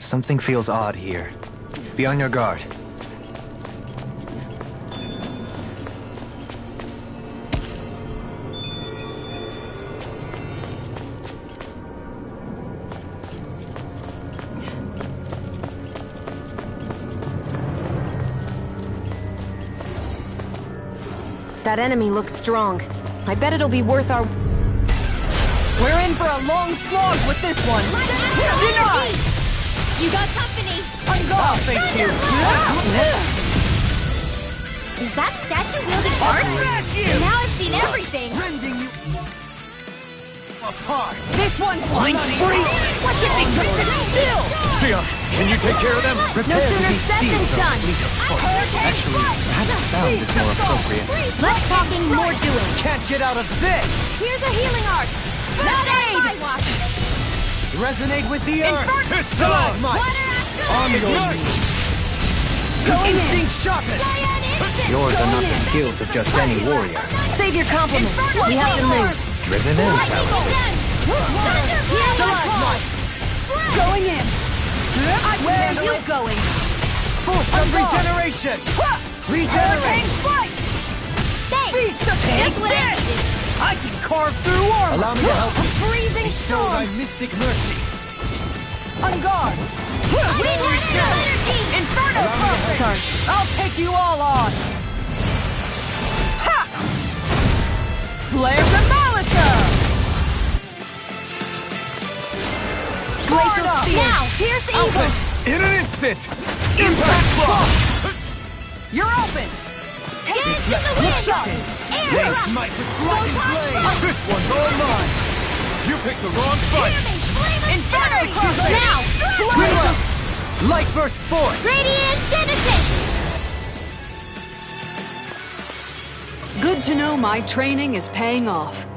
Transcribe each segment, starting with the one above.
Something feels odd here. Be on your guard. That enemy looks strong. I bet it'll be worth our... We're in for a long slog with this one. Denied! You got company! On guard! Thank you! Is that statue wielding art? Now I've seen everything! Rending you apart! This one's Line free! What can be twisted still? Sion, can you take care of them? No Prepare to sooner be said than sealed done. Actually, perhaps sound is more appropriate. Less talking, more doing. Can't get out of this! Here's a healing art! Not aid! My watch! Resonate with the earth! Inferno! It's dynamite! Water after On your knees! Instinct sharpened! Yours are not the skills of just any warrior. Save your compliments. We have to move. Driven in, talented. Going in! Where are you going? Some regeneration! Hurricane Regenerate! Strike! Beast of Just what I death! needed. I can carve through armor! Allow me to help you. Freezing Show thy mystic mercy. On guard! Inferno Prophet! Sorry. I'll take you all on! Ha! Flare Demolitor! Glacial Steel. Now, here's the evil! In an instant! Impact Block! You're open! Dance in the Look wind! shot! Air rock! Might with lightning blade! This one's all mine! You picked the wrong fight! Inferno Prophet! Now! Rinwell! Light burst forth! Radiant Citizen! Good to know my training is paying off.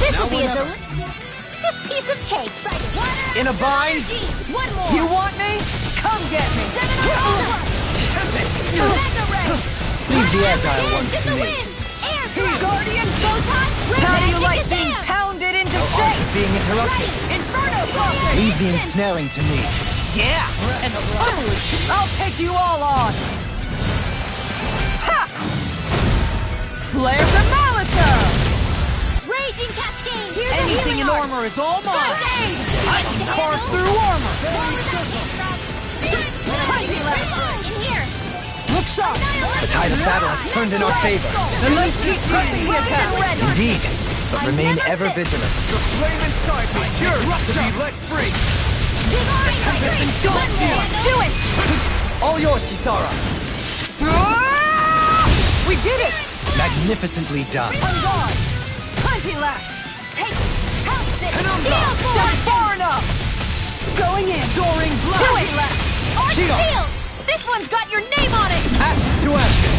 This will be a delicious piece of cake. In a bind? One more! You want me? Come get me! Leave the agile ones In to the me. wind! Air thrust! Guardian! Photon! How do you Magic like is being there! pounded into No shape? art being interrupted. Inferno Prophet! Leave the ensnaring to me. Yeah! I'll take you all on! Ha! Flare Demolitor! Raging Cascade! Here's Anything a in healing art! armor is all mine! First aid! I can carve through armor! Crazy left! In here! Look sharp! The tide of battle has turned in our favor. Then let's keep pressing the attack! Indeed, but remain ever vigilant. The flame inside me yearns to be let free! Divine Strength! One more! Do it! All yours, Kisara. Ah! We did it! Magnificently done. On guard! Plenty left! Take it! House it! Penumbra! Steel force! Not far enough! Going in! Soaring blast! Do it! Left! Arch Shield! Shield! This one's got your name on it! Ashes to ashes.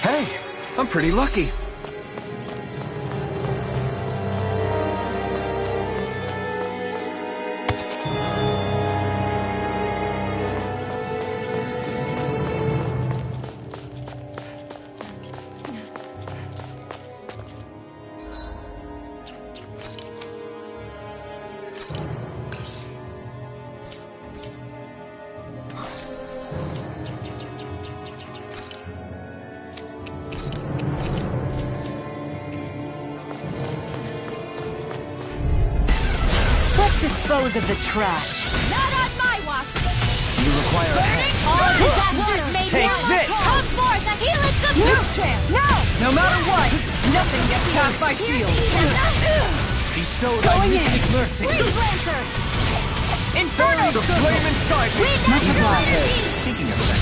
Hey, I'm pretty lucky. Let's dispose of the trash. Not on my watch! You require a hand. All disasters made Take now! this! Come forth, a helix of No chance! No! No matter what, nothing gets past my shield! Bestow thy Going in. mystic mercy. Freeze Lancer! Inferno! The flame inside me! Speaking of that,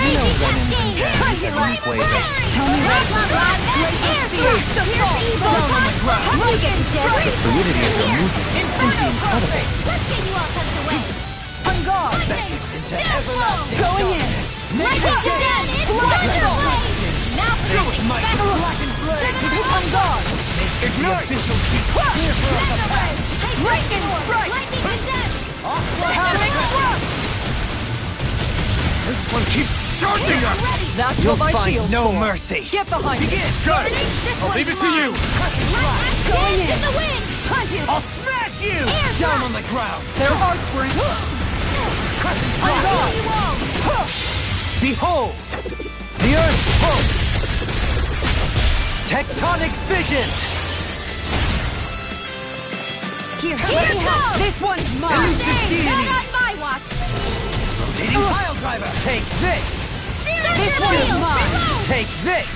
know when in condemned Crunchy as light. one flavor. Tell me what the The fluidity of your movement is simply incredible. Let's get you all tucked away. On guard! Going in! Lightning to death! Now Show us my black and blade! On guard! Ignite! Breaking strike! Lightning to death! Having thrust! This one keeps charging us! That's You'll what my find shield's no for. mercy. Get behind me! Got it! I'll leave it to you! Going in! In the wind! I'll smash you! Air Down drop. on the ground! There are springs! On guard! Behold! The Earth pulse! Tectonic vision! Here comes! This one's mine! Not on my watch! Rotating pile driver! Take this! This one's mine! Take this!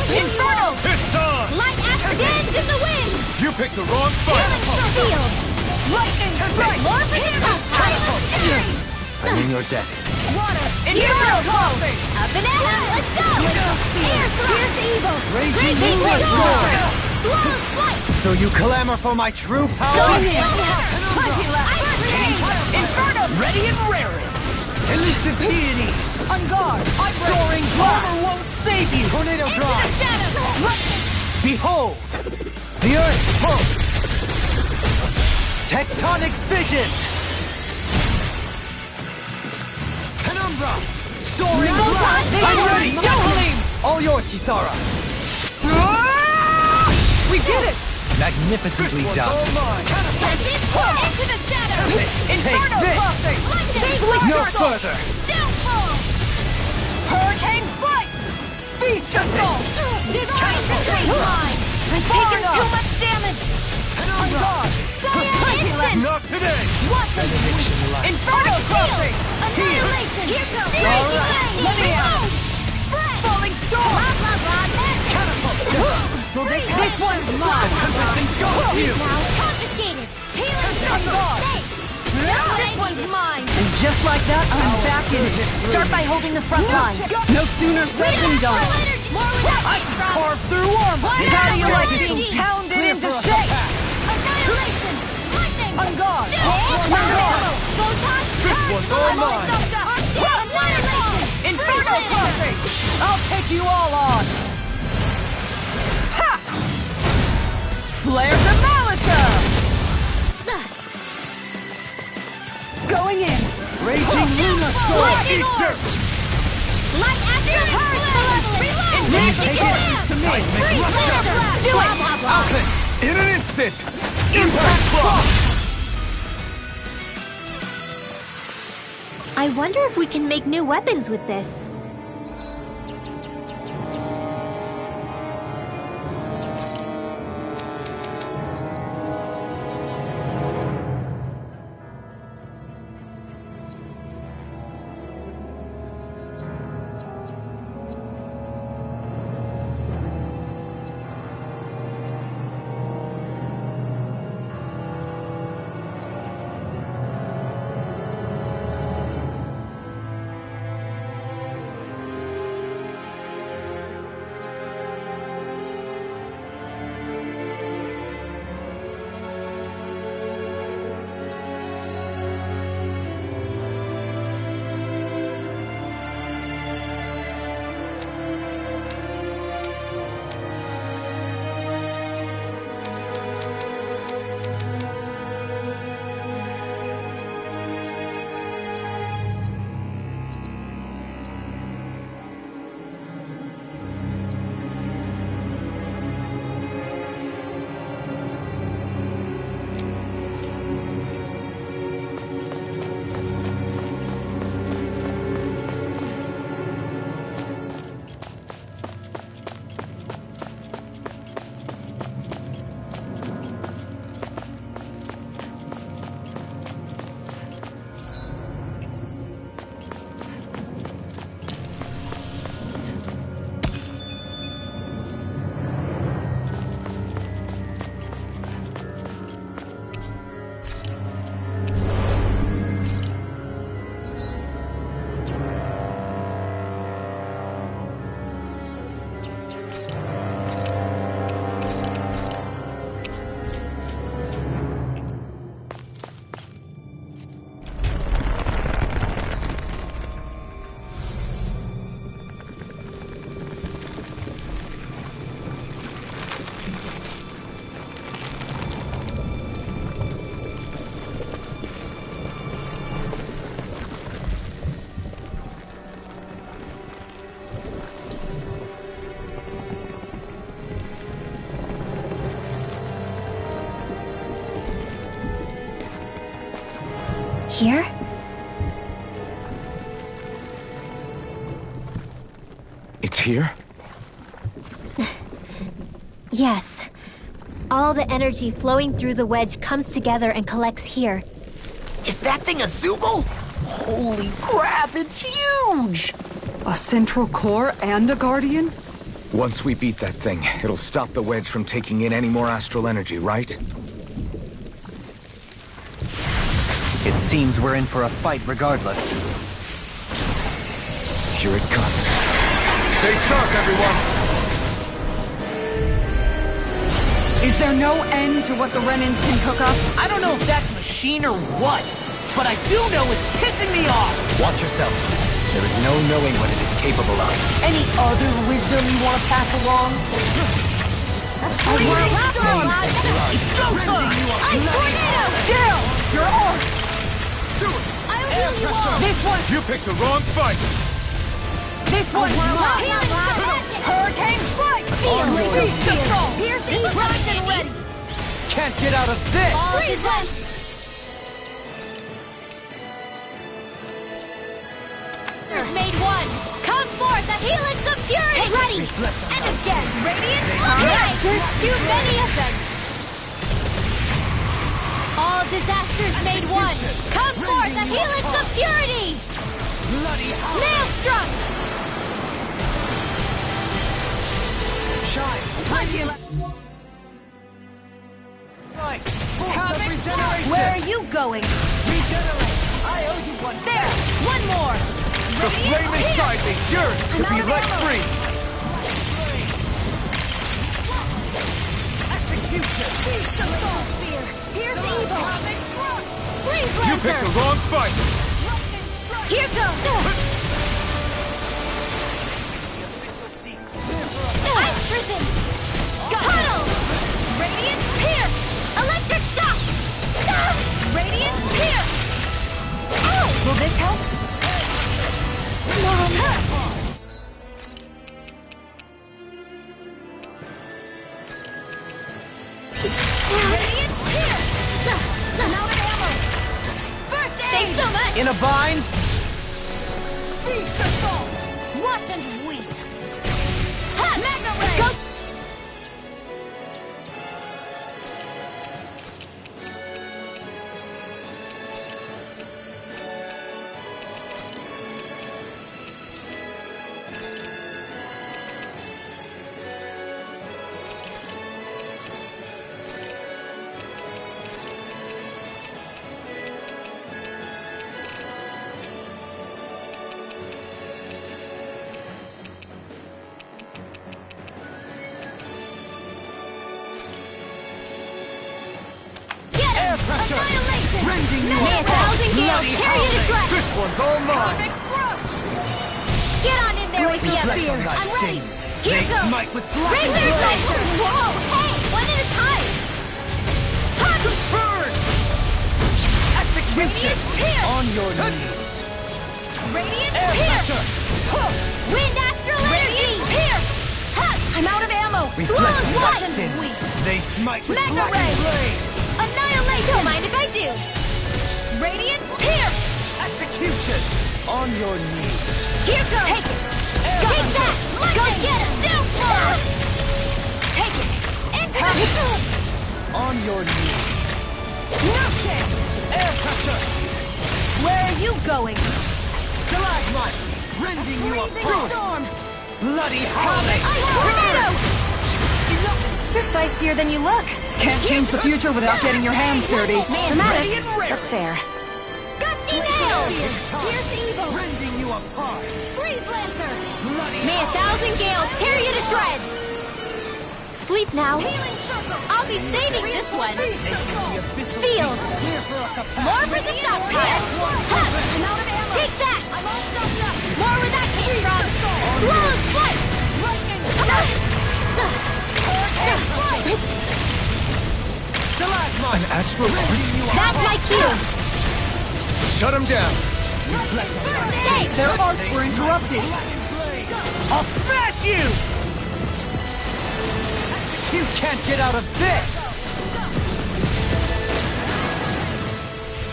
Inferno! It's on! Light accidents in the wind! You picked the wrong spot! Field! Lightning strike! I'm in your debt. Inferno crossing! Up and ahead! Let's go! Air here's the evil! Raging Great moonlight big roar! Blow flight! So you clamor for my true power? Inferno! Ready and raring! Elusive deity! On guard! I'm Soaring armor won't save you! Tornado Into the drive! shadows! Behold! The Earth pulse! Tectonic vision! Penumbra! Soaring blast! This I'm one's ready! mine! All yours, Kisara! We did it! Magnificently done! All mine! Into the shadows! Inferno this. crossing! Lightning! No further! Downfall! Hurricane slice! Beast assault! Divine straight line! I'm Far taking enough. too much damage! On guard! Cyan instant! Not today! Watch them! Inferno crossing! Annihilation! Here goes! Let me out! Falling storm! Blah, blah, blah, This one's mine! now confiscated! On guard! This one's mine! And just like that, I'm back in it. Start by holding the front line. No sooner said than done. Carve through armor! How do you like being pounded into shape? Annihilation! Lightning! On guard! On guard! This one's all mine! Annihilation! Inferno crossing! I'll take you all on! Ha! Flare Demolisher! Going in! Raging Lunasaur! Eat dirt! Light action! Leave the Take torches to me! Do it! Open! In an instant! Impact block! I wonder if we can make new weapons with this. here? It's here? Yes. All the energy flowing through the wedge comes together and collects here. Is that thing a Zoogle? Holy crap, it's huge! A central core and a guardian? Once we beat that thing, it'll stop the wedge from taking in any more astral energy, right? It seems we're in for a fight regardless. Here it comes. Stay sharp, everyone! Is there no end to what the Renans can cook up? I don't know if that's machine or what, but I do know it's pissing me off! Watch yourself. There is no knowing what it is capable of. Any other wisdom you want to pass along? It's go time! I'm Tornado! Gale! You're on! I'll heal you all! This one! You picked the wrong fight! This one's mine! Hurricane strike! Beast assault! Piercing primed and ready! Can't get out of this! Freeze them! Made one! Come forth, the helix of fury! Ready! And again! Radiant fire! There's too many of them! All disasters made one! Come forth, the helix of purity! Bloody Maelstrom! shine! Where are you going? There! One more! The flame inside me yearns to be let free! Here's evil! Freeze You Lancer! picked the wrong fight! Here goes! Ice prison! Puddle! Radiant pierce! Electric shock! Radiant pierce! Ow! Will this help? Radiant pierce! I'm out of ammo! First aid! Thanks so much! In a bind? Beast assault! Watch and weep! Magna ray! Go! Annihilation! May a thousand gales carry you to shreds! This one's all mine! Get on in there with me up here! I'm ready! Here goes! Smite with Regular laser! Whoa! Hey! One at a time! Hot! Burn! Radiant pierce! On your knees. Radiant pierce! Wind astral energy! Pierce! Hot! I'm out of ammo! Reflect Watch that and sin. weep! They smite with Mega ray! Annihilation! Don't mind if I do! Radiant pierce! execution. On your knees. Here goes! Take it! Take that! Go get him! Downfall! Take it! Into the... On your knees. Nuke! Air pressure. Where are you going? Stalagmite. Rending you apart. Storm! Bloody howling. Tornado! You're feistier than you look. Can't change the future without getting your hands dirty. Dramatic, but fair. Gusty nail! Pierce evil! Rending you apart. Freeze lancer! Bloody May a thousand gales tear you to shreds! Sleep now. I'll be saving this one! Sealed! More for the stockpile! Take that! More where that came from! Swallow's flight! Stalagmite. An astral art? That's my cue! Shut him down! Safe! Their arts were interrupted. I'll smash you! You can't get out of this!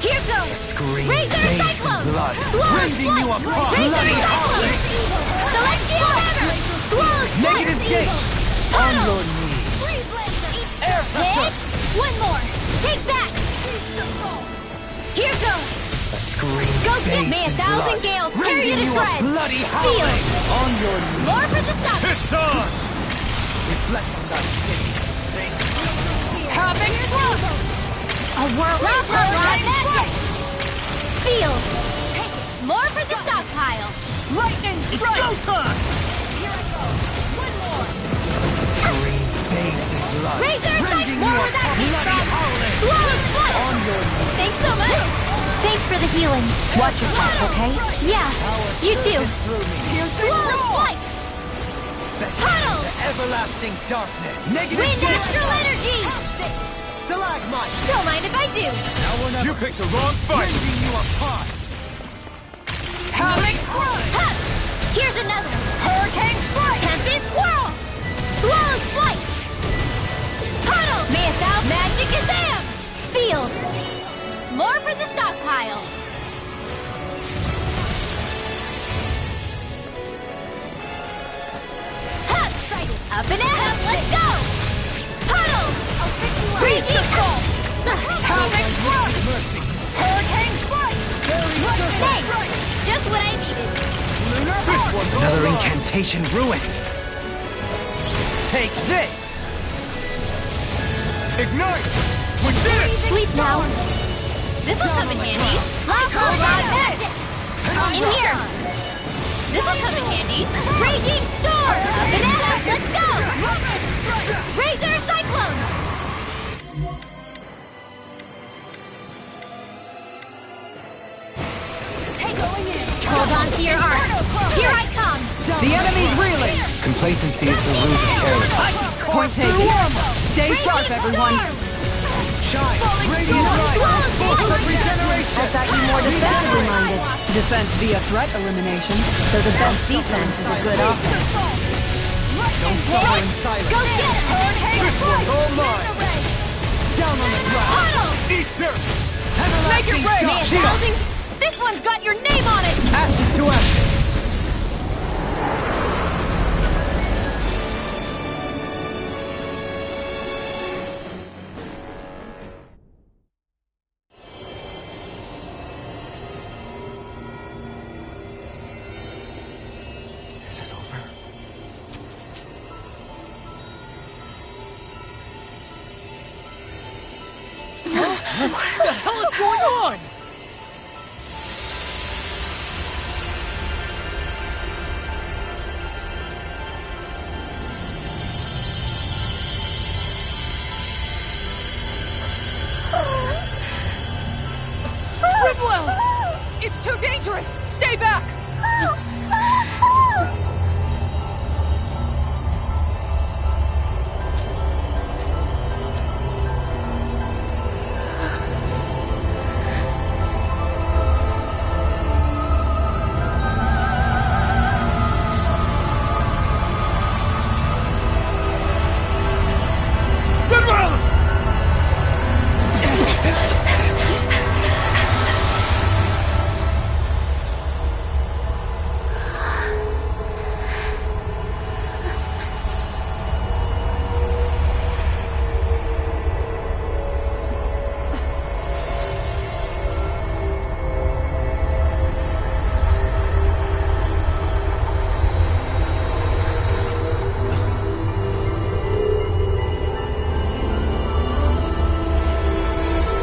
Here goes! Scream, Razor bathed in Cyclone! blood, Flawless rending Flight! you apart! Razor Bloody Cyclone! Celestial Hammer! Flawless Flight! Negative gate! On Tunnel! your knees! Freeze Laser! Air Hit! One more! Take that! Here goes! A scream, Go get bathed me! in 1,000 blood, gales! Tear you rending to you a shreds! bloody Seal! howling! On your knees! More for the stop! It's on! Reflect on that city. Havoc Flow! A whirlwind of magic! Seal! More for the stockpile! Lightning It's Strike! go time! Scream, bathed in blood, Razor Sight! rending More you where that apart! came Bloody from! howling! Flawless Flight! On your knees! Thanks so much! Thanks for the healing. Watch your back, okay? Yeah, you too. Flawless Flight! Tunnel! Everlasting darkness! Negative Wind gate! Astral Energy! Stalagmite! Don't mind if I do. Now we're not You picked the wrong fight! rending you apart! Havoc Flow! Ha! Here's another. Hurricane Strike! Tempest Swirl! Flawless Flight! Tunnel! Mayest thou magic Kazam! Sealed! More for the stockpile! Ha! Up and out! Let's go! Tunnel! Raging Assault! Havoc Flow! Hurricane Strike! Thanks! Just what I needed. Lunar Arc! Another incantation ruined! Take this! Ignite! We did it! Sleep now. This'll come in handy. Hold on, magic! In here! This'll come in handy. Raging Storm! Up and out! Let's go! Razor Cyclone! Hold on to your arm. Here I come! The enemy's reeling! Complacency is the root of carelessness. Point taken! Stay sharp, everyone! Shine! Radiant light! Full of regeneration! I thought you were more defensively minded. Defense via threat elimination. So the best defense is a good offense. Don't suffer in silence! Go get him! Hurricane Strike! All mine! Down on the ground! Tunnel! Eat dirt! Make it rain! May a thousand... This one's got your name on it! Ashes to ashes! Is it over? What the hell is going on? Rinwell! It's too dangerous! Stay back! Rinwell!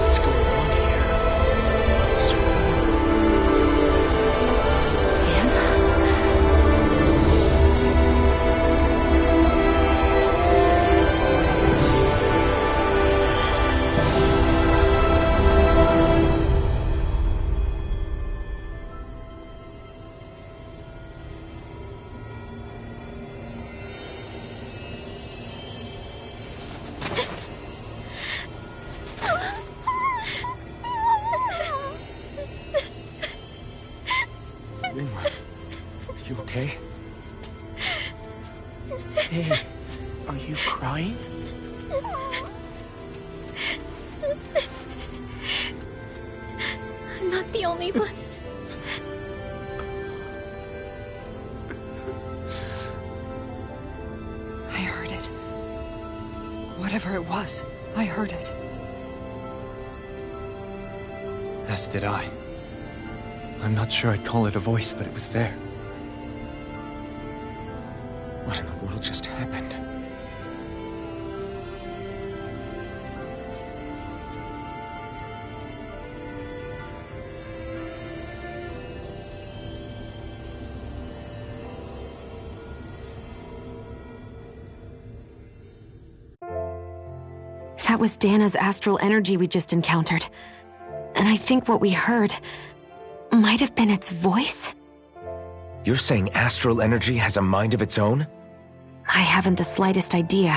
What's going on here? This warmth. Rinwell, you okay? Hey, are you crying? the only one. I heard it. Whatever it was, I heard it. As did I. I'm not sure I'd call it a voice, but it was there. What in the world just happened? That was Dana's astral energy we just encountered. And I think what we heard might have been its voice? You're saying astral energy has a mind of its own? I haven't the slightest idea.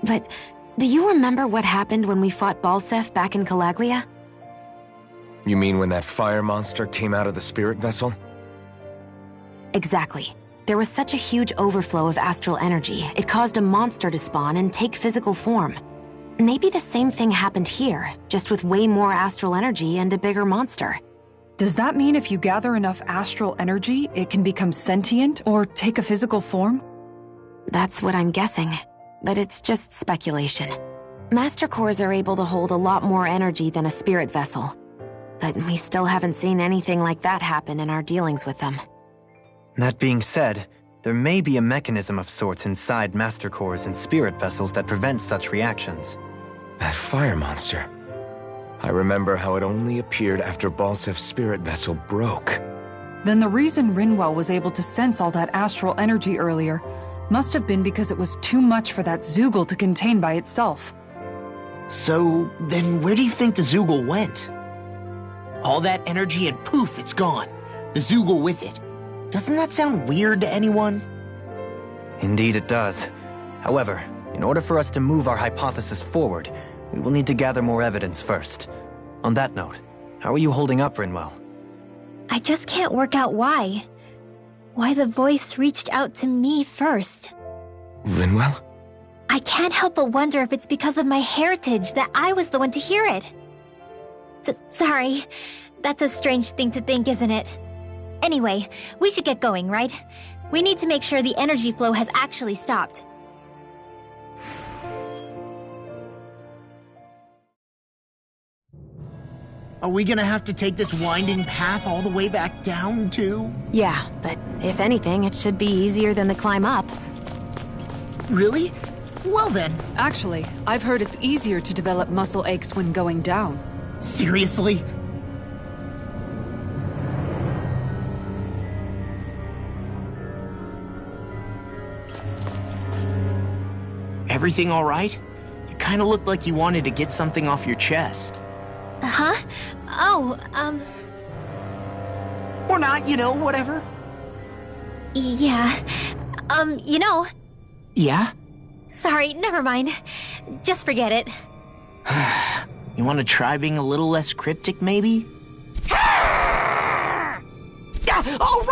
But do you remember what happened when we fought Balseph back in Calaglia? You mean when that fire monster came out of the spirit vessel? Exactly. There was such a huge overflow of astral energy, it caused a monster to spawn and take physical form. Maybe the same thing happened here, just with way more astral energy and a bigger monster. Does that mean if you gather enough astral energy, it can become sentient or take a physical form? That's what I'm guessing, but it's just speculation. Master cores are able to hold a lot more energy than a spirit vessel, but we still haven't seen anything like that happen in our dealings with them. That being said, there may be a mechanism of sorts inside Master Cores and spirit vessels that prevent such reactions. That fire monster. I remember how it only appeared after Balsef's spirit vessel broke. Then the reason Rinwell was able to sense all that astral energy earlier must have been because it was too much for that Zoogle to contain by itself. So, then where do you think the Zoogle went? All that energy and poof, it's gone. The Zoogle with it. Doesn't that sound weird to anyone? Indeed it does. However, in order for us to move our hypothesis forward, we will need to gather more evidence first. On that note, how are you holding up, Rinwell? I just can't work out why. Why the voice reached out to me first. Rinwell? I can't help but wonder if it's because of my heritage that I was the one to hear it. Sorry. That's a strange thing to think, isn't it? Anyway, we should get going, right? We need to make sure the energy flow has actually stopped. Are we gonna have to take this winding path all the way back down, too? Yeah, but if anything, it should be easier than the climb up. Really? Well then. Actually, I've heard it's easier to develop muscle aches when going down. Seriously? Everything all right? You kinda looked like you wanted to get something off your chest. Huh? Oh, Or not, whatever. Yeah. You know... Yeah? Sorry, never mind. Just forget it. You want to try being a little less cryptic, maybe? Yeah, all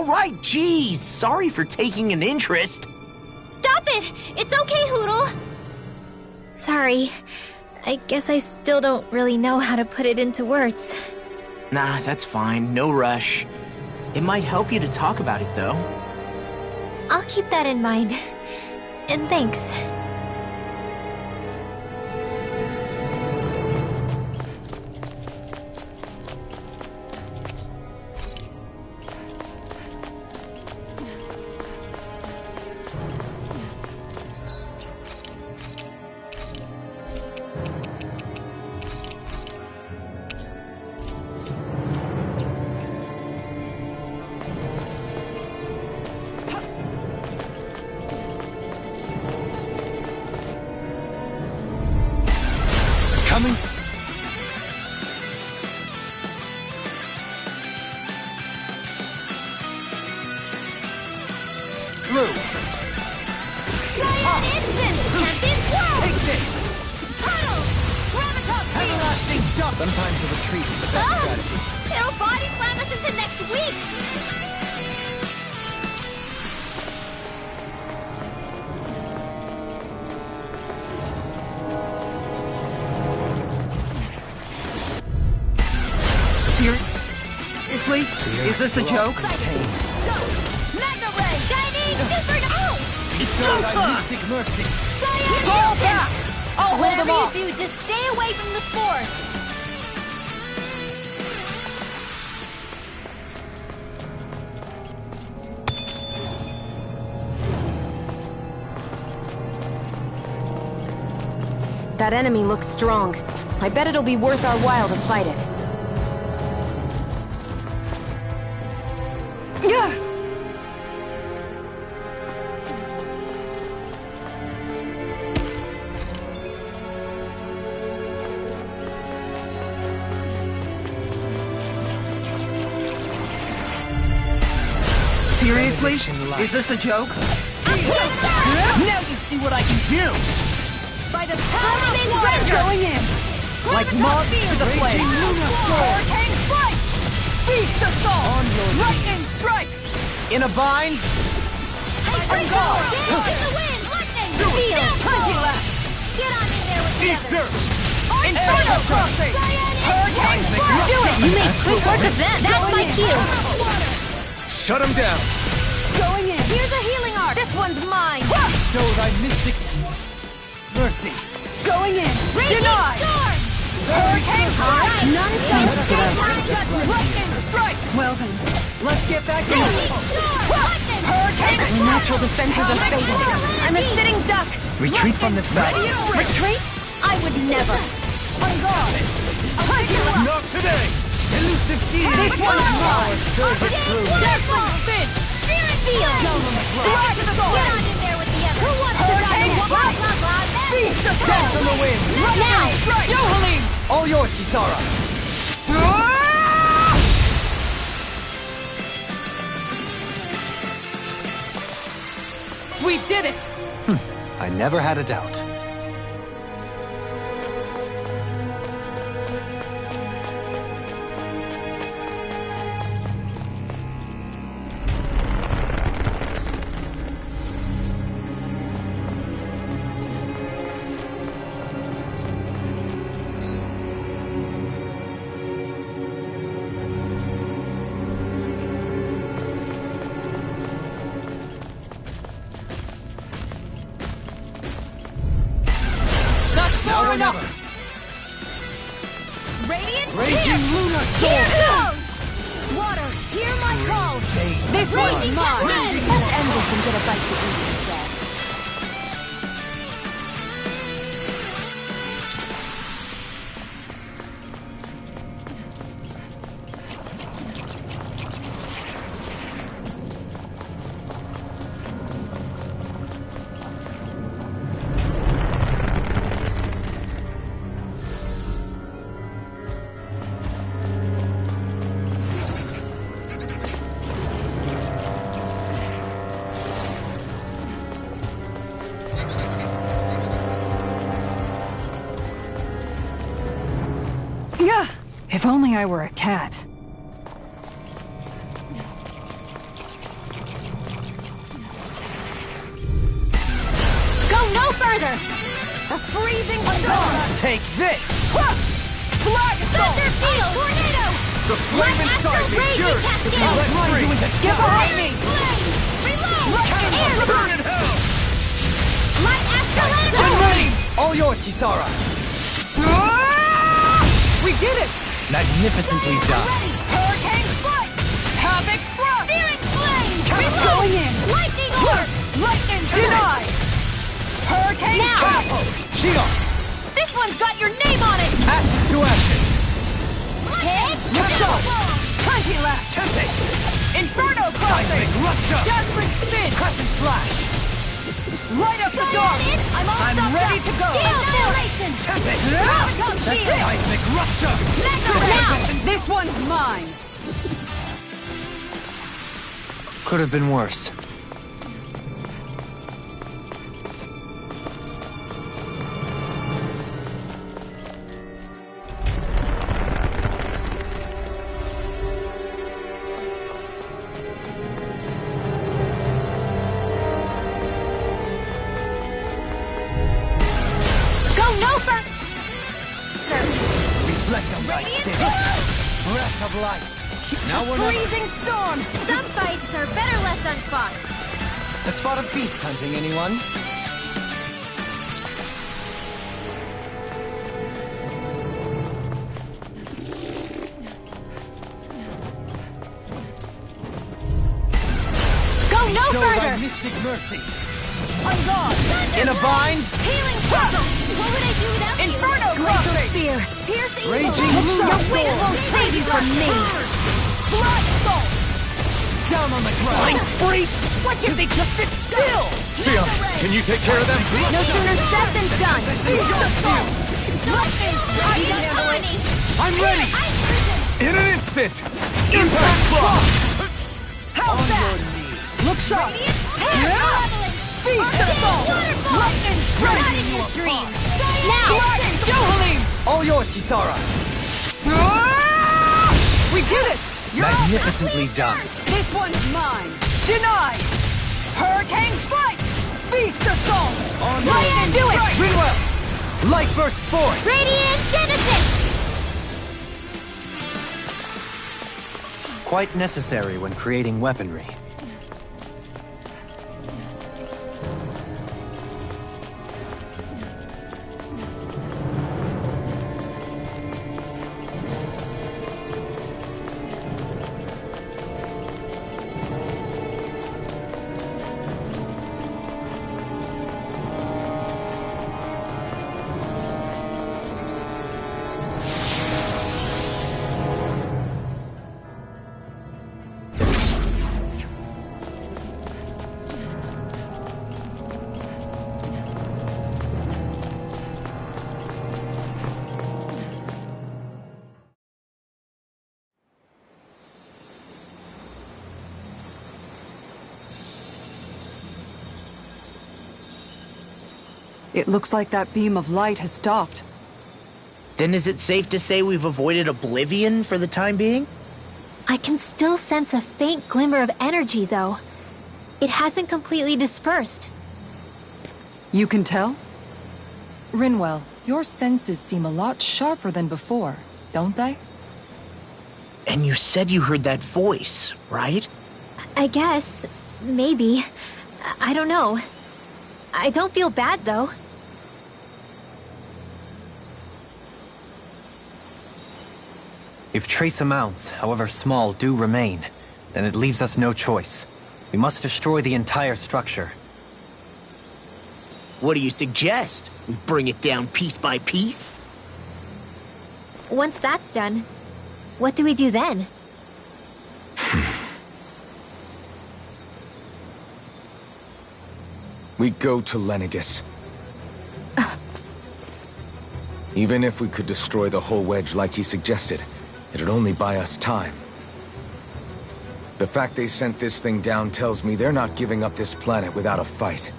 right, jeez. Sorry for taking an interest. Stop it! It's okay, Hootle! Sorry. I guess I still don't really know how to put it into words. Nah, that's fine. No rush. It might help you to talk about it, though. I'll keep that in mind. And thanks. Coming? Through! Giant Instant! Champion Swirl! Take this! Tunnel! Graviton Field! Everlasting jump! Sometimes a retreat is the best strategy. It'll body slam us into next week! Is this a joke? Mega Ray! Chinese Super... Oh! Mystic mercy. Fall back! I'll hold them off! Whatever you do, just stay away from the spores! That enemy looks strong. I bet it'll be worth our while to fight it. Yeah. Seriously? Is this a joke? Now you see what I can do! By the power of water! Going in! Like moths to the flame! Hurricane strike! Beast assault! Lightning strike! In a bind? I'm gone! In the wind! Lightning! Do it! Steel! Plenty left! Get on in there with the Eat others! dirt! Inferno crossing! Hurricane strike! Do it! You made quick work of them! That's my cue! Shut him down! Going in! Here's a healing art! This one's mine! Bestow thy mystic mercy. Going in! Denied! Storm! Hurricane strike! None shall escape my Lightning judgment! strike! Well then, let's get back to it! Lightning! Hurricane My strike! natural defenses are fading. I'm a sitting duck. Retreat from this battle. Retreat? I would never. I'm gone! Not today! Elusive deed! This one's mine! Dazzling spin! Spirit field! Drag Get assault! on in there with the others! Who wants to die? Hurricane Blah, blah, blah, blah. Beast Dance assault! on the wind! Now! Strike! Yohalim! All yours, Kisara! We did it! I never had a doubt. Far enough! Radiant Raging lunar Here storm! goes! Water, hear my call! This one's Raging mine! wind! Let's end this and get a bite to eat instead. Yeah! If only I were a cat. Go no further! The freezing storm! Take this! Flag assault! Thunder field! Tornado! The flame inside me Raging yours! cascade! Let free! Get behind me! Flame! Reload! Lightning Air Burn block! in hell! Light astral I'm energy! ready! All yours, Kisara! We did it! Magnificently done. Ready! Hurricane strike! Havoc thrust! Searing flame! Reload! Going in! Lightning orb! Lightning denied! Hurricane Now! grapple! Shield! This one's got your name on it! Ashes to ashes! Hit! Shot! Plenty left! Tempest! Inferno crossing! Seismic rupture! Dazzling spin! Crescent slash! Light up the dark! I'm all I'm stuffed ready up. to go! Annihilation! Tempest! Come shield! Seismic rupture! Now! This one's mine! Could have been worse. Go no further! Reflect on light, Radiant Breath of life! Now or never! Blazing storm! Some fights are better left unfought. A spot of beast hunting, anyone? Go no Show further! thy mystic mercy. On guard! In a bind? Healing circle! What would I do without you? Inferno crossing! Spear! Piercing Raging blow. shock Your wit storm. won't save you from me! Blood salt! Down on the ground! Freaks! What did they just sit still? Sion, can you take care of them? No sooner said than done! I'm ready! In an instant! Impact block! How fast? Look sharp! Feast assault! Lightning strike! Now! Dohalim! All yours, Kisara! We did it! You're over! Magnificently done. This one's mine! Denied! Hurricane fight! Feast assault! Lightning do it! strike! Rinwell! Light burst forth! Radiant Genesis! Quite necessary when creating weaponry. It looks like that beam of light has stopped. Then is it safe to say we've avoided oblivion for the time being? I can still sense a faint glimmer of energy, though. It hasn't completely dispersed. You can tell? Rinwell, your senses seem a lot sharper than before, don't they? And you said you heard that voice, right? I guess. Maybe. I don't know. I don't feel bad, though. If trace amounts, however small, do remain, then it leaves us no choice. We must destroy the entire structure. What do you suggest? We bring it down piece by piece? Once that's done, what do we do then? We go to Lenegis. Even if we could destroy the whole wedge like he suggested, it'd only buy us time. The fact they sent this thing down tells me they're not giving up this planet without a fight.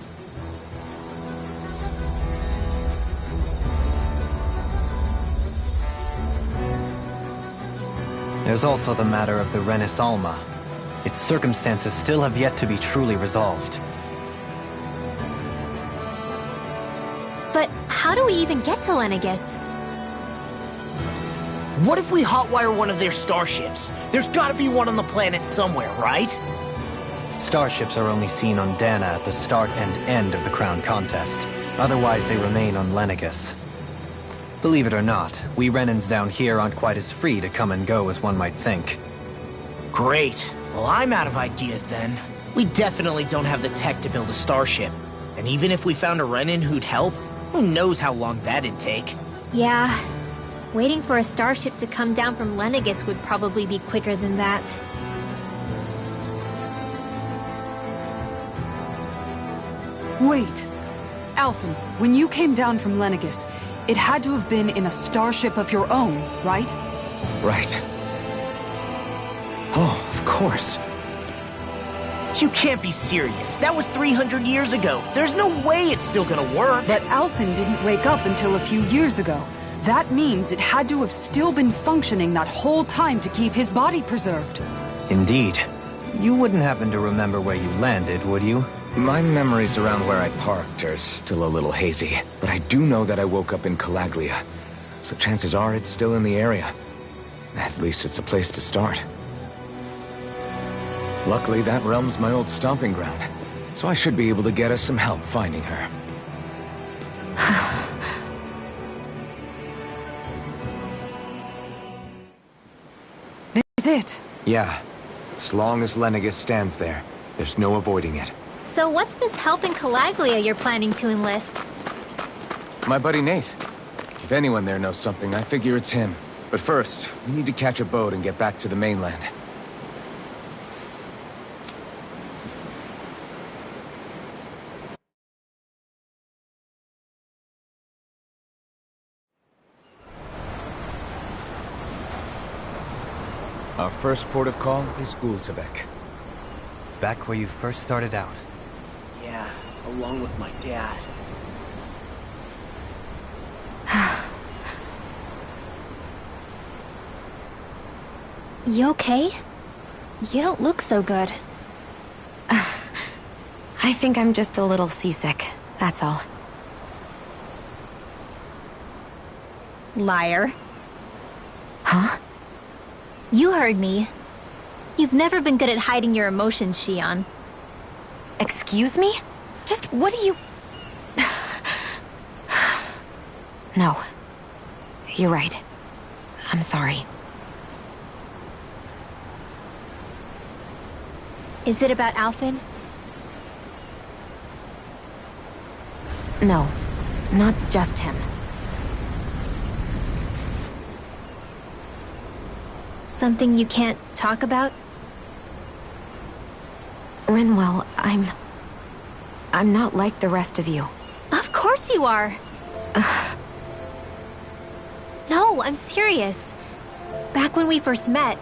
There's also the matter of the Renis Alma. Its circumstances still have yet to be truly resolved. But how do we even get to Lenegis? What if we hotwire one of their starships? There's gotta be one on the planet somewhere, right? Starships are only seen on Dana at the start and end of the Crown Contest. Otherwise, they remain on Lenegis. Believe it or not, we Renans down here aren't quite as free to come and go as one might think. Great. Well, I'm out of ideas then. We definitely don't have the tech to build a starship. And even if we found a Renin who'd help, who knows how long that'd take? Yeah. Waiting for a starship to come down from Lenegis would probably be quicker than that. Wait. Alphen, when you came down from Lenegis, it had to have been in a starship of your own, right? Right. Oh, of course. You can't be serious. That was 300 years ago. There's no way it's still gonna work. But Alphen didn't wake up until a few years ago. That means it had to have still been functioning that whole time to keep his body preserved. Indeed. You wouldn't happen to remember where you landed, would you? My memories around where I parked are still a little hazy, but I do know that I woke up in Calaglia, so chances are it's still in the area. At least it's a place to start. Luckily, that realm's my old stomping ground, so I should be able to get us some help finding her. This is it. Yeah. As long as Lenegis stands there, there's no avoiding it. So what's this help in Calaglia you're planning to enlist? My buddy Nath. If anyone there knows something, I figure it's him. But first, we need to catch a boat and get back to the mainland. Our first port of call is Ulzebek. Back where you first started out. Yeah, along with my dad. You okay? You don't look so good. I think I'm just a little seasick, that's all. Liar. Huh? You heard me. You've never been good at hiding your emotions, Shion. Excuse me? Just what do you... No. You're right. I'm sorry. Is it about Alphen? No. Not just him. Something you can't talk about? Rinwell, I'm not like the rest of you. Of course you are! No, I'm serious. Back when we first met,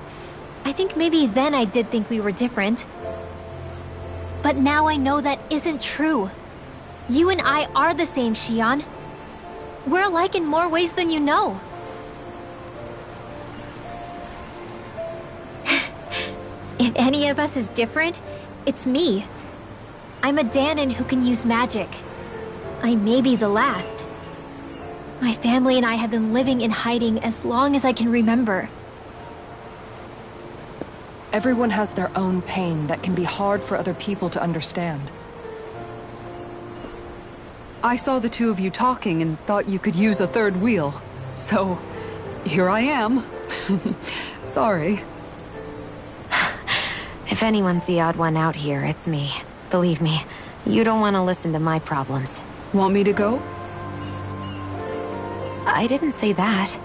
I think maybe then I did think we were different. But now I know that isn't true. You and I are the same, Shion. We're alike in more ways than you know. If any of us is different, it's me. I'm a Danon who can use magic. I may be the last. My family and I have been living in hiding as long as I can remember. Everyone has their own pain that can be hard for other people to understand. I saw the two of you talking and thought you could use a third wheel. So, here I am. Sorry. If anyone's the odd one out here, it's me. Believe me, you don't want to listen to my problems. Want me to go? I didn't say that.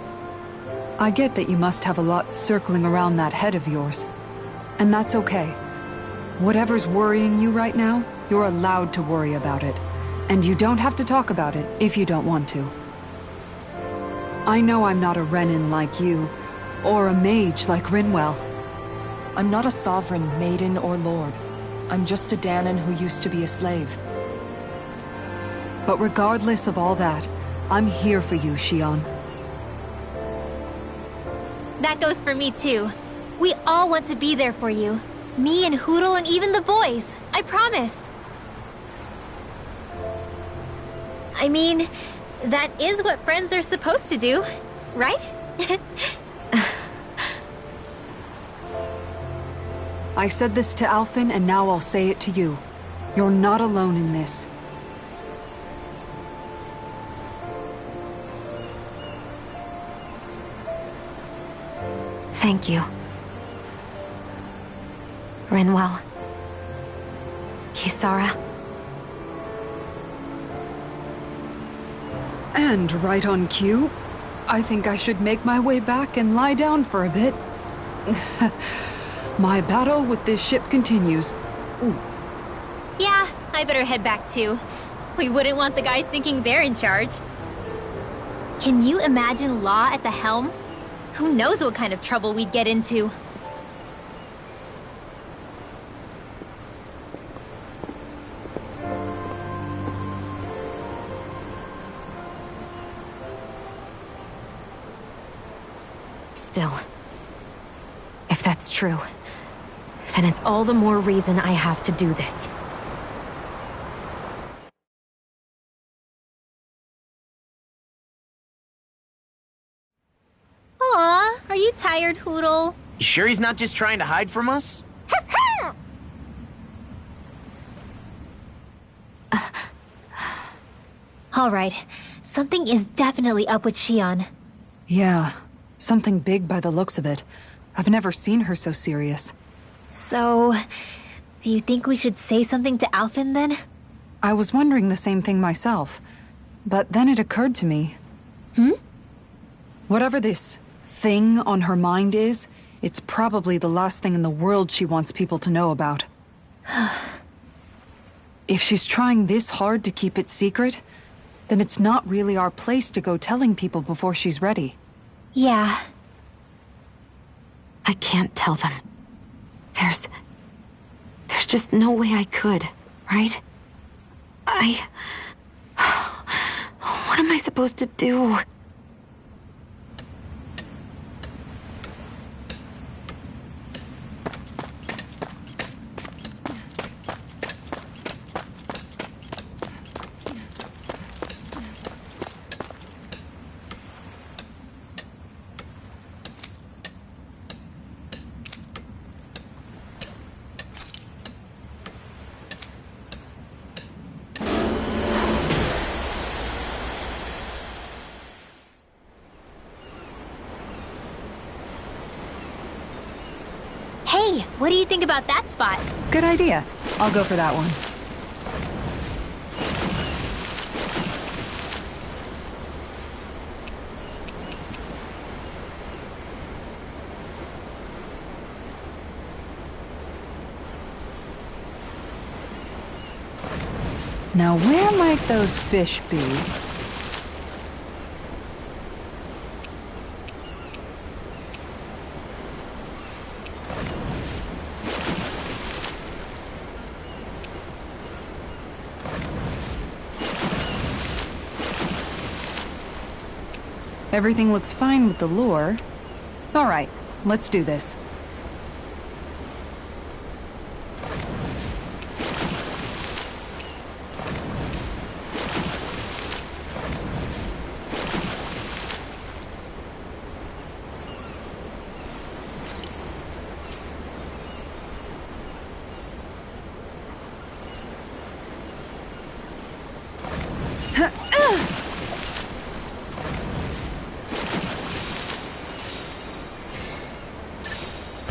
I get that you must have a lot circling around that head of yours. And that's okay. Whatever's worrying you right now, you're allowed to worry about it. And you don't have to talk about it if you don't want to. I know I'm not a Renin like you, or a mage like Rinwell. I'm not a sovereign, maiden, or lord. I'm just a Danon who used to be a slave. But regardless of all that, I'm here for you, Shion. That goes for me too. We all want to be there for you. Me and Hootle and even the boys. I promise. I mean, that is what friends are supposed to do, right? I said this to Alphen, and now I'll say it to you. You're not alone in this. Thank you. Rinwell. Kisara. And right on cue, I think I should make my way back and lie down for a bit. My battle with this ship continues. Yeah, I better head back too. We wouldn't want the guys thinking they're in charge. Can you imagine Law at the helm? Who knows what kind of trouble we'd get into? Still, if that's true, then it's all the more reason I have to do this. Aw, are you tired, Hootle? You sure he's not just trying to hide from us? Alright, something is definitely up with Shion. Yeah, something big by the looks of it. I've never seen her so serious. So, do you think we should say something to Alphen then? I was wondering the same thing myself, but then it occurred to me. Whatever this thing on her mind is, it's probably the last thing in the world she wants people to know about. If she's trying this hard to keep it secret, then it's not really our place to go telling people before she's ready. Yeah. I can't tell them. There's just no way I could, right? What am I supposed to do? Hey, what do you think about that spot? Good idea. I'll go for that one. Now, where might those fish be? Everything looks fine with the lure. All right, let's do this.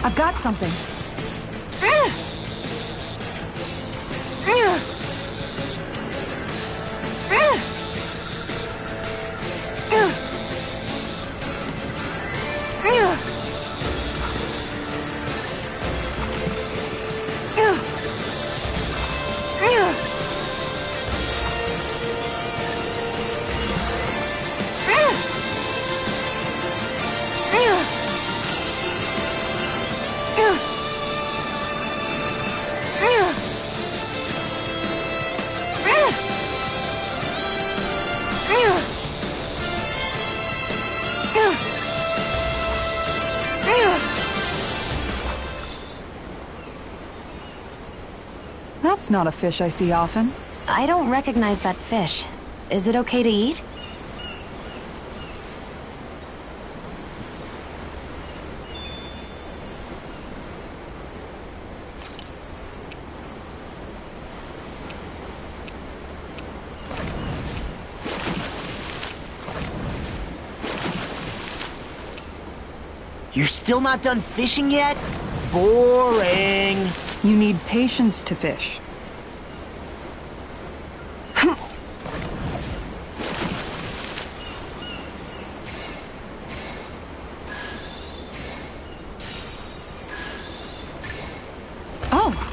I've got something. That's not a fish I see often. I don't recognize that fish. Is it okay to eat? You're still not done fishing yet? Boring. You need patience to fish. Oh!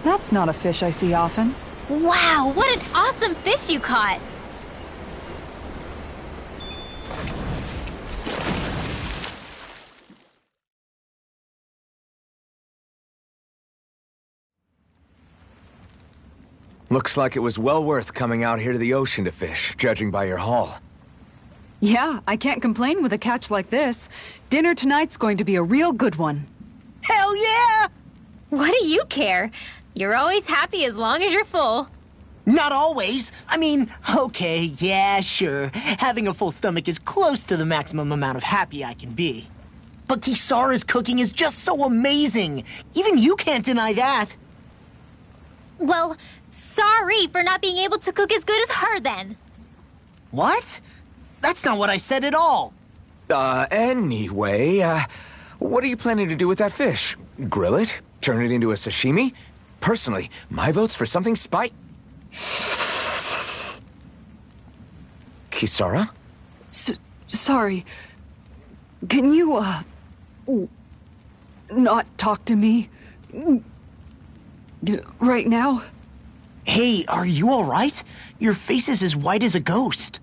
That's not a fish I see often. Wow, what an awesome fish you caught! Looks like it was well worth coming out here to the ocean to fish, judging by your haul. Yeah, I can't complain with a catch like this. Dinner tonight's going to be a real good one. Hell yeah! What do you care? You're always happy as long as you're full. Not always. I mean, okay, yeah, sure. Having a full stomach is close to the maximum amount of happy I can be. But Kisara's cooking is just so amazing. Even you can't deny that. Well, sorry for not being able to cook as good as her then. What? That's not what I said at all. Anyway, what are you planning to do with that fish? Grill it? Turn it into a sashimi? Personally, my vote's for something Kisara? Sorry. Can you, not talk to me? Right now? Hey, are you alright? Your face is as white as a ghost.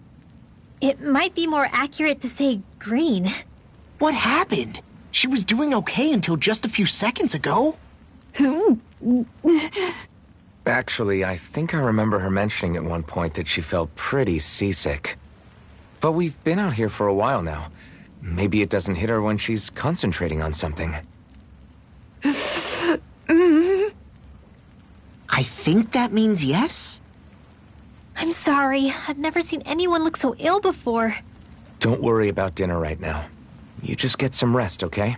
It might be more accurate to say green. What happened? She was doing okay until just a few seconds ago. Actually, I think I remember her mentioning at one point that she felt pretty seasick. But we've been out here for a while now. Maybe it doesn't hit her when she's concentrating on something. I think that means yes? I'm sorry. I've never seen anyone look so ill before. Don't worry about dinner right now. You just get some rest, okay?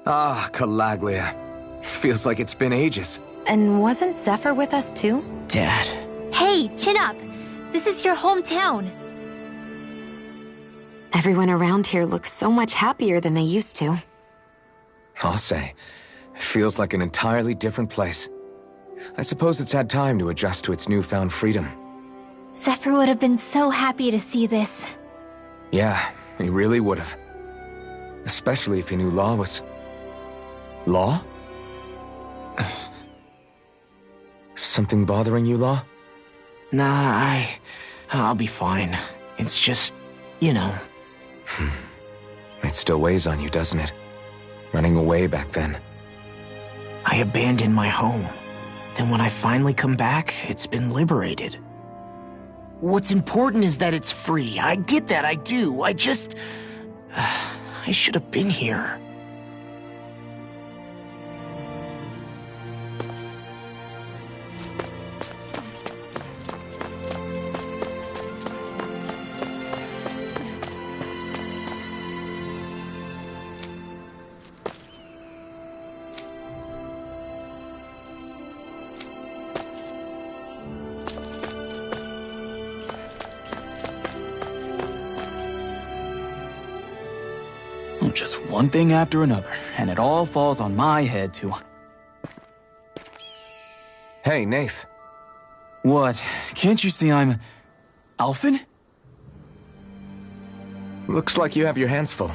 Ah, Calaglia. Feels like it's been ages. And wasn't Zephyr with us too? Dad. Hey, chin up. This is your hometown. Everyone around here looks so much happier than they used to. I'll say. It feels like an entirely different place. I suppose it's had time to adjust to its newfound freedom. Zephyr would have been so happy to see this. Yeah, he really would have. Especially if he knew Law was... Law? Something bothering you, Law? Nah, I'll be fine. It's just, you know. It still weighs on you, doesn't it? Running away back then. I abandoned my home. Then when I finally come back, it's been liberated. What's important is that it's free. I get that, I do. I just... I should have been here. Just one thing after another, and it all falls on my head to... Hey, Nath. What? Can't you see I'm... Alphen? Looks like you have your hands full.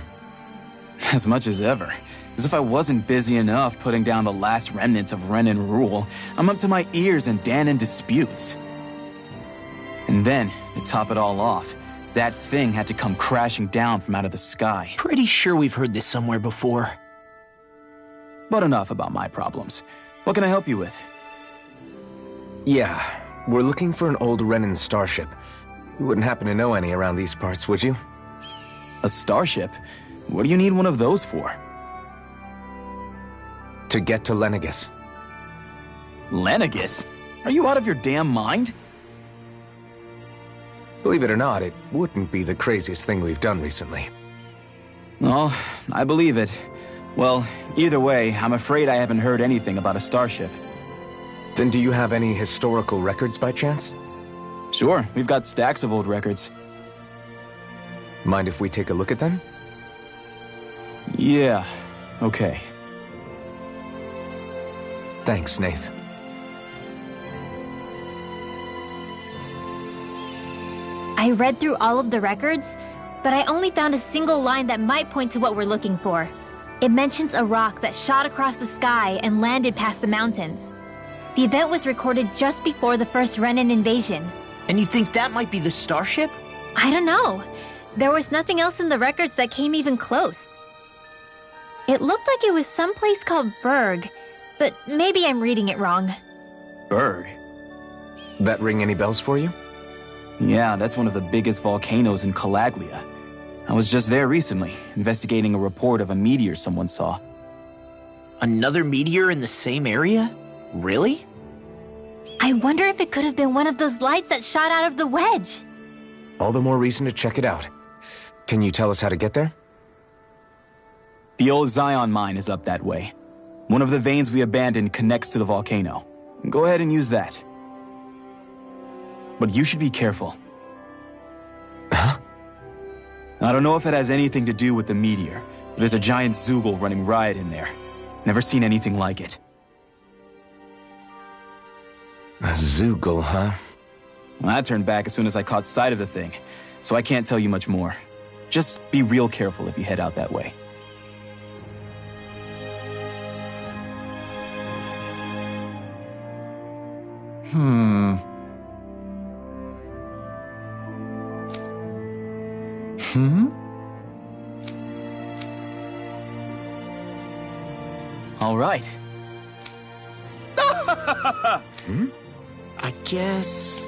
As much as ever. As if I wasn't busy enough putting down the last remnants of Renin rule, I'm up to my ears in Danon disputes. And then, to top it all off, that thing had to come crashing down from out of the sky. Pretty sure we've heard this somewhere before. But enough about my problems. What can I help you with? Yeah, we're looking for an old Renin starship. You wouldn't happen to know any around these parts, would you? A starship? What do you need one of those for? To get to Lenegis. Lenegis? Are you out of your damn mind? Believe it or not, it wouldn't be the craziest thing we've done recently. Oh, I believe it. Well, either way, I'm afraid I haven't heard anything about a starship. Then do you have any historical records by chance? Sure, we've got stacks of old records. Mind if we take a look at them? Yeah, okay. Thanks, Nath. I read through all of the records, but I only found a single line that might point to what we're looking for. It mentions a rock that shot across the sky and landed past the mountains. The event was recorded just before the first Renan invasion. And you think that might be the starship? I don't know. There was nothing else in the records that came even close. It looked like it was someplace called Berg, but maybe I'm reading it wrong. Berg? That ring any bells for you? Yeah, that's one of the biggest volcanoes in Calaglia. I was just there recently, investigating a report of a meteor someone saw. Another meteor in the same area? Really? I wonder if it could have been one of those lights that shot out of the wedge. All the more reason to check it out. Can you tell us how to get there? The old Zion mine is up that way. One of the veins we abandoned connects to the volcano. Go ahead and use that. But you should be careful. Huh? I don't know if it has anything to do with the meteor, but there's a giant Zoogle running riot in there. Never seen anything like it. A Zoogle, huh? Well, I turned back as soon as I caught sight of the thing, so I can't tell you much more. Just be real careful if you head out that way. All right. I guess...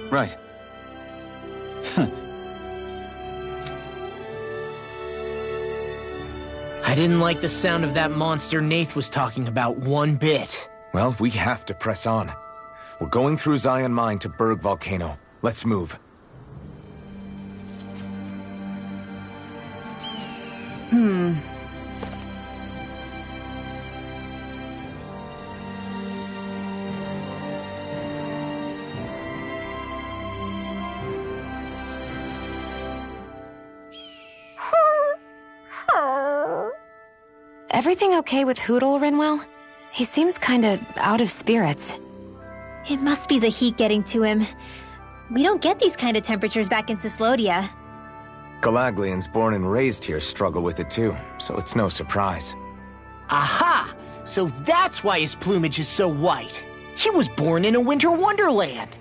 Right. I didn't like the sound of that monster Nath was talking about one bit. Well, we have to press on. We're going through Zion Mine to Berg Volcano. Let's move. Everything okay with Hootle, Rinwell? He seems kinda out of spirits. It must be the heat getting to him. We don't get these kind of temperatures back in Cislodia. Galaglians born and raised here struggle with it too, so it's no surprise. Aha! So that's why his plumage is so white. He was born in a winter wonderland.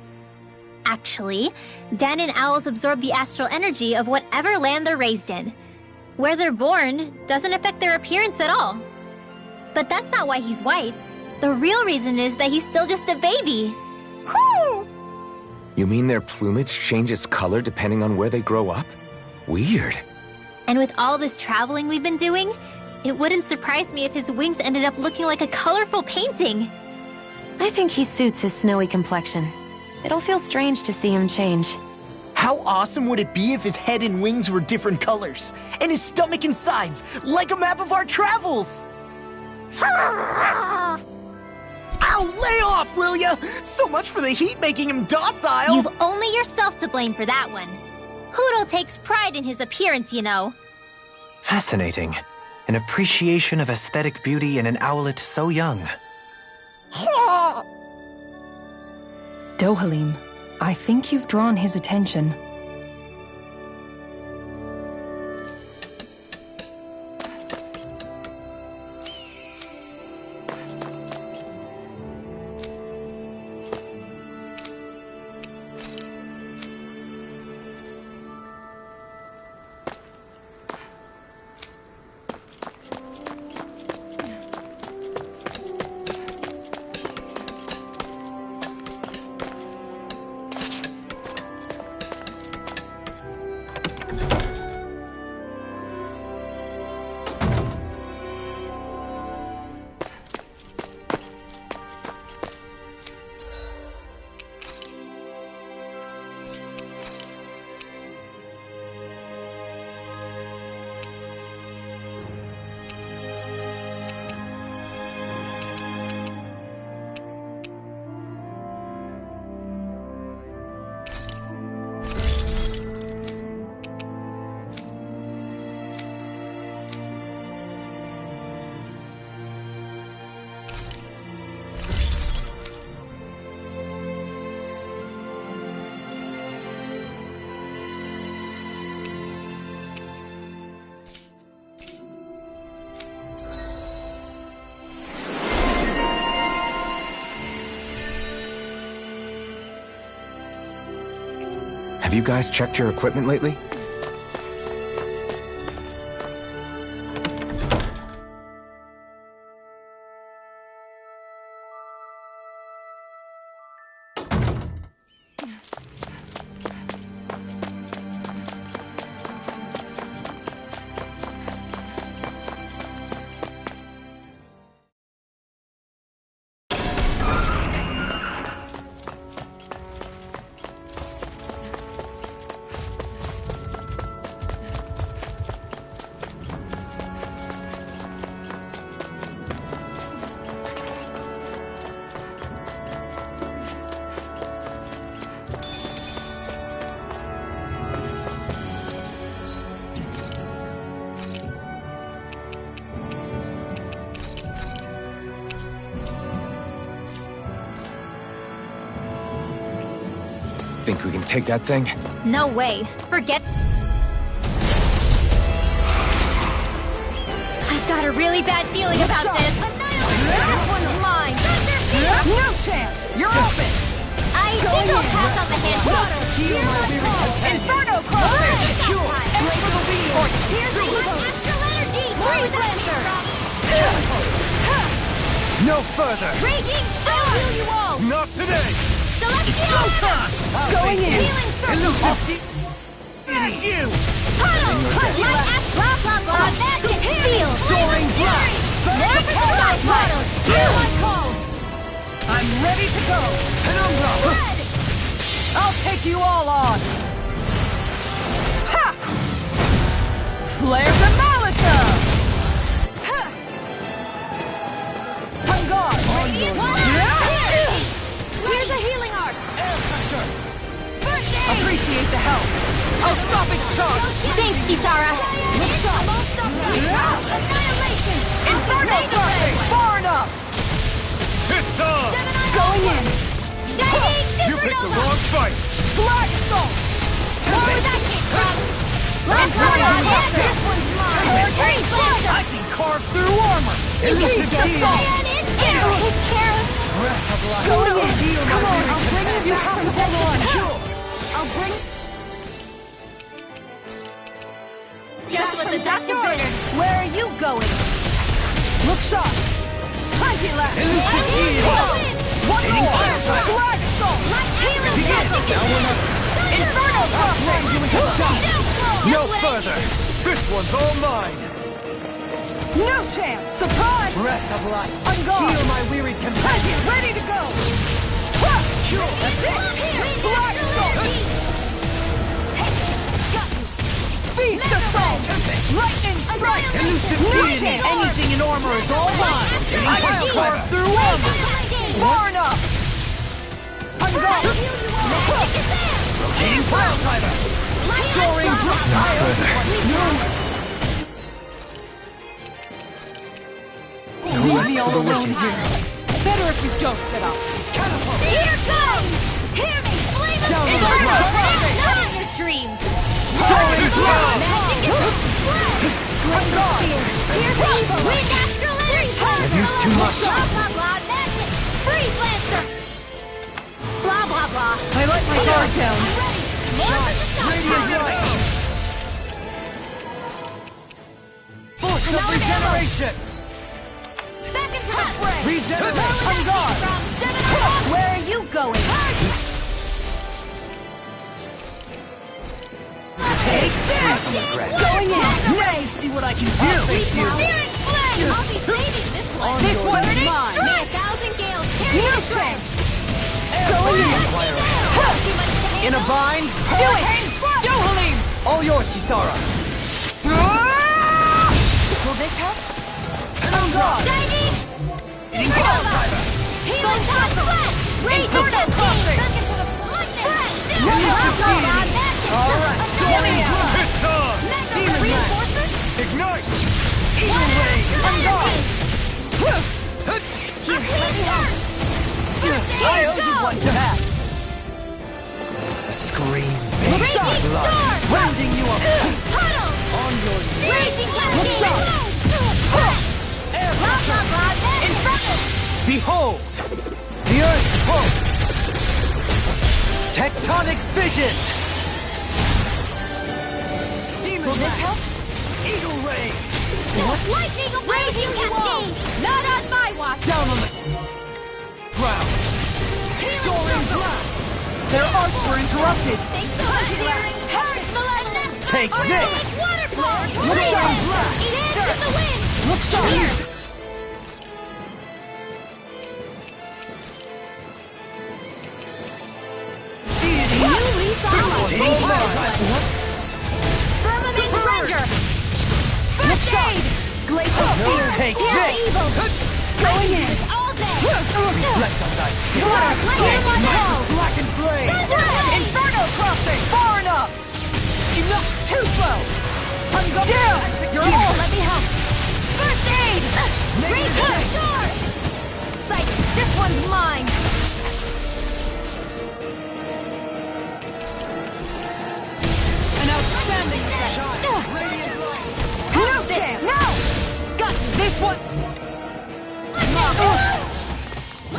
Actually, Dan and owls absorb the astral energy of whatever land they're raised in. Where they're born doesn't affect their appearance at all. But that's not why he's white. The real reason is that he's still just a baby. Whew! You mean their plumage changes color depending on where they grow up? Weird. And with all this traveling we've been doing, it wouldn't surprise me if his wings ended up looking like a colorful painting. I think he suits his snowy complexion. It'll feel strange to see him change. How awesome would it be if his head and wings were different colors, and his stomach and sides, like a map of our travels? Ow, lay off, will ya? So much for the heat making him docile. You've only yourself to blame for that one. Hootle takes pride in his appearance, you know. Fascinating. An appreciation of aesthetic beauty in an owlet so young. Dohalim, I think you've drawn his attention. Have you guys checked your equipment lately? Think we can take that thing? No way. Forget... I've got a really bad feeling about this. That one's mine. No chance! You're open! I think I'll pass on the handshake. Inferno Crossers! Secure. Here's the Astral energy. Free Blaster! No further! Raging Storm. I'll heal you all. Not today! Celestial Going in! Healing Circle. It's you! Puddle. Light Astral. Blah, blah, blah. Magic. Seal. Soaring blast! More for the side puddle. Here I call. I'm ready to go! Penumbra! Red. I'll take you all on! Ha! Flare Demolisher! Ha! On guard! Here's a healing arc. First aid. Appreciate the help! I'll stop its charge! Thanks, Kisara. Look sharp! Annihilation. Inferno Crossing! Far enough! It's on! Going in! Shining You picked the Supernova. wrong fight! Flag Assault! More where that came from. Inferno Crossing! This one's mine. Free Blaster. I can carve through armor! Beast Assault! And it's here. Take care of... Breath of life! Going in! Come on, I'll bring you back to hold on! I'll bring... Just what the doctor ordered. Where are you going? Look sharp! High left! One more! Flag Assault! Inferno Crossing! No further! This one's all mine! No chance! Surprise! Breath of life! On guard! Heal my wearied companion! Ready to go! That's it! Flag Assault! Beast Assault! Lightning Strike! Elusive No deity! chance! Anything in armor is all mine! I'll carve through armor! Far enough! On guard! Rotating pile driver! Soaring blast! No further! Leave me all alone here. Better if you don't sit up. Catapult! Here goes! Hear me! Flame of Down on the Inferno! ground. Not in your dreams! Soaring blast! Magic is On guard! Here's evil! Wind Astral Energy! I've used too much. Blah, blah, blah, magic! Free Blaster! Blah, blah, blah. I let my guard down. I'm ready! More for the stop Radiant power. light! Force of Another regeneration! Back into the fray! Regenerate! On guard! From Gemini! Where are you going? Take this! Going in! Nay, see what I can do! Searing Flame! I'll be saving this one! This one's Burning mine! May a thousand gales carry No your strength! Going in! Too much to In a handle? bind? Do it! Do Halim! All yours, Kisara! Will this help? On guard! Shining! Eating pile driver! Healing Touch! Rage Inferno Touch! Crossing! Back into the lightning! All right, Soaring It's on! Mega reinforcers? Ignite! On guard! I owe you one to that! A scream! Look sharp! Raging Storm! Rounding you up! Puddle! On your Raging Look sharp! air Blah, blah, blah, magic! Inferno! Behold! The Earth pulse! Tectonic vision! Will this help? Eagle Ray! Lightning Raging Cascade! Not on my watch! Down on the ground! Soaring blast! Their arcs were interrupted. Take this! Waterfall! Look sharp! Dance with the wind! Look sharp! Here! Firmament Ranger! First aid! Glacial Spear! Take Fear this! evil! Going in! All day! Reflect on that! Here one call! Black and flame! Inferno crossing! Far enough! Enough! Too slow! Down! You're all! Let me help! First aid! Sword! Sight! This one's mine! An outstanding effect! No chance! No! Got This one...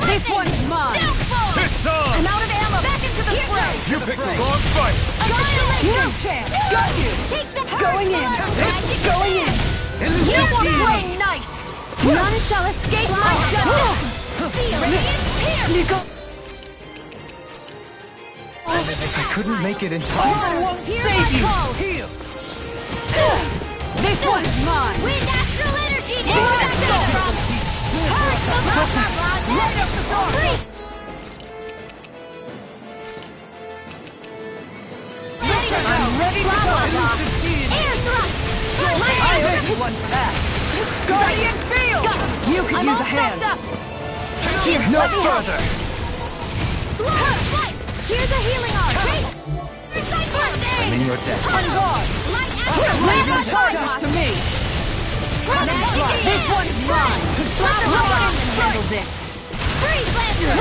This one's mine! Downfall! I'm out of ammo! Back into the fray! You picked the wrong fight! No chance! Got you! Take the Going in! Going in! You will play nice! None shall escape my justice! Nico! I couldn't make it in time. won't Hear save my you! call! Heal! This one's mine! Wind astral energy! Light up the door! I'm ready to go! Air thrust! I owe you one for that! Guardian Field! You could use a hand! Here, No let me help! further! Here's a healing arm! I'm in your debt. On guard! Leave the charges to me! This one's mine! Handle this! Freeze Lancer!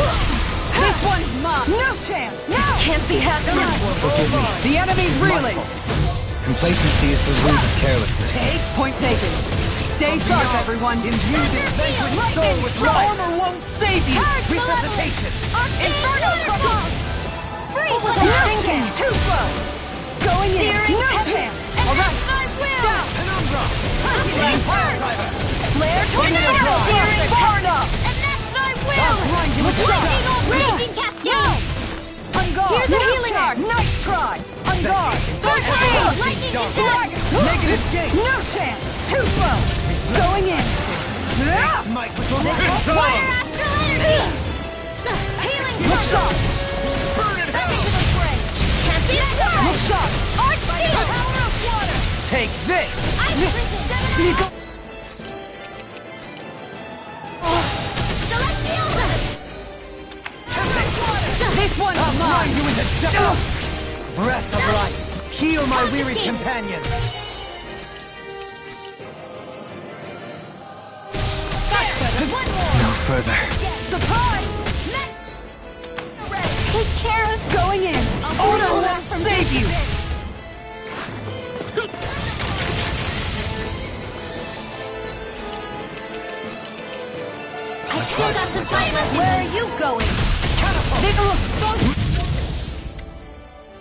This one's mine! No chance! No! Can't be happening! Forgive me. The enemy's reeling! Complacency is the root of carelessness. Point taken. Stay sharp, everyone! Imbued adventurous soul with Your life! armor won't save you! Resuscitation! Inferno Waterfall! Freeze No Lancer! chance! Too slow! Going in! Searing No Tempest! chance! Alright! My will! Down! Penumbra! Team Fire driver! Flare Tornado! Tornado! Searing Far enough! And that's my I'll will! grind you with Lightning shock! Raging Cascade! On guard! Here's a No healing chance. arc. Nice try! On guard! First aid! Lightning Dragon! Descent! Negative gate! No chance! Too slow! Going in! Smite with the Fire astral energy! Healing Look circle! sharp! Burn it Back hell! into the fray! Can't be Look denied! sharp! Arch field! Power of water! Take this! Ice Princess Gemini! Nico! Celestial! This one's I'll mine! grind you into dust! Breath of life! Heal my wearied companions! One more! No further. Surprise! Take care of... Going in! Oda won't save you! I still got some fight left. Where are you going?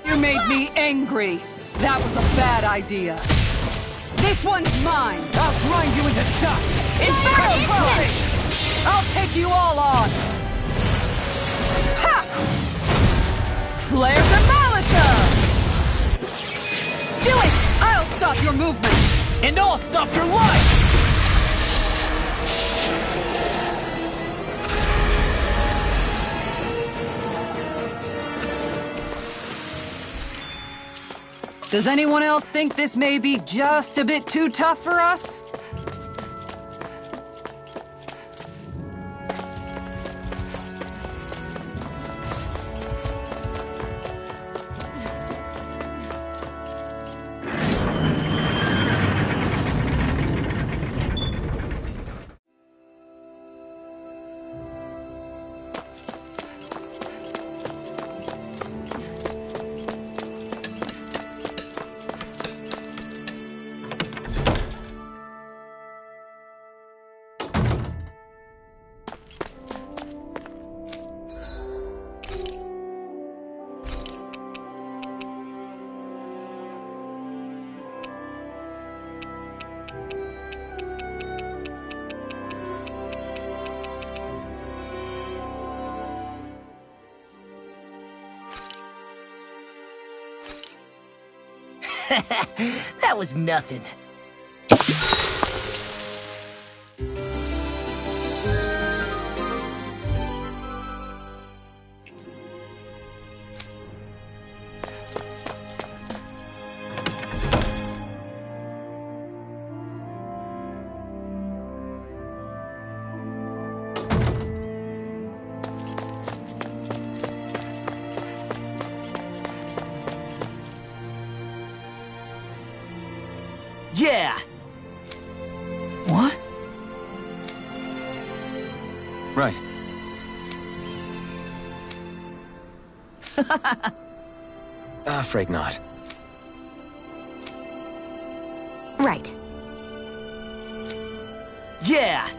You made me angry! That was a bad idea! This one's mine! I'll grind you into dust! Inferno crossing! I'll take you all on! Ha! Flare Demolisher! Do it! I'll stop your movement! And I'll stop your life! Does anyone else think this may be just a bit too tough for us? That was nothing. Yeah! What? Right. Afraid not. Right. Yeah!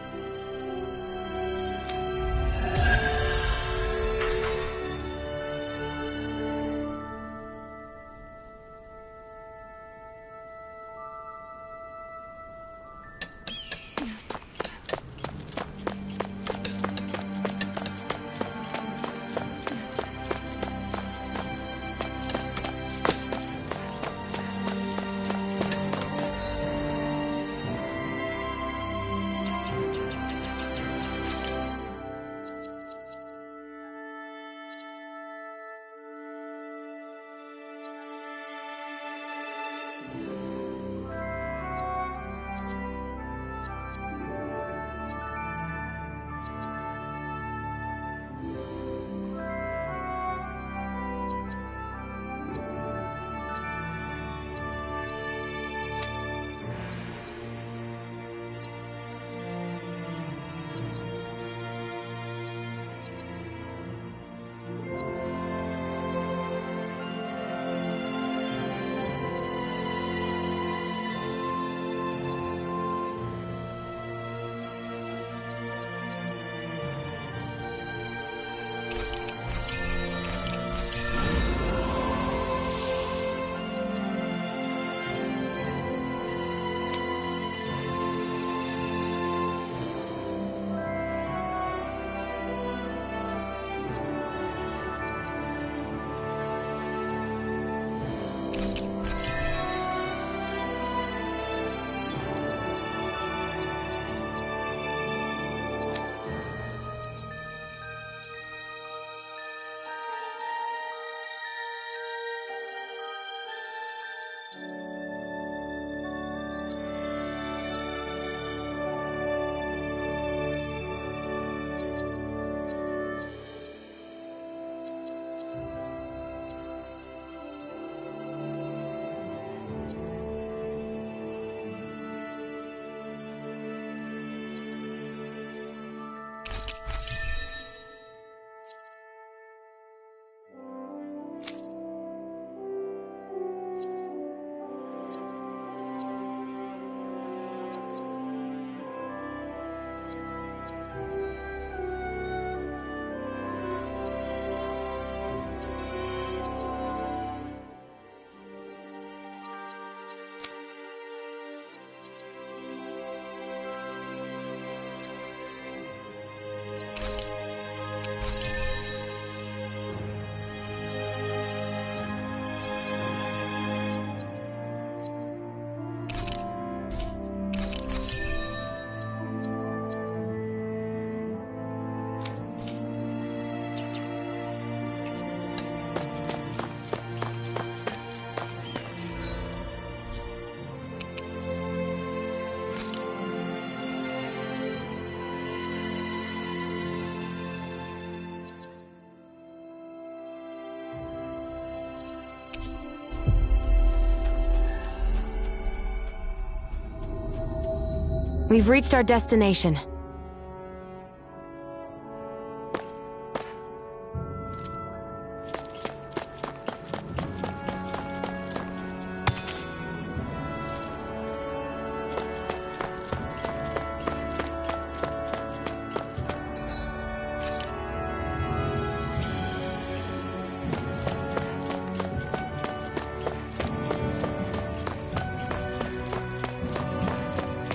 We've reached our destination.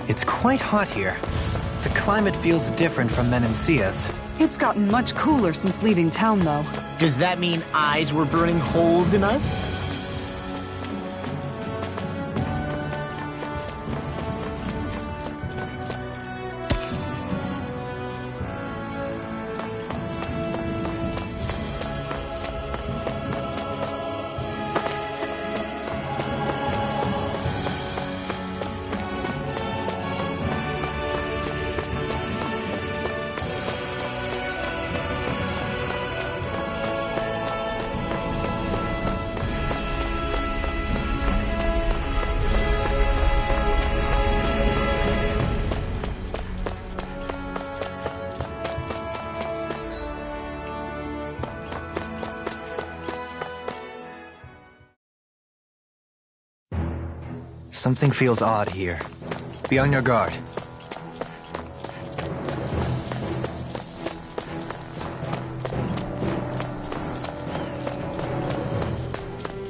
It's quite hot here. The climate feels different from Menancia's. It's gotten much cooler since leaving town, though. Does that mean eyes were burning holes in us? Something feels odd here. Be on your guard.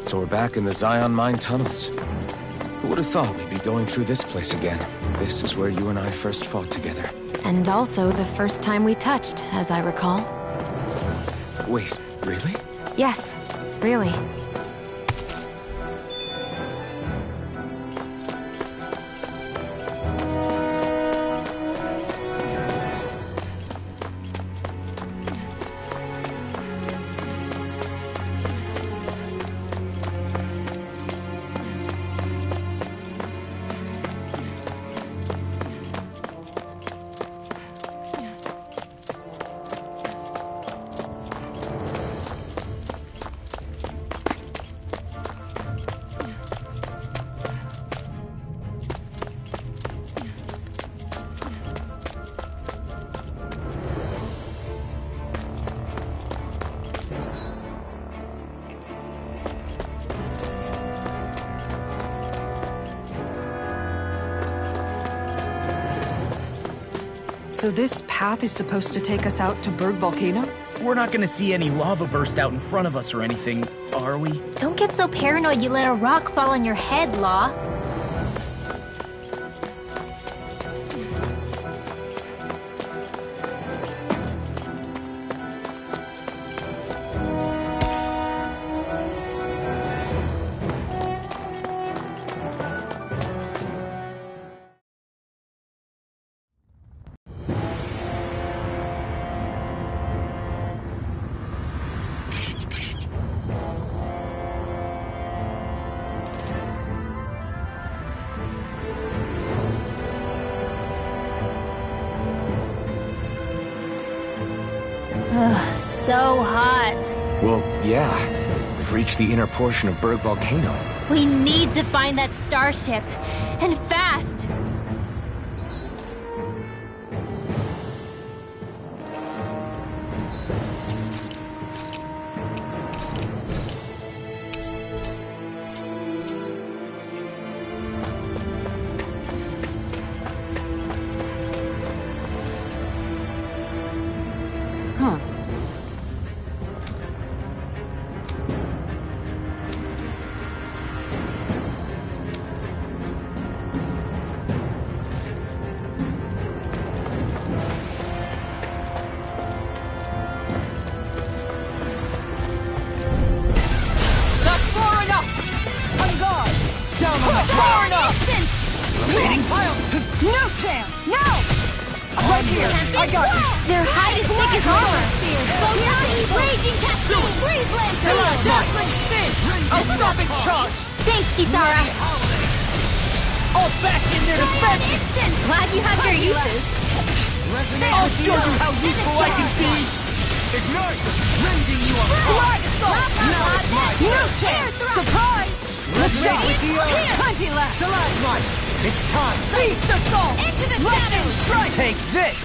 So we're back in the Zion Mine tunnels. Who would have thought we'd be going through this place again? This is where you and I first fought together. And also the first time we touched, as I recall. Wait, really? Yes, really. So this path is supposed to take us out to Berg Volcano? We're not gonna see any lava burst out in front of us or anything, are we? Don't get so paranoid you let a rock fall on your head, Law. Ugh, so hot. Well, yeah. We've reached the inner portion of Berg Volcano. We need to find that starship. And fast! Huh. That's far enough! On guard! Down on the far enough! Rotating pile! No chance! No! Right here! I got you! Their hide is thick as armor! Raging cascade! Freeze blast! Dazzling spin! I'll stop its charge! Thanks, Kisara! All back in their defense! Glad you have your uses. I'll show you how useful I can be! Ignite! Rending you apart! Now it's my No turn! chance! Surprise! Let's shake with the earth! Here! Plenty left! Stalagmite! It's time! Beast assault! Into the Lightning shadows! strike! Take this!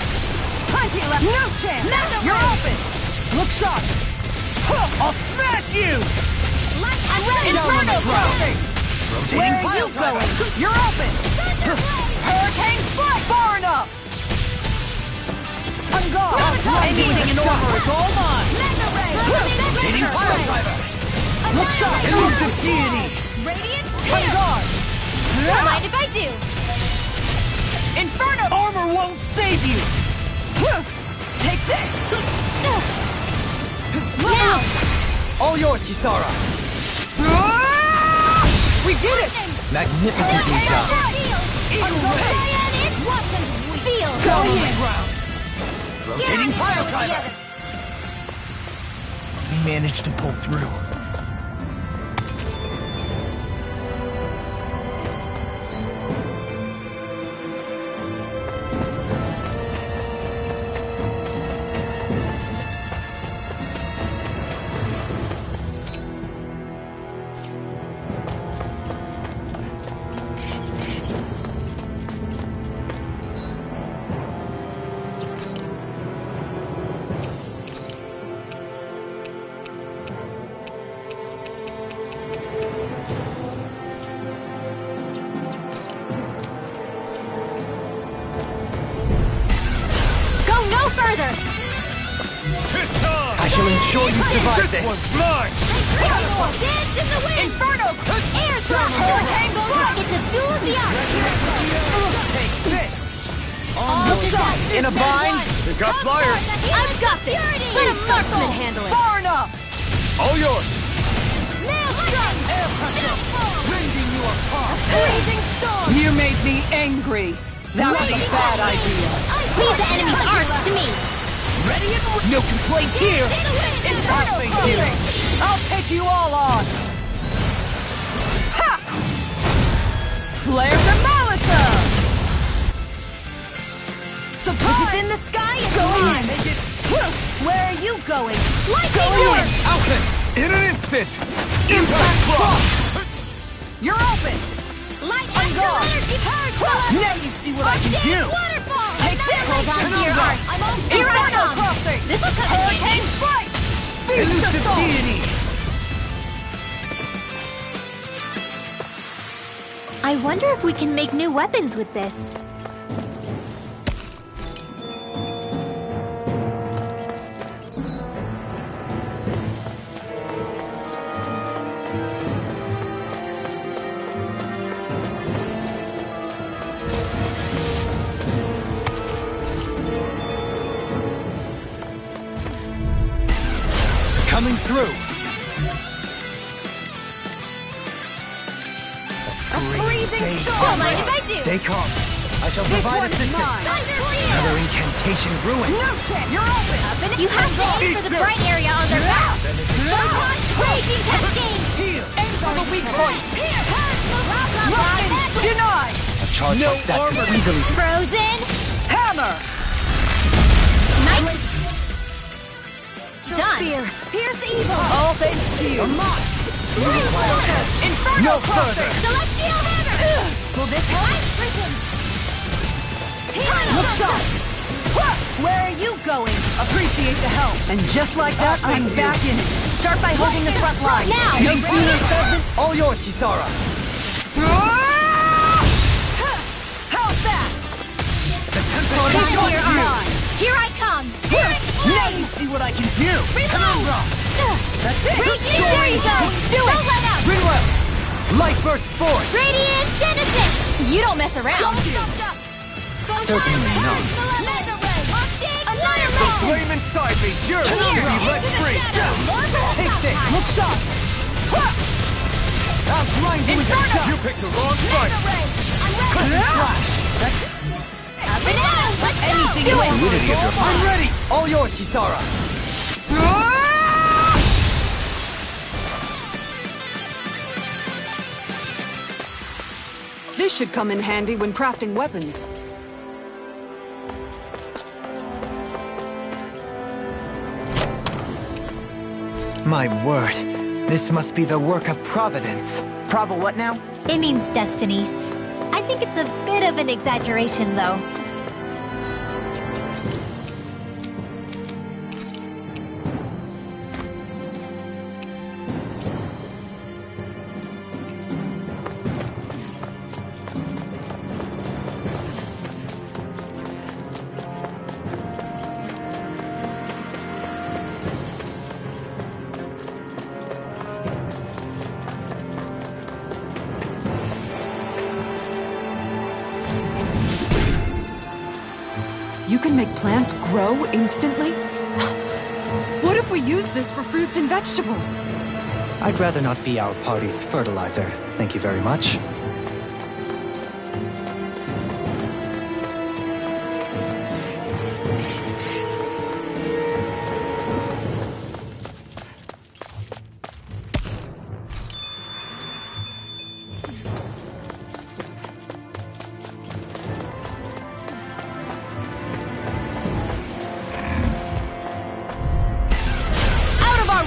Plenty left! No chance! Mega You're ray! open! Look sharp! I'll smash you! I'm ready! Inferno crossing! Where are you pile going? You're open! Hurricane strike! Far enough! On guard! Anything in armor is all mine! Mega ray! Rotating pile driver! Look sharp! Elusive deity! Radiant On spear! guard! Don't mind if I do! Inferno! Armor won't save you! Take this! Now! All yours, Kisara! We did it! Magnificently done. Going in! Rotating pile driver! We managed to pull through. survive this. One's mine. Dance in the wind! Inferno! Air drop! Hurricane block! It's a duel of the arts! Take this. Look shot! In a bind. They got flyers. I've got this! Let a marksman handle it! Far enough! All yours. Nail strike! Air pressure. Rending you apart. Freezing storm! You made me angry. That was a bad idea. Leave the enemy's arts to me! Ready and no complaints here. Inferno crossing! I'll take you all on! Ha! Flare Demolition! Surprise! If it's in the sky, it's Go mine! on! Where are you going? Go in! Alpha. In an instant. Impact block! You're open! Light On guard! energy powered! Now you see what I can do. Waterfall! Take this! Hold on to your arts! Here I Inferno come! crossing! This'll come in Hurricane handy! strike! Feast the Elusive soul! deity. I wonder if we can make new weapons with this. Coming through. A freezing scream. storm. Don't mind if I do. Stay calm. I shall This provide one's assistance. mine! Another incantation ruined. No chance! You're open! You have to aim for the bright area on their back. Photon raging cascade. Heal. Aim for the weak point! Nothing. Denied! A charge No like that armor. could easily... Frozen. Hammer! Nice. Done. Spear. Pierce evil. All thanks to you! Inferno No crossing! Celestial hammer. Will this help? Look shot! Where are you going? Appreciate the help. And just like that, I'm back in it. Start by holding the front line. Now. No sooner all yours, Kisara. How's that? The tempest Hold is on to yours. your arms. Here I come. Now you see what I can do. Penumbra. That's it. There you go. Do it. Don't let out. Rinwell. Light burst forth. Radiant Genesis. You don't mess around. Certainly not. The flame inside me yearns to be let free. Take this. Look sharp. I'll grind you with a shot. You picked the wrong fight. Flash. That's it. Let's go. Do it. Fluidity of your I'm ready. All yours, Kisara. This should come in handy when crafting weapons. My word, this must be the work of Providence. Prava what now? It means destiny. I think it's a bit of an exaggeration, though. You can make plants grow instantly? What if we use this for fruits and vegetables? I'd rather not be our party's fertilizer. Thank you very much.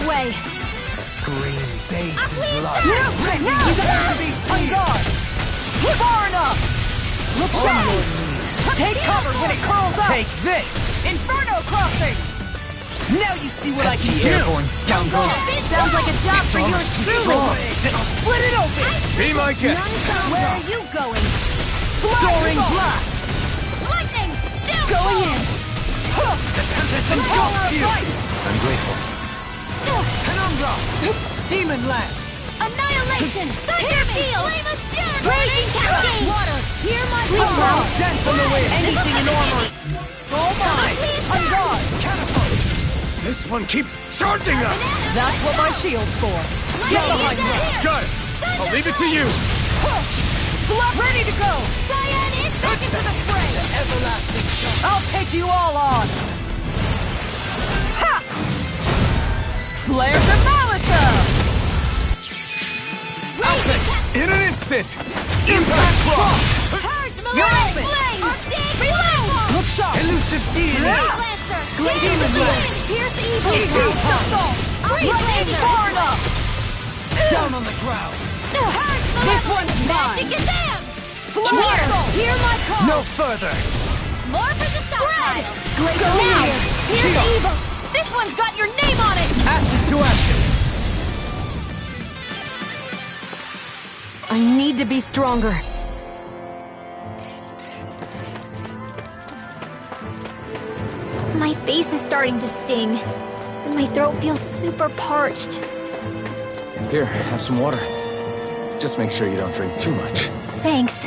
Way. A scream bathed in blood. On guard! Far enough! Look sharp! Take cover when it curls up! Take this. Inferno crossing! Now you see what I can do. Airborne scoundrel. Sounds like a job for yours truly. Then I'll split it open. Be my guest. Where are you going? Soaring blast. Lightning! Going in! The tempest engulfs you. I'm grateful. Penumbra! Demon Lance! Annihilation! Thunder Field! Flame of Fury! Raging Cascade! Water! Hear my Come call! on! Dance on the wind! Anything in armor! All mine! On guard! Catapult! This one keeps charging us! That's what my shield's for. Get behind me! Got it! I'll leave it to you! Slap ready to go! Cyan is back into the fray! Everlasting shot! I'll take you all on! Ha! Flare Demolition! In an instant! Impact Cross! Purge You're Marine open. Flame! Reload! Look sharp! Elusive Deity! Lancer! Demon Lance! Pierce Evil! Eagle Assault! Lightning far enough! Down on the ground! This one's Magic mine! is them! Slow Assault! Hear my call! No further! More for the stockpile! Go Now! here. Here's Shield. Evil! This one's got your name on it! Ashes to ashes! I need to be stronger. My face is starting to sting. And my throat feels super parched. Here, have some water. Just make sure you don't drink too much. Thanks.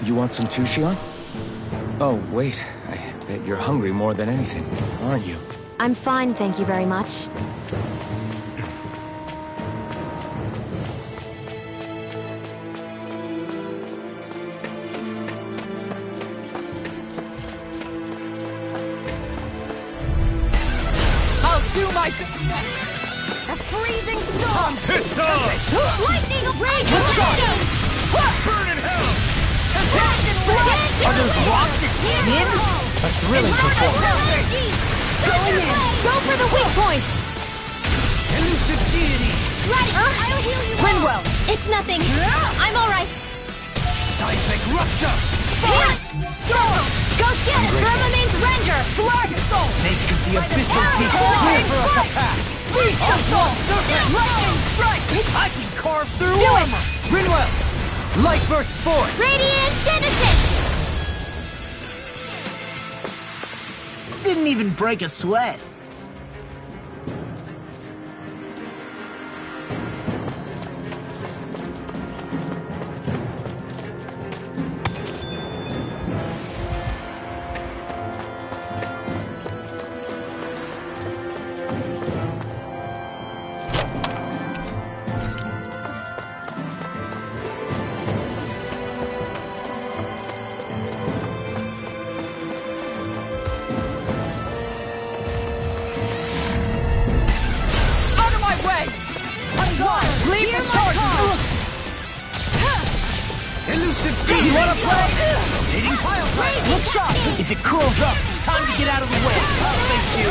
You want some too, Shion? Oh, wait. I bet you're hungry more than anything, aren't you? I'm fine, thank you very much. I'll do my best! A freezing storm! It's on! Lightning rage! Burn in hell! Are those rocks that A thrilling performance! Going in! Go for the weak point! Elusive Deity! Right! I'll heal you! Rinwell! It's nothing! I'm alright! Seismic Rupture! Go get it! Firmament Render! Flag Assault! Naked the abyssal deep! Clear for us to pass! Beast Assault! Lightning Strike! I can carve through Do it! armor! Rinwell! Light burst forth! Radiant Genesis! Didn't even break a sweat. Out of my way! On guard! Leave the charges! Elusive You Deity! wanna play? Rotating pile driver! Look sharp! If it curls up, time to get out of the way. Thank you!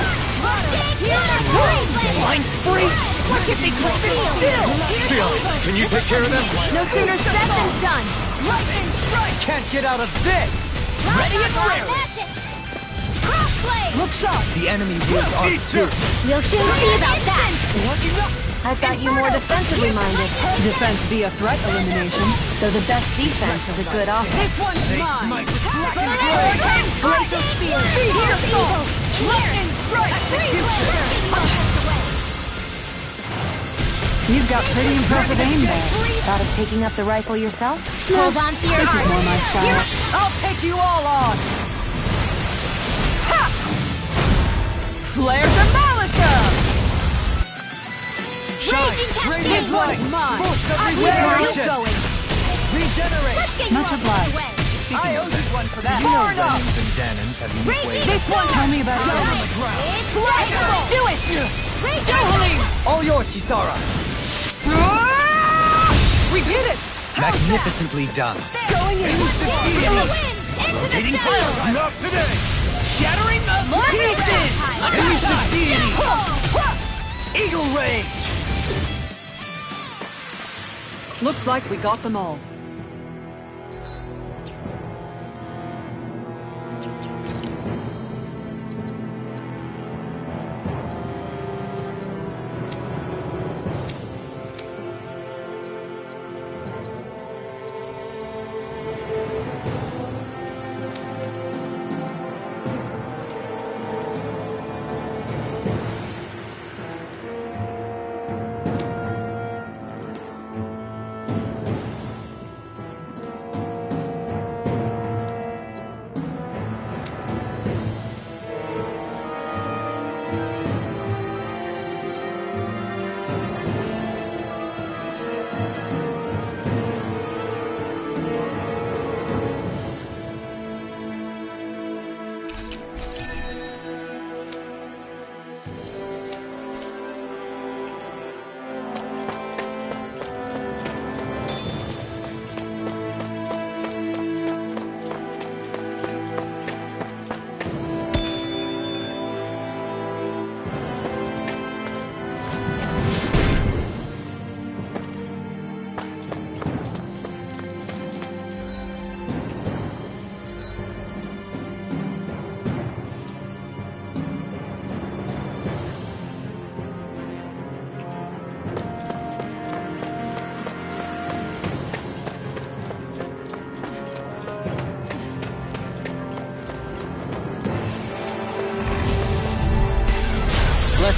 Blind freeze! What if they keep it still? Shion, can you take care of them? No sooner said than done. Lightning Strike! Can't get out of this! Ready and raring! Crossblade! Look sharp! The enemy wields arts too. We'll soon see about that! I thought you more defensively minded. Defense via threat elimination. Though the best defense is a good offense. This one's mine! Glacial Spear! Beast Assault! Lightning Strike! You've got pretty impressive aim there. Thought of taking up the rifle yourself? Hold on to your This is heart! more my style. I'll take you all on! Ha! Flare Demolisher! Shine! Raging Radiant This light! one's mine! Force of I'm where are you regeneration! going? Regenerate! Let's get you Much off obliged. my way! I owe you one for that. You know Far enough! Renans and Danans have unique ways. This one! Tell me about it. It's Flag Raging! Assault! Do it! Raging! Doubling! All yours, Kisara! We did it! Magnificently done. Going in! For the win! Into the shadows! Not today! Shattering the More pieces! Elusive Deity! Eagle Rage! Looks like we got them all.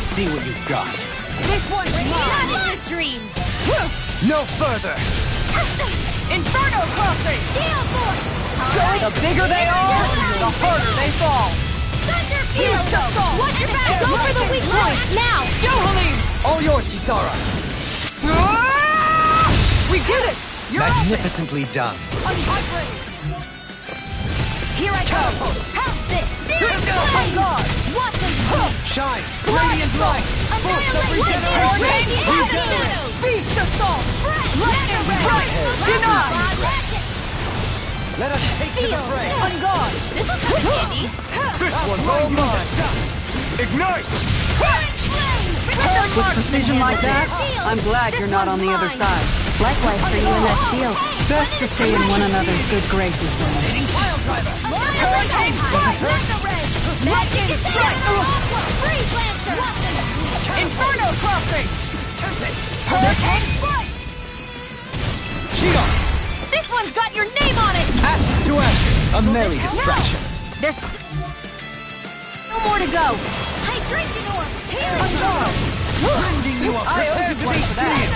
Let's see what you've got. This one's Not mine! in your dreams! No further! Inferno crossing! Steel force! The bigger they are, the harder they fall! Thunder Here's field! the salt! Watch your back! Go for the weak point! Now! Yo, Halim! All yours, Kisara! We did it! You're Magnificently done. I'm ready! Here I go! Have this! Searing On flame! guard! Watch them! Shine! Radiant light! Force of Annihilate! regeneration! Radiant Feast assault! Lightning strike! Deny! Let us take to the fray! On guard! This will come in handy! This one's all mine! Ignite! With precision like that, I'm glad you're not on the other side. Likewise for you and that shield. Best to stay in one another's good graces then. Hurricane strike! Lightning strike! Freeze Lancer! Inferno crossing! Hurricane strike! Shield! This one's got your name on it! Ashes to ashes! A merry distraction! There's no more to go. Hydration orb! Healing orb! Rounding you up! I owe you one for that!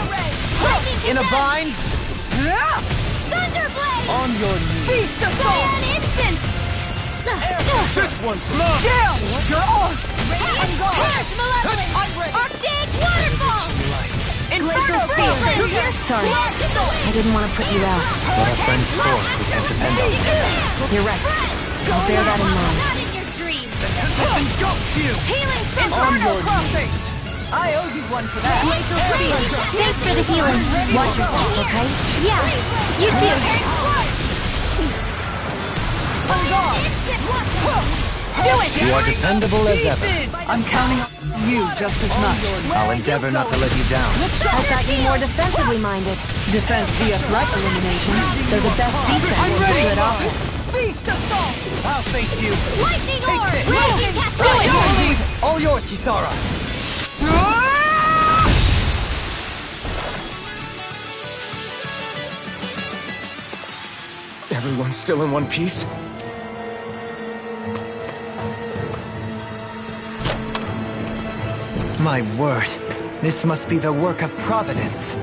In a bind? Thunderblade! On your knees! Feast assault! An instant! This one's mine! Down! You're on! Radiant Curse Malevolent! I'm ready! Arctic Waterfall! Inferno crossing! Sorry, I didn't want to put you out. What our friends for, we can't depend on them. You're right. I'll bear that in mind. Not in your dreams! Engulf you! Healing from Inferno crossing! I owe you one for that! Thanks for the healing. Watch yourself, okay? Yeah, you too. On guard! Do it! You are dependable as ever. I'm counting on you just as much. I'll endeavor not to let you down. I thought you were more defensively minded. Defense via threat elimination. They're the best defense I'm and ready! good offense. Feast assault! I'll face you. Lightning Take orb! this. Radiant cast Do it! away. All yours, Kisara! Everyone's still in one piece? My word. This must be the work of Providence.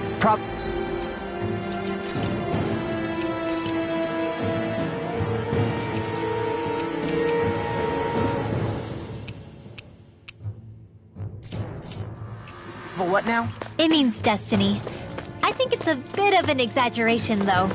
What now? It means destiny. I think it's a bit of an exaggeration, though.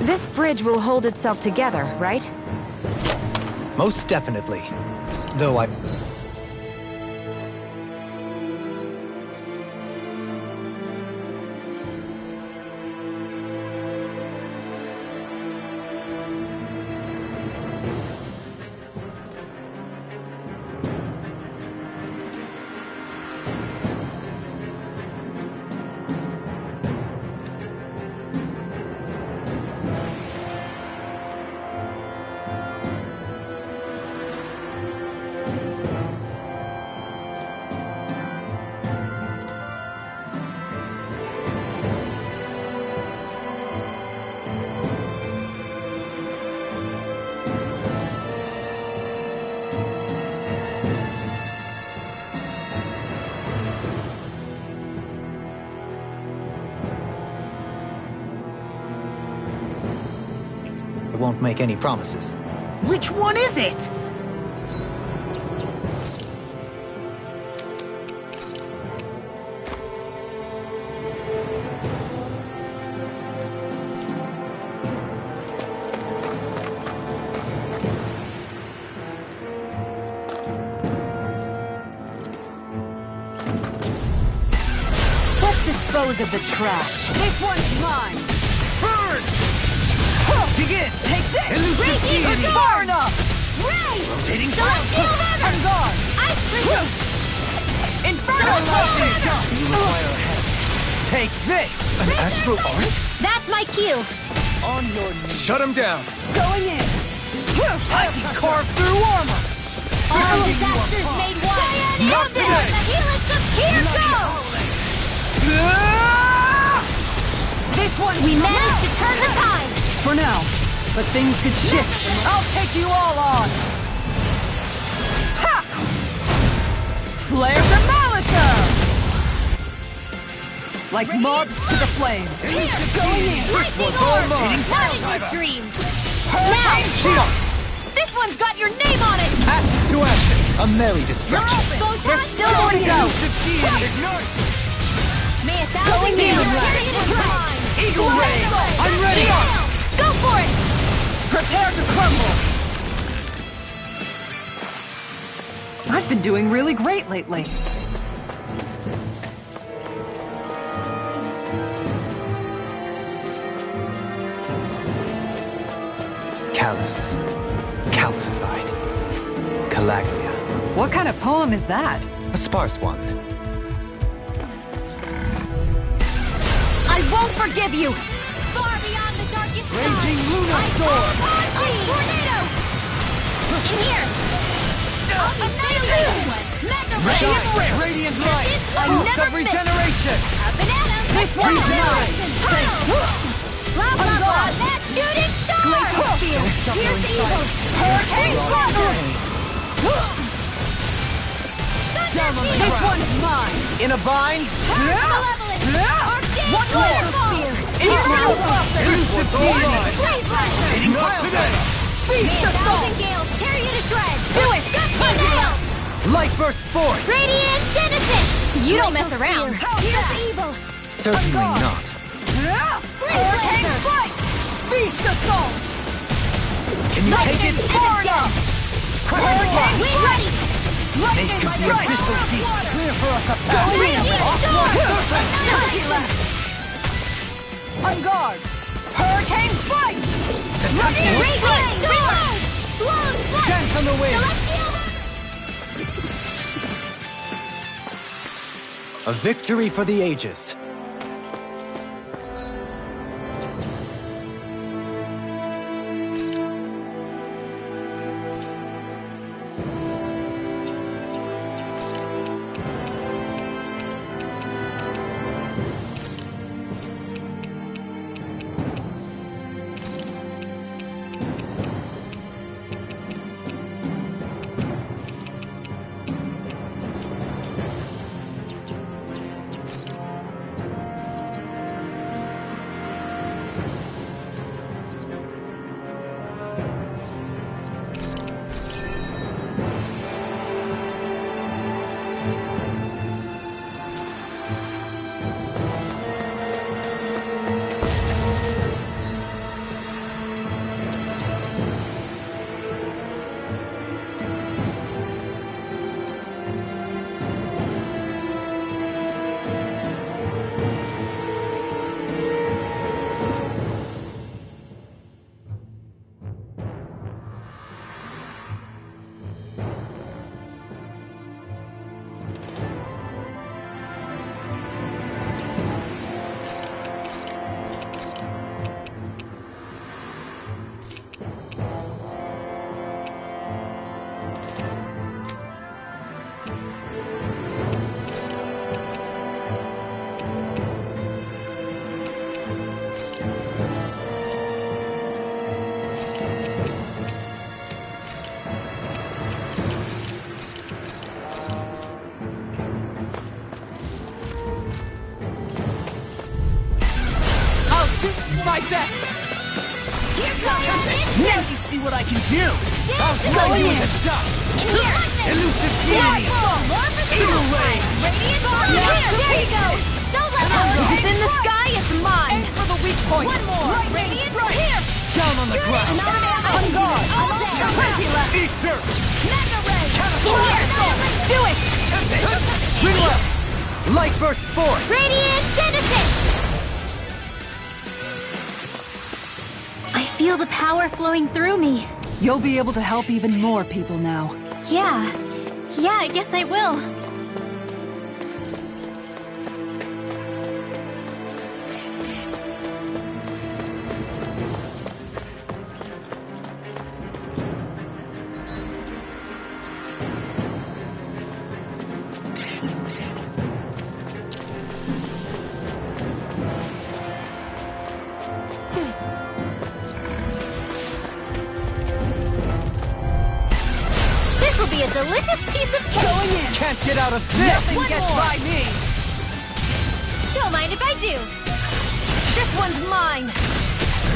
This bridge will hold itself together, right? Most definitely. Though I... I won't make any promises. Which one is it? Let's dispose of the trash. This one's mine! Begin! Take this! Elusive deity! Far enough! Ray! Rotating Celestial hammer! On guard! Ice cream! Inferno blast! You require a hand. Take this! An astral art? That's my cue. On your knees. Shut him down! Going in! I can carve through armor! All disasters made one. Not Now today. the helix of here goes! This one! We managed to turn the tide. For now. But things could shift. I'll take you all on! Ha! Flare Demolisher! Like moths to the flame. Going in! Lightning orb! Not in your dreams. Shield! Now, this one's got your name on it. Ashes to ashes! A merry destruction. There's still more to go. Ignite! May a thousand gales carry it in time. Eagle Ray! I'm ready! Go for it. Prepare to crumble! I've been doing really great lately. Callous. Calcified. Calaglia. What kind of poem is that? A sparse one. I won't forgive you. Far beyond the darkest Raging Lunar Storm! Ice tornado. In here. Annihilation. Mega ray. Shine! Radiant light! I Boost never of miss. regeneration! A banana. This one's mine! Blah blah blah. That shooting star. Glacial Spear! Here's evil. Hurricane Thunder! Down on the This ground! one's mine! In a bind! One more! Inferno Blaster! Elusive Demon! Hitting Not pile today. Beast Assault! Thousand gales tear you to shreds. Do it! Nailed. Light burst forth! Radiant Genesis. You don't mess around. Here's evil. Certainly God. not. Hurricane Strike! Beast Assault! Can you take it? Far enough! Hurricane We Strike! ready. Lightning Make the Strike! abyssal deep clear for us a path! Radiant storm. On guard! Hurricane Strike! Radiant reload. Slow strike. Dance on the wind! Celestial. A victory for the ages. My best! Here comes Now you see what I can do! I'll throw you in the dust! in here. Elusive Deity! Eagle Ray! Radiant storm. There you go. Don't let go. If it's in the sky, it's mine. Aim for the weak point! One more. Radiant here. Down on the ground! On guard! All day. Eater! Mega ray. Here! Do it! Rinwell! Light burst forth! Radiant Genesis. I feel the power flowing through me. You'll be able to help even more people now. Yeah, I guess I will. Be a delicious piece of cake. Going in. Can't get out of this! Nothing gets by me. Don't mind if I do. This one's mine.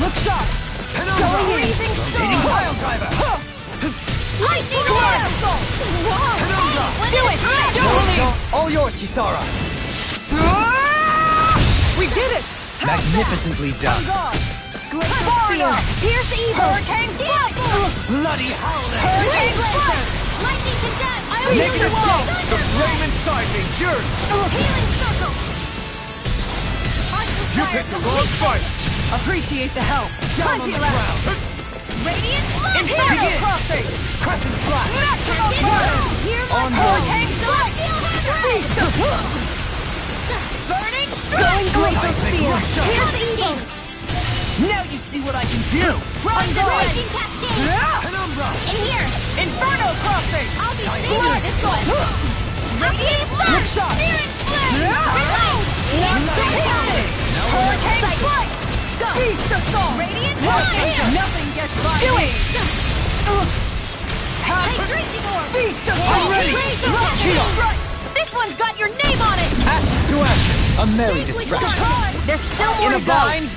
Look sharp. Going in. Freezing storm. Pile driver! Lightning Fire orb. assault. Whoa. Do it. Don't believe. All yours, Kisara! We did it. Magnificently done. God. Florida. Here's the evil. Hurricane strike. Bloody howler! Hurricane strike. Lightning condemn. I will use the wall. The flame inside me, yours! Healing circle. You picked the wrong fight! Appreciate the help. Down on the ground! Radiant launch. Inferno Begin. crossing. Crescent flash! Maximum burn. Here On Hurricane strike. Beast of burning Going glacial steel. Russia. Here's the evil. Now you see what I can do! Run the Raging cascade. Penumbra! In here. Inferno crossing. I'll be saving this one. Radiant Look flash. sharp. Searing flame. Reload. Hurricane strike. Go. Beast assault. Radiant Walk flash. into nothing gets by Do me. Hydration orb. Beast assault. I'm ready. Razor Shield. strike. This one's got your name on it. Ashes to ashes! A merry distraction. There's still more In a to go. bind!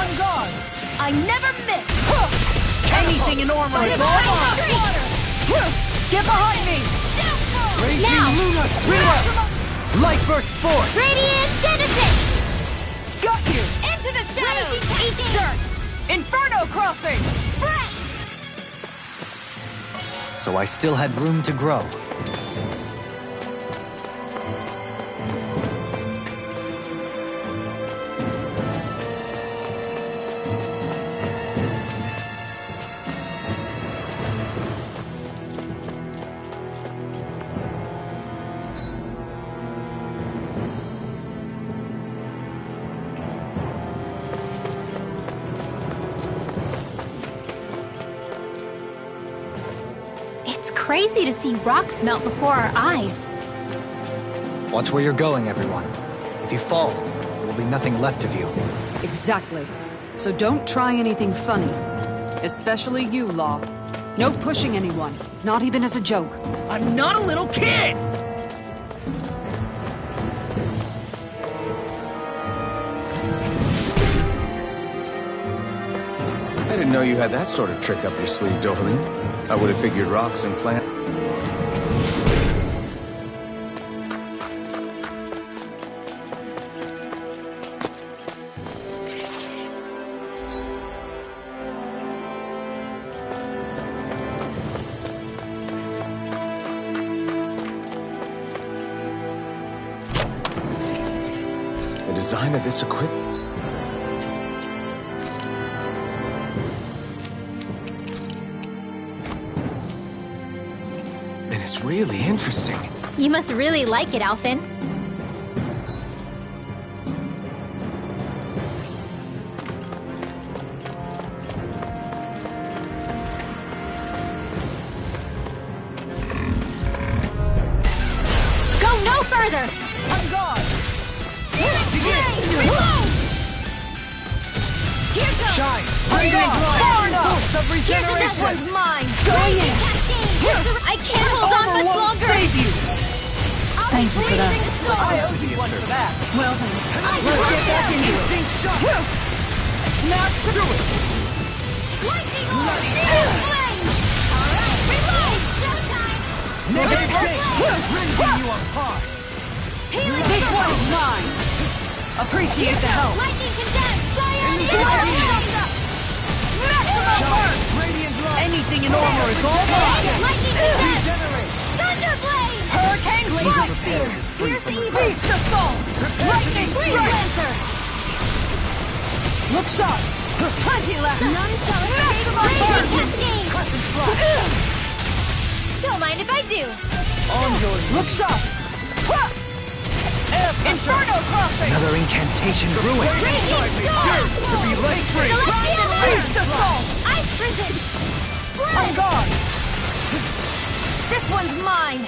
On guard. I never miss. Anything in armor is all mine! Get behind me. Raging Now. Luna! Rinwell! Light burst forth! Radiant Genesis. Got you. Into the shadows. Dirt. Inferno crossing. Breath. So I still had room to grow. It's crazy to see rocks melt before our eyes. Watch where you're going, everyone. If you fall, there will be nothing left of you. Exactly. So don't try anything funny. Especially you, Law. No pushing anyone, not even as a joke. I'm not a little kid! I didn't know you had that sort of trick up your sleeve, Dohalim. I would have figured rocks and plant... The design of this equipment... And it's really interesting. You must really like it, Alphen. Go no further! On guard. Reload! Here goes! Shine! On Radiant guard. light! Far enough. Boost of This regeneration! one's mine. Going in. I can't hold on Armor much won't longer! save you! Thank you for that. I owe you one for that. Well then, Let's get back into it. Instinct shot! Snap Do it! Lightning orb! Searing flame! Alright, reload! Showtime! Negative change! Rending you apart! This one's mine. Appreciate the help. Lightning condensed! Fire and Fire air! shot. Maximum burn. Radiant light! Anything in armor is all mine. Lightning condensed! Regenerate! Thunderblade! Hurricane strike. Here's the evil! Beast assault. Lightning strike. Lancer! Look sharp. Plenty left! None shall escape Laser cascade! Don't mind if I do. On your Look sharp! Inferno crossing! Another incantation ruin. Raging storm! to be laid free! Celestial Beast assault! Ice prison! On guard! This one's mine!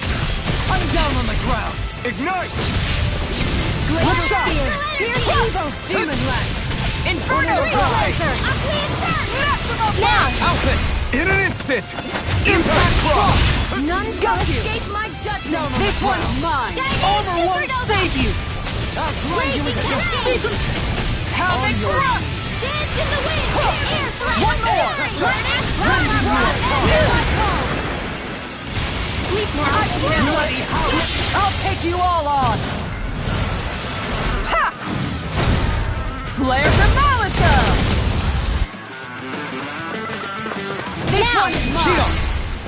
I'm down on the ground! Ignite! Look sharp! Here's evil! Demon Land! Inferno Ring crossing! Maximum now! Outfit! In an instant! Impact cross! None shall escape my judgment! This one's mine! Armor won't save you! Raging cascade! Havoc thrust! Dance in the wind! Air thrust! One more! Sleep now! Bloody house! I'll take you all on! Ha! Flare Demolition! This one's mine!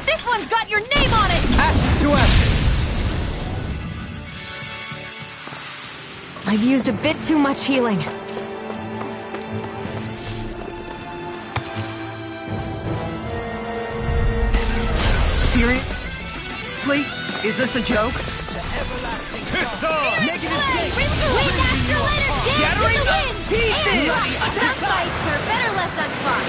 This one's got your name on it! Ashes to ashes! I've used a bit too much healing. Seriously? Is this a joke? Negative Wind after letter! Dance in the wind! Air! Some fights are better left unfought!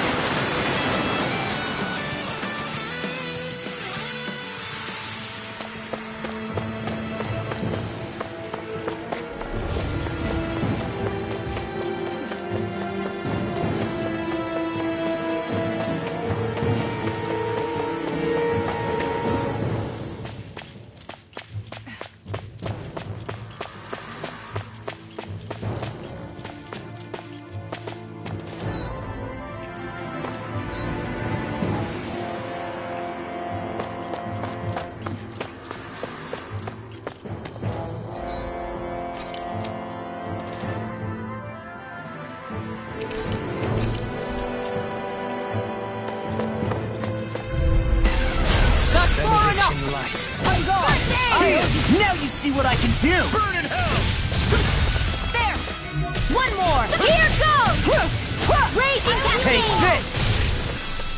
Now you see what I can do! Burn in hell! There! One more! Here goes! Raging Take cascade! this!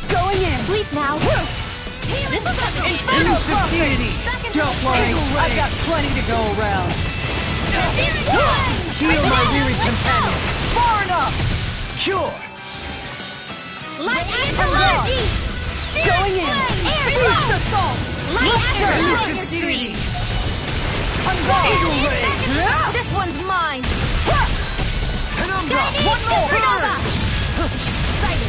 Going in! Sleep now! This is coming! Inferno crossing! Deity! Don't worry, I've got plenty to go around. Heal my weary companion! Far enough! Cure! Light energy! Going in! Air Beast flow! assault! Light Luster! energy! Deity! Eagle Ray! This one's mine! Penumbra! One more! Supernova!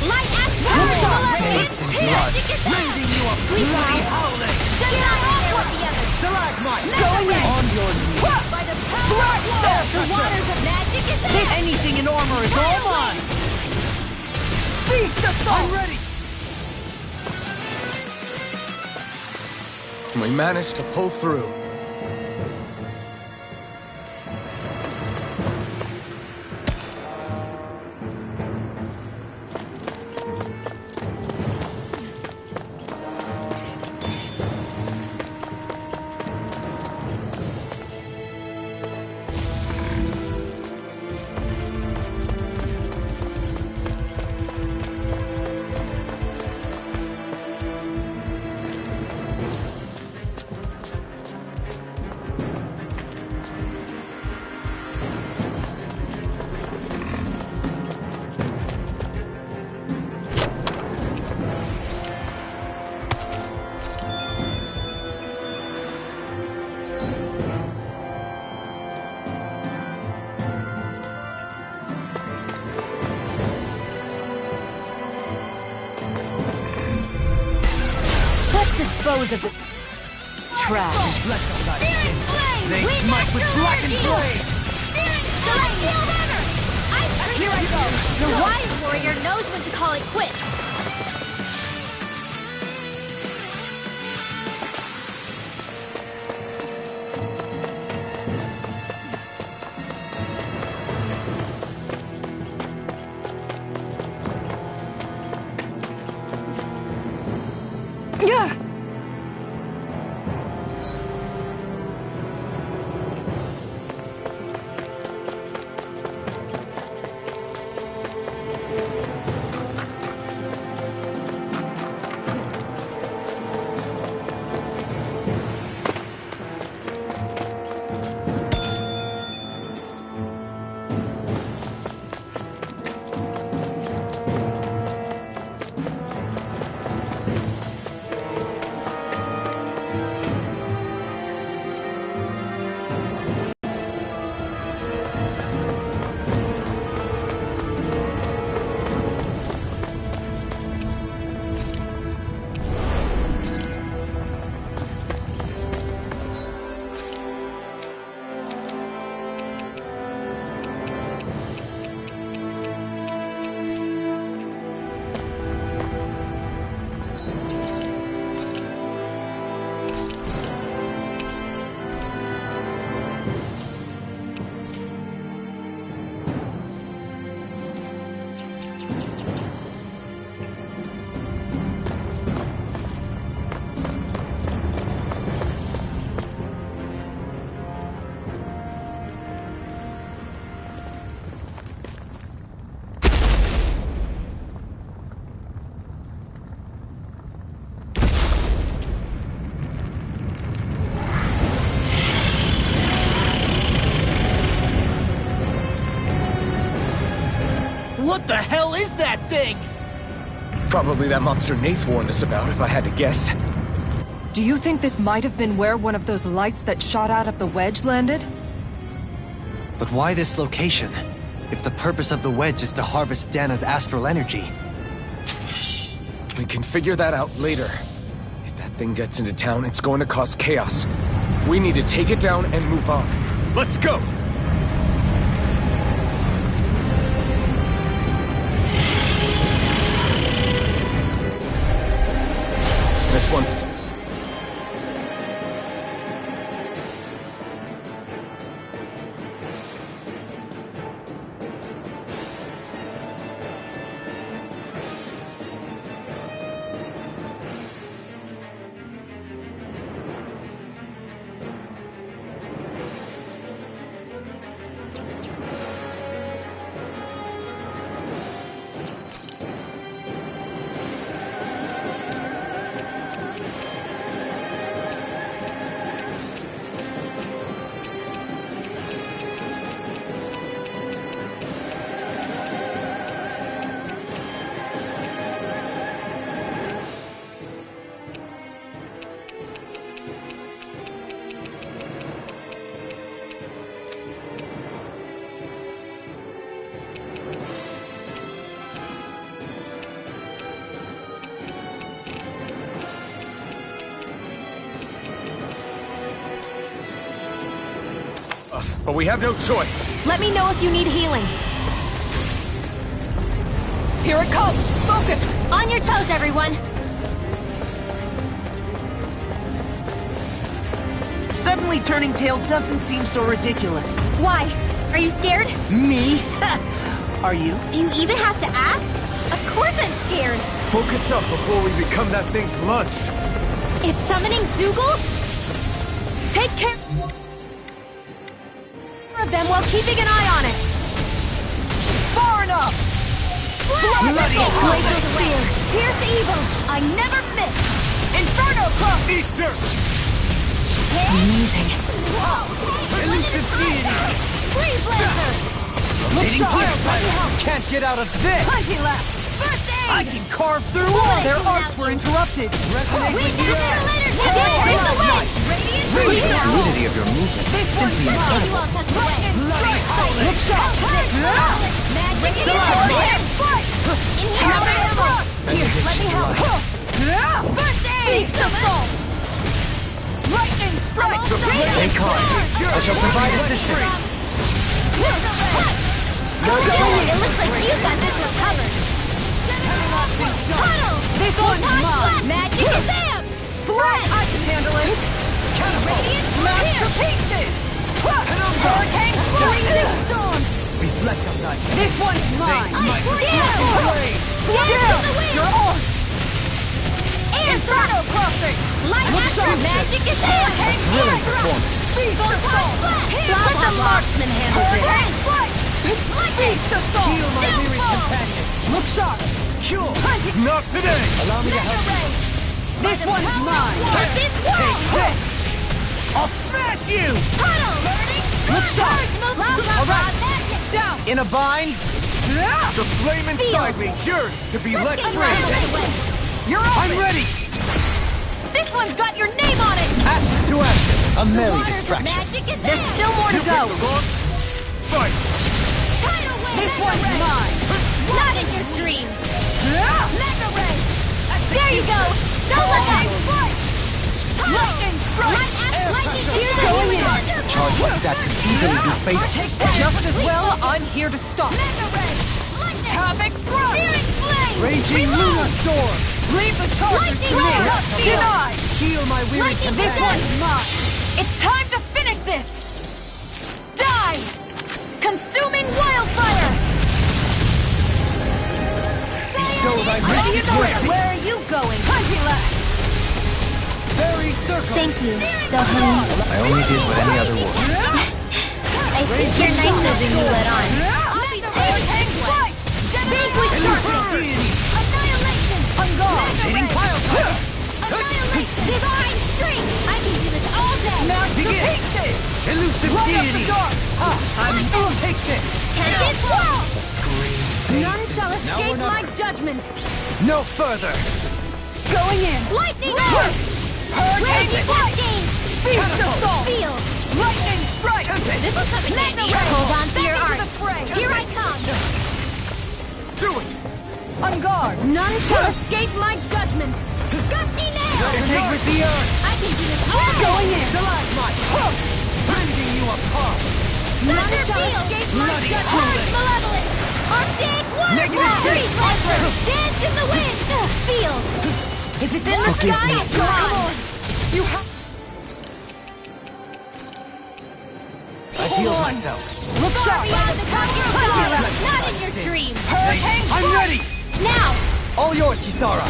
Light Faith action! and blood! Raising you up! Bloody howling! Get on there with the others! Stalagmite! Going in! On your knees! By the power of love, the waters of magic is there! Anything in armor is all mine! Beast assault! I'm ready! We managed to pull through. Dispose of the trash. Searing flame! They Wind smite with after blackened energy! blade! Searing celestial hammer! Here I go! The wise warrior knows when to call it quits. Yeah. What the hell is that thing? Probably that monster Nath warned us about, if I had to guess. Do you think this might have been where one of those lights that shot out of the wedge landed? But why this location? If the purpose of the wedge is to harvest Dana's astral energy. We can figure that out later. If that thing gets into town, it's going to cause chaos. We need to take it down and move on. Let's go! This one's... But we have no choice. Let me know if you need healing. Here it comes! Focus! On your toes, everyone! Suddenly turning tail doesn't seem so ridiculous. Why? Are you scared? Me? Are you? Do you even have to ask? Of course I'm scared! Focus up before we become that thing's lunch. It's summoning Zoogle? Take care of them while keeping an eye on it! Far enough! Bloody Glacial Spear! Pierce evil! I never miss! Inferno Club! Eat dirt! Amazing. Elusive deity! Freeze Lancer! Rotating pile driver! Can't get out of this! Plenty left! First aid! I can carve through walls! Their arcs were interrupted! Resonate with the earth! Here's the way! Radiant The fluidity of your movement is simply incredible. You won't touch the way! Look sharp! Magic The hand fight! Inhale the ammo! Here, let me help! First aid! Beast assault! Lightning strike! Stay calm. I shall provide assistance. It looks like you got this one covered. Tunnel! This one's mine! Magic Shazam! Sweat! I can handle it! Radiant Masterpieces! Hurricane Freezing Storm! Reflect on that. This one's mine! You're on! Inferno Crossing! Light Astral Magic is Hurricane Thrilling Strike! performance. Beast Assault! Let the marksman handle Hurricane this. Strike! Beast Assault! Heal my weary companion. Look sharp! Cure! Not today! Allow me to help you. This one's mine! Tempest Wall! I'll smash you! Tunnel! Look sharp! Alright! Down! In a bind? The flame inside me yearns to be let Get you free! out of the way! You're on! I'm ready! This one's got your name on it! Ashes to ashes! A merry Waters of distraction. Magic is There's in. still more to You go! picked the wrong fight! Tidal Wave! This Mega one's Ray. mine! Not in your dreams! Mega Ray! There you go! Don't let that! Lightning strike! Lightning Spear Going in. Thunder! Charge like that could easily be fatal. Just as well, I'm here to stop. Mega Ray! Lightning! Havoc thrust! Searing Flame! Raging Luna Storm! Leave the charges to me! Lightning! Denied! Heal my weary Lightning! This companion! one's mine! It's time to finish this! Die! Consuming wildfire! Bestow thy What do you magic know? mercy! Where are you going? Plenty left! Fairy circle! Thank you, Sohun. I only did what any other would. I think you're nicer than you let on. Hurricane strike! Vanquish Darkness! Annihilation! On guard! Hitting pile driver! Annihilation! Divine Strength! I can do this all day! Masterpieces! Elusive Light up the deity! dark! Take this! Tempest Wall! None shall escape my judgment. No further! Going in! Lightning Orb! Raging Cascade! Beast Assault! Field! Lightning Strike! This will come in handy. Hold on to your arms. Here I come! Do it! On guard! None shall escape my judgment. Gusty Nail! Take with the earth! I can do this all day. Going in! Rending you apart! None shall escape my judgment. Malevolent! Arctic Waterfall! Dance in the wind! Field! If it's in the sky, it's gone! You have... I healed myself. Look sharp! Beyond the target, not in your dreams! Hurricane I'm Strike! ready! Now! All yours, Kisara!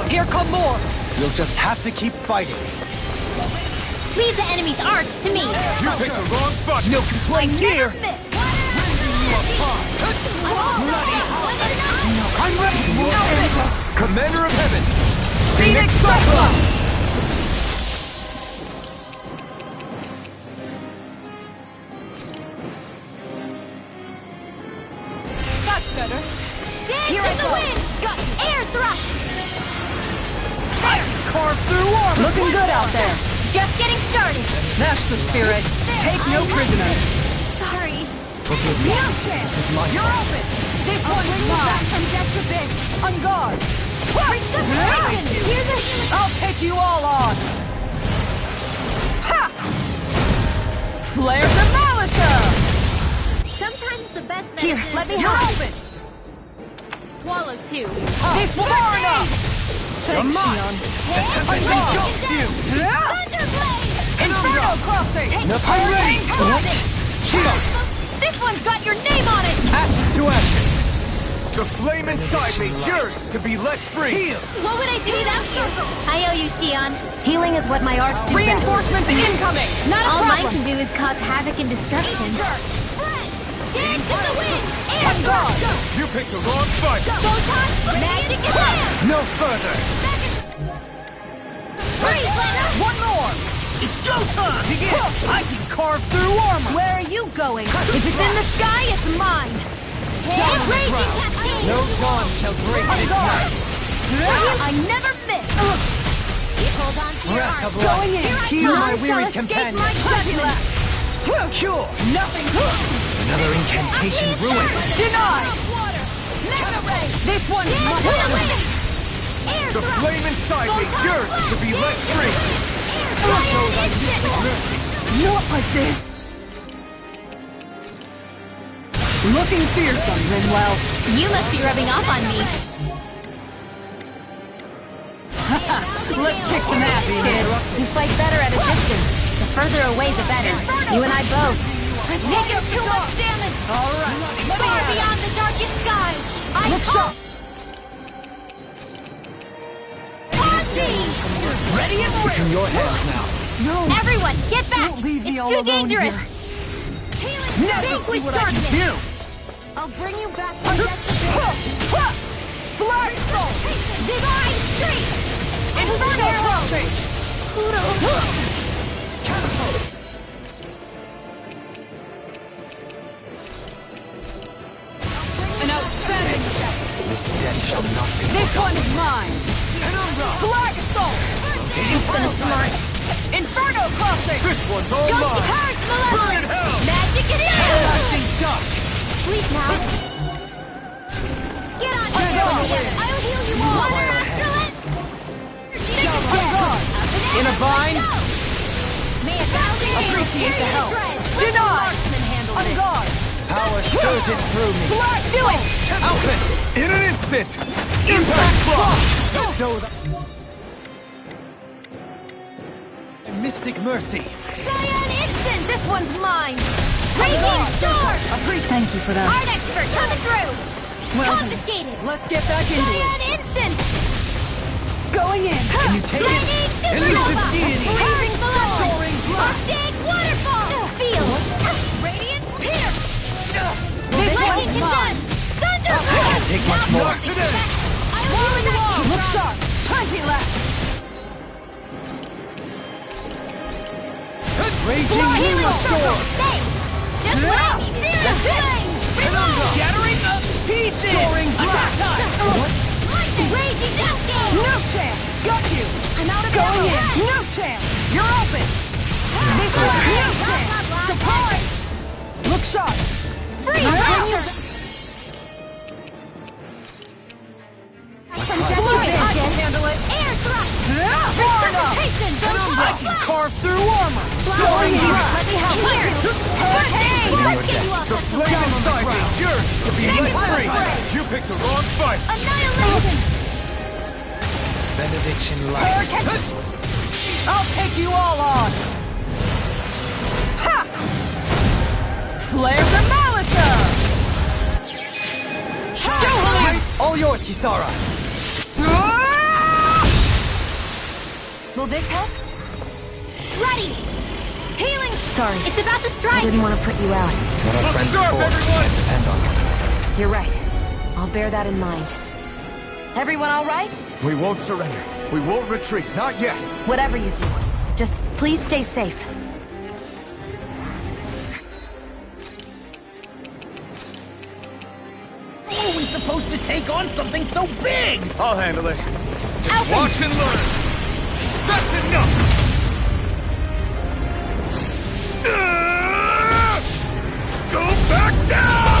Here come more! You'll just have to keep fighting. Leave the enemy's arts to me! You picked the wrong spot! No complaints here! I'm ready! Commander of Heaven! Phoenix Cyclone! That's better. Here I go! Air thrust! Carve through armor! Looking good out there. Just getting started! That's the spirit. Take no prisoners. Sorry. Forgive me. No chance. You're open. This one's mine. From death abyss! On guard. Here's a... I'll take you all on. Ha! Flare Demolisher! Sometimes the best Here, medicine let me is help. open. Swallow two. This will far enough. Thanks, Shion. On guard. Thunderblade! Inferno Crossing. I'm ready! What? Shion! This one's got your name on it! Ashes to ashes! The flame inside me yearns to be let free! What would I do without you? I owe you, Shion. Healing is what my arts do best. Reinforcements incoming. Not a All mine problem. can do is cause havoc and destruction. Dance in the wind! Air On guard. You picked the wrong fight! Photon magic attack! No further! Freeze, Lena! One more. It's go time! Begin! I can carve through armor! Where are you going? If it's in the sky, it's mine! Raging Cascade! No dawn shall break On this guard. night! I never miss! Hold on to your Breath arms. of life! Going in. Heal my None shall weary escape companion! my judgment. Cure! Nothing. Another incantation ruined! Denied. This one's Dance in the mine. wind! Air The thrust! flame inside me yearns to be let free! Air thrust! Not like this. Looking fearsome, Rinwell. You must be rubbing off on me. Let's kick some ass, kid. You fight better at a distance. The further away, the better. You and I both. I've taken too much damage. All right. Let me Far at it. beyond the darkest skies. I Look sharp. Ready and ready! It's in your hands now. No. Everyone, get back! Don't leave me it's all too alone dangerous! Never Vanquish see what I can darkness! do. I'll bring you back from death. Flag Soul. Divine Street! Inferno Crossing. An outstanding attack. This death shall not be This one's mine. Flag Assault. Infinite smart. Inferno Crossing. This one's all Gusty mine! Cards, Burn in Malevolent! hell! Magic and everlasting dust! Sleep now. Get on On guard. I'll heal you all! Water Astrolite! On guard. In a bind? May a thousand Appreciate the help. dreads. Denied. Marksman handle On this. guard. Power surges through me. Do it! Open! In an instant! Impact block! Mystic Mercy. Cyan Instant! This one's mine! Radiant Storm! Thank you for that. Art Expert coming through! Well, Confiscated! let's get back into it. Cyan Instant! Going in. Can you take it? Lightning Elusive Supernova! deity. Freezing Storm! Soaring blast. Arctic Waterfall! Field! Radiant Pierce! This Lightning one's mine. Condensed! Thunder! Take much more. Wall in the wall! Look sharp. Plenty left. Raging Healing Storm. Stay! Just what I needed! Zero Flame! Reload! Shattering up pieces. Soaring blast. Lightning! Raging Cascade! No chance. Got you. I'm out of Going ammo. in. No chance. You're open. This one. No chance. Surprise. Look sharp. Free! I can handle it. Air thrust! Far enough. Resuscitation! I can carve through armor. Going in. Let me help. Here! Hurricane! Let's get you all The set to flame work. inside me, yours to be Take let it, free. Fire. You picked the wrong fight. Annihilation! Benediction light. I'll take you all on. Ha! Flare the Malisa! Great. All yours, Kisara. Will this help? Ready! Healing! Sorry. It's about to I strike! didn't want to put you out. What our Look friends sharp, for. everyone. Depend on them. You're right. I'll bear that in mind. Everyone all right? We won't surrender. We won't retreat. Not yet. Whatever you do, just please stay safe. How are we supposed to take on something so big? I'll handle it. Just watch and learn. That's enough. Go back down!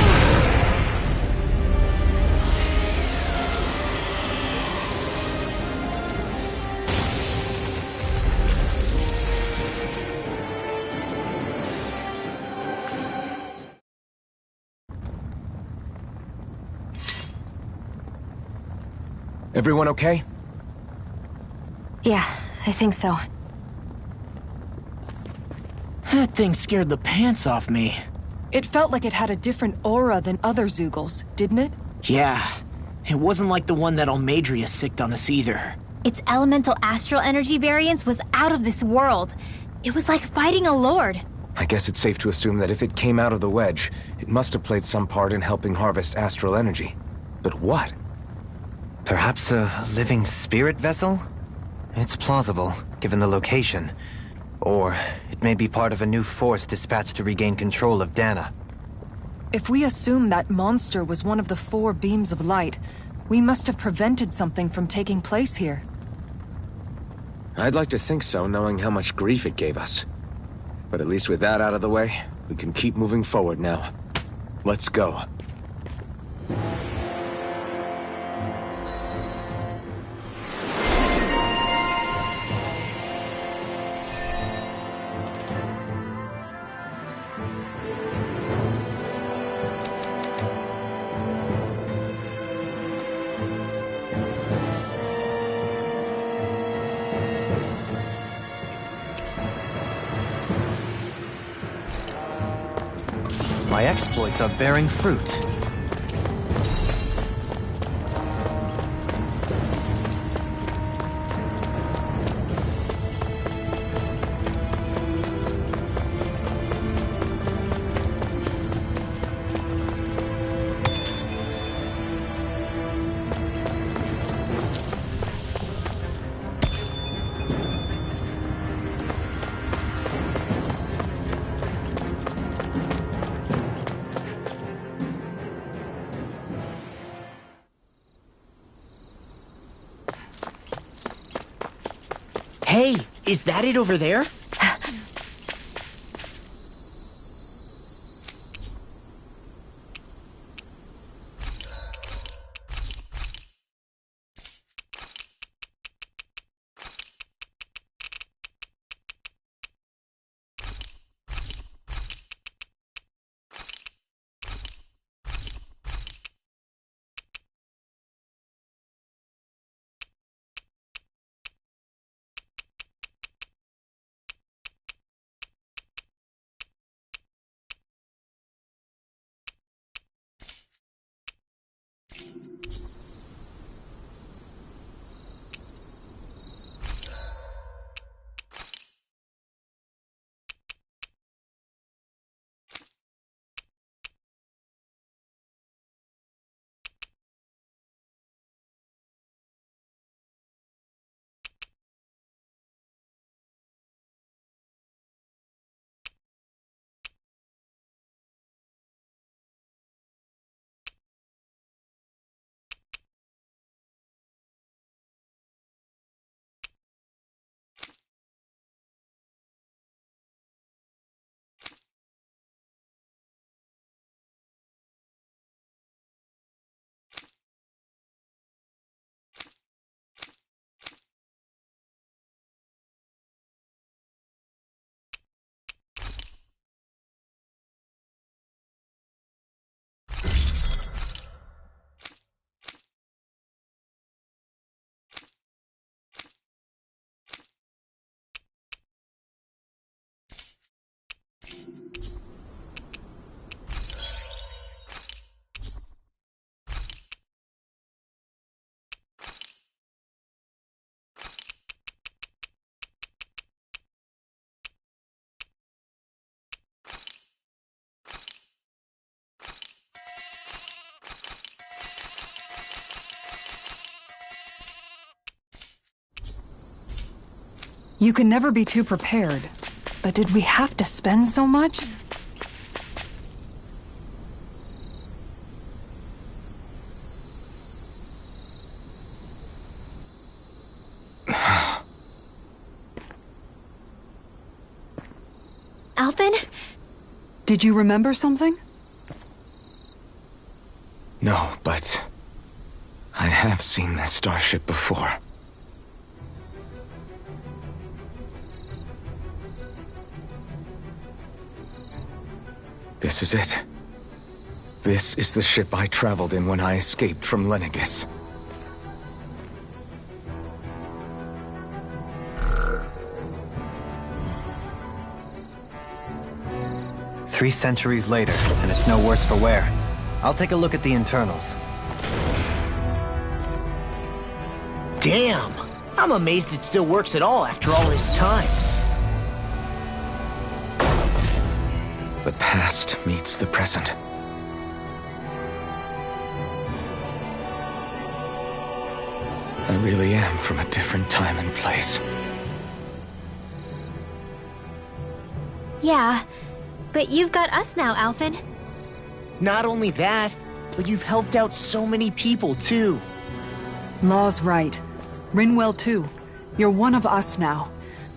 Everyone okay? Yeah, I think so. That thing scared the pants off me. It felt like it had a different aura than other Zeugles, didn't it? Yeah, it wasn't like the one that Almadria sicked on us either. Its elemental astral energy variance was out of this world. It was like fighting a lord. I guess it's safe to assume that if it came out of the wedge, it must have played some part in helping harvest astral energy. But what? Perhaps a living spirit vessel? It's plausible, given the location. Or it may be part of a new force dispatched to regain control of Dana. If we assume that monster was one of the 4 beams of light, we must have prevented something from taking place here. I'd like to think so, knowing how much grief it gave us. But at least with that out of the way, we can keep moving forward now. Let's go. My exploits are bearing fruit. Hey, is that it over there? You can never be too prepared. But did we have to spend so much? Alphen? Did you remember something? No, but I have seen this starship before. This is it. This is the ship I traveled in when I escaped from Lenegis. Three centuries later, and it's no worse for wear. I'll take a look at the internals. Damn! I'm amazed it still works at all after all this time. The past meets the present. I really am from a different time and place. Yeah, but you've got us now, Alphen. Not only that, but you've helped out so many people, too. Law's right. Rinwell too. You're one of us now.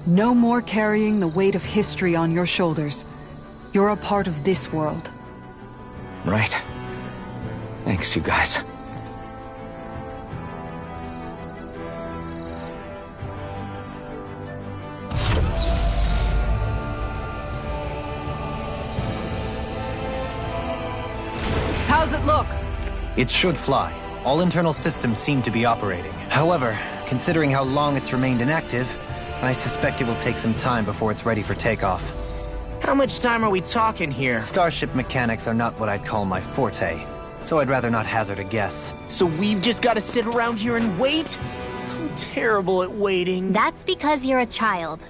No more carrying the weight of history on your shoulders. You're a part of this world. Right. Thanks, you guys. How's it look? It should fly. All internal systems seem to be operating. However, considering how long it's remained inactive, I suspect it will take some time before it's ready for takeoff. How much time are we talking here? Starship mechanics are not what I'd call my forte, so I'd rather not hazard a guess. So we've just got to sit around here and wait? I'm terrible at waiting. That's because you're a child.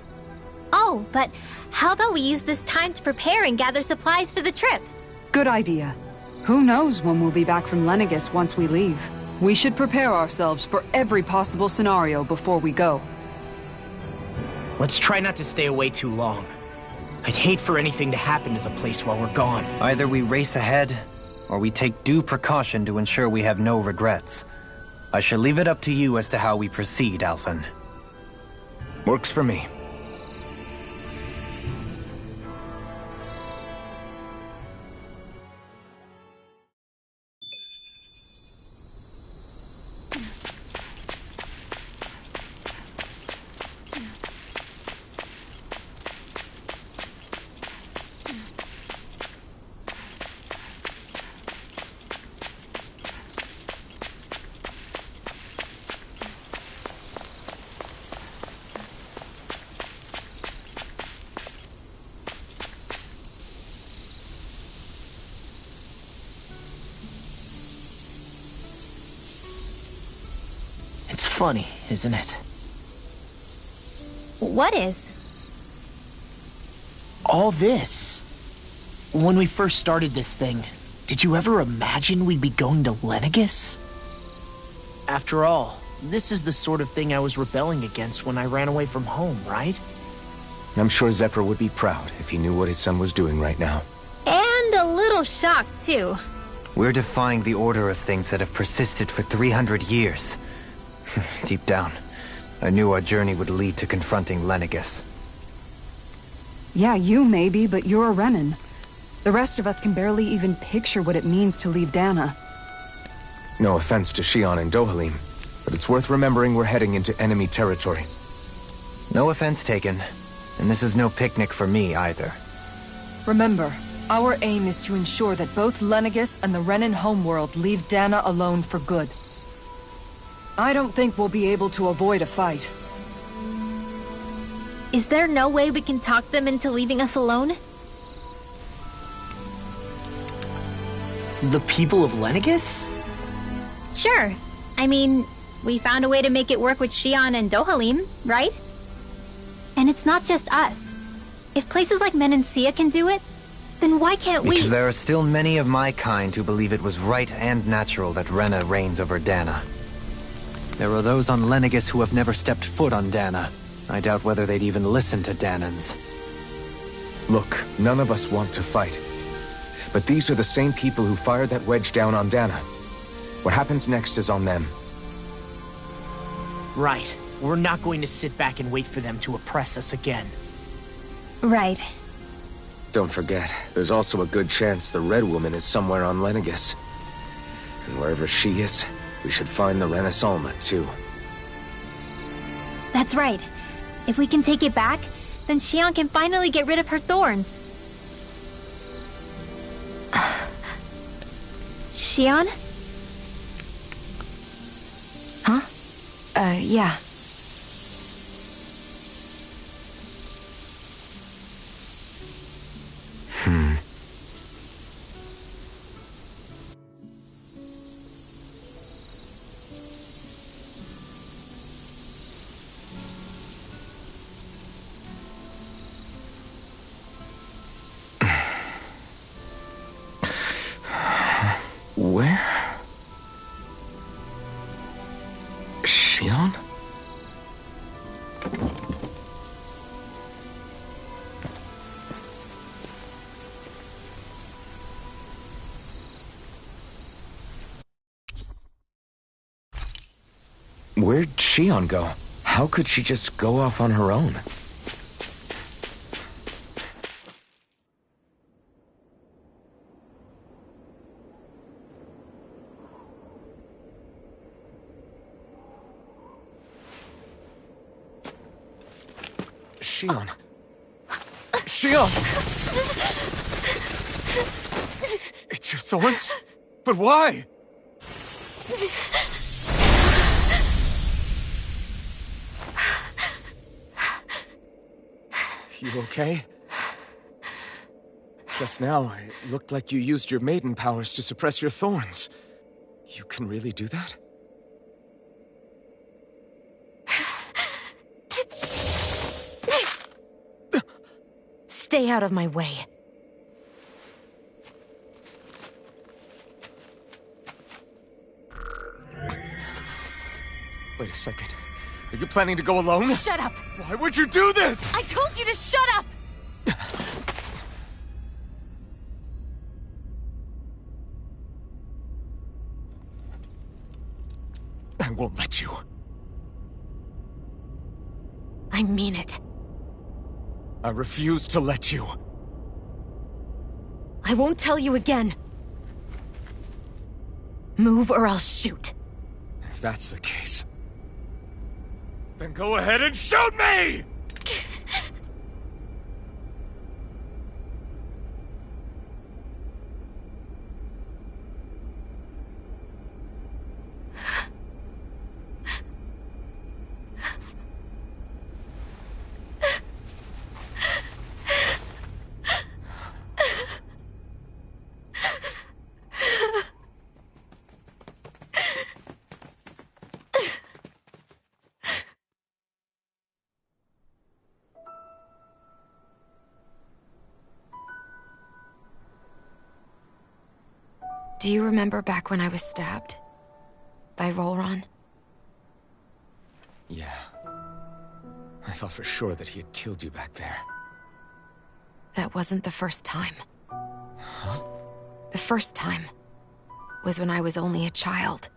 Oh, but how about we use this time to prepare and gather supplies for the trip? Good idea. Who knows when we'll be back from Lenegis once we leave. We should prepare ourselves for every possible scenario before we go. Let's try not to stay away too long. I'd hate for anything to happen to the place while we're gone. Either we race ahead, or we take due precaution to ensure we have no regrets. I shall leave it up to you as to how we proceed, Alphen. Works for me. It's funny, isn't it? What is? All this. When we first started this thing, did you ever imagine we'd be going to Lenegis? After all, this is the sort of thing I was rebelling against when I ran away from home, right? I'm sure Zephyr would be proud if he knew what his son was doing right now. And a little shocked, too. We're defying the order of things that have persisted for 300 years. Deep down, I knew our journey would lead to confronting Lenegis. Yeah, you maybe, but you're a Renin. The rest of us can barely even picture what it means to leave Dana. No offense to Shion and Dohalim, but it's worth remembering we're heading into enemy territory. No offense taken, and this is no picnic for me either. Remember, our aim is to ensure that both Lenegis and the Renin homeworld leave Dana alone for good. I don't think we'll be able to avoid a fight. Is there no way we can talk them into leaving us alone? The people of Lenegis? Sure. I mean, we found a way to make it work with Shion and Dohalim, right? And it's not just us. If places like Menancia can do it, then why can't we? Because there are still many of my kind who believe it was right and natural that Rena reigns over Dana. There are those on Lenegis who have never stepped foot on Dana. I doubt whether they'd even listen to Danans. Look, none of us want to fight. But these are the same people who fired that wedge down on Dana. What happens next is on them. Right. We're not going to sit back and wait for them to oppress us again. Right. Don't forget, there's also a good chance the Red Woman is somewhere on Lenegis. And wherever she is, we should find the Renaissalma, too. That's right. If we can take it back, then Xion can finally get rid of her thorns. Xion? Huh? Yeah. Where? Xion? Where'd Xion go? How could she just go off on her own? Xion. Xion! It's your thorns? But why? You okay? Just now, it looked like you used your maiden powers to suppress your thorns. You can really do that? Stay out of my way. Wait a second. Are you planning to go alone? Shut up! Why would you do this? I told you to shut up! I won't let you. I mean it. I refuse to let you. I won't tell you again. Move or I'll shoot. If that's the case, then go ahead and shoot me! Do you remember back when I was stabbed? By Volron? Yeah. I thought for sure that he had killed you back there. That wasn't the first time. Huh? The first time was when I was only a child.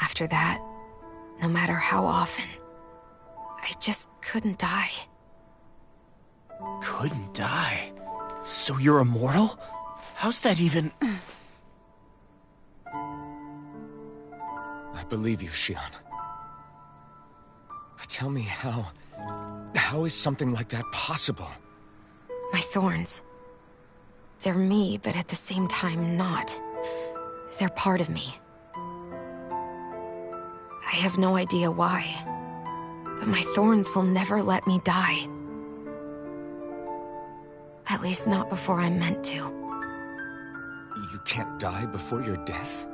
After that, no matter how often, I just couldn't die. Couldn't die? So you're immortal? How's that even... I believe you, Xion. But tell me how is something like that possible? My thorns. They're me, but at the same time not. They're part of me. I have no idea why, but my thorns will never let me die. At least not before I'm meant to. You can't die before your death?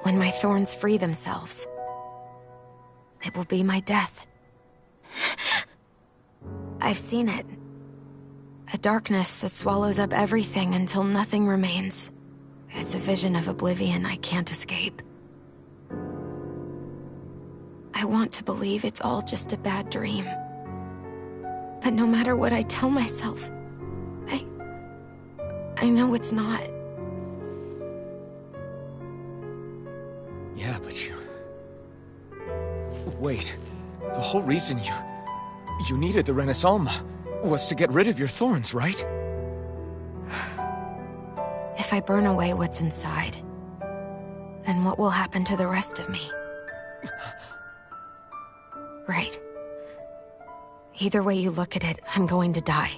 When my thorns free themselves, it will be my death. I've seen it. A darkness that swallows up everything until nothing remains. It's a vision of oblivion I can't escape. I I want to believe it's all just a bad dream. But no matter what I tell myself, I know it's not. Yeah, but you... Wait. The whole reason you needed the Renaissance was to get rid of your thorns, right? If I burn away what's inside, then what will happen to the rest of me? Right. Either way you look at it, I'm going to die.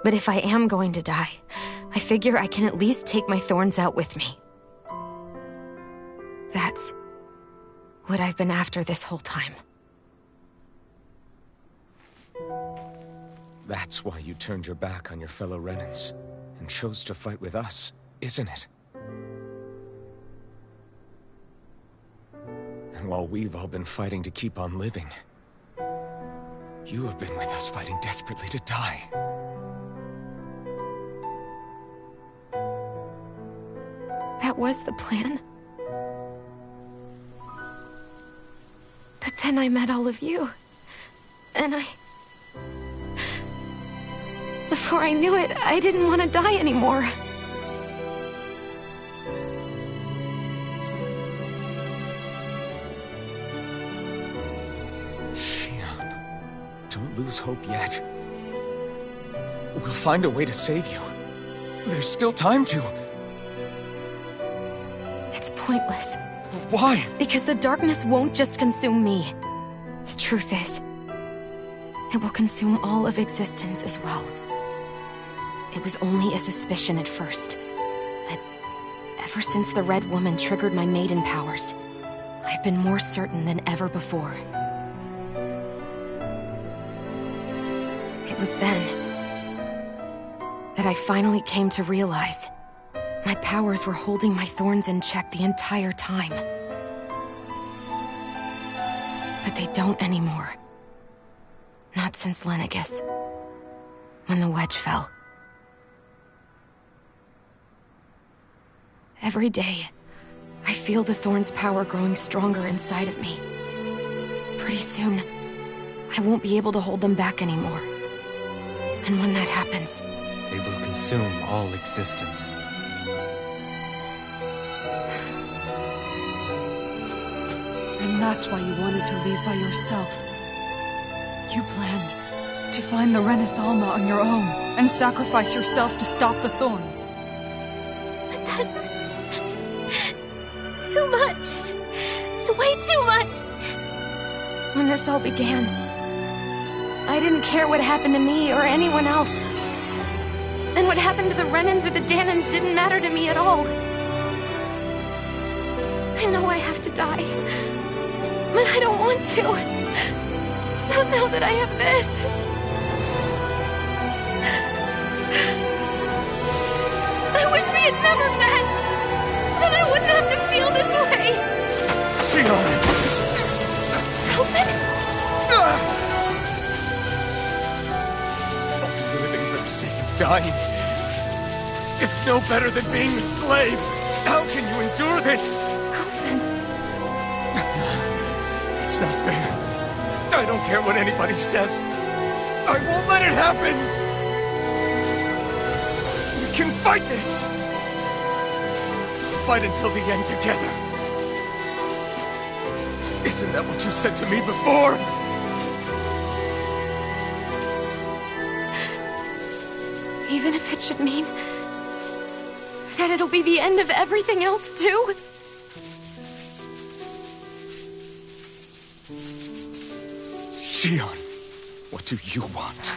But if I am going to die, I figure I can at least take my thorns out with me. That's what I've been after this whole time. That's why you turned your back on your fellow Renans and chose to fight with us, isn't it? And while we've all been fighting to keep on living, you have been with us fighting desperately to die. That was the plan. But then I met all of you. And before I knew it, I didn't want to die anymore. Shion, don't lose hope yet. We'll find a way to save you. There's still time to. It's pointless. Why? Because the darkness won't just consume me. The truth is, it will consume all of existence as well. It was only a suspicion at first, but ever since the Red Woman triggered my maiden powers, I've been more certain than ever before. It was then that I finally came to realize my powers were holding my thorns in check the entire time. But they don't anymore. Not since Lenegis, when the wedge fell. Every day, I feel the thorn's power growing stronger inside of me. Pretty soon, I won't be able to hold them back anymore. And when that happens, they will consume all existence. And that's why you wanted to leave by yourself. You planned to find the Renaissance on your own and sacrifice yourself to stop the thorns. But that's too much. It's way too much. When this all began, I didn't care what happened to me or anyone else. And what happened to the Renans or the Danans didn't matter to me at all. I know I have to die, but I don't want to. Not now that I have this. I wish we had never met. Then I wouldn't have to feel this way. Shion! Alvin? Living for the sake of dying is no better than being a slave. How can you endure this? Alvin. It's not fair. I don't care what anybody says. I won't let it happen. We can fight this. Fight until the end together. Isn't that what you said to me before? Even if it should mean that it'll be the end of everything else, too? Shion, what do you want?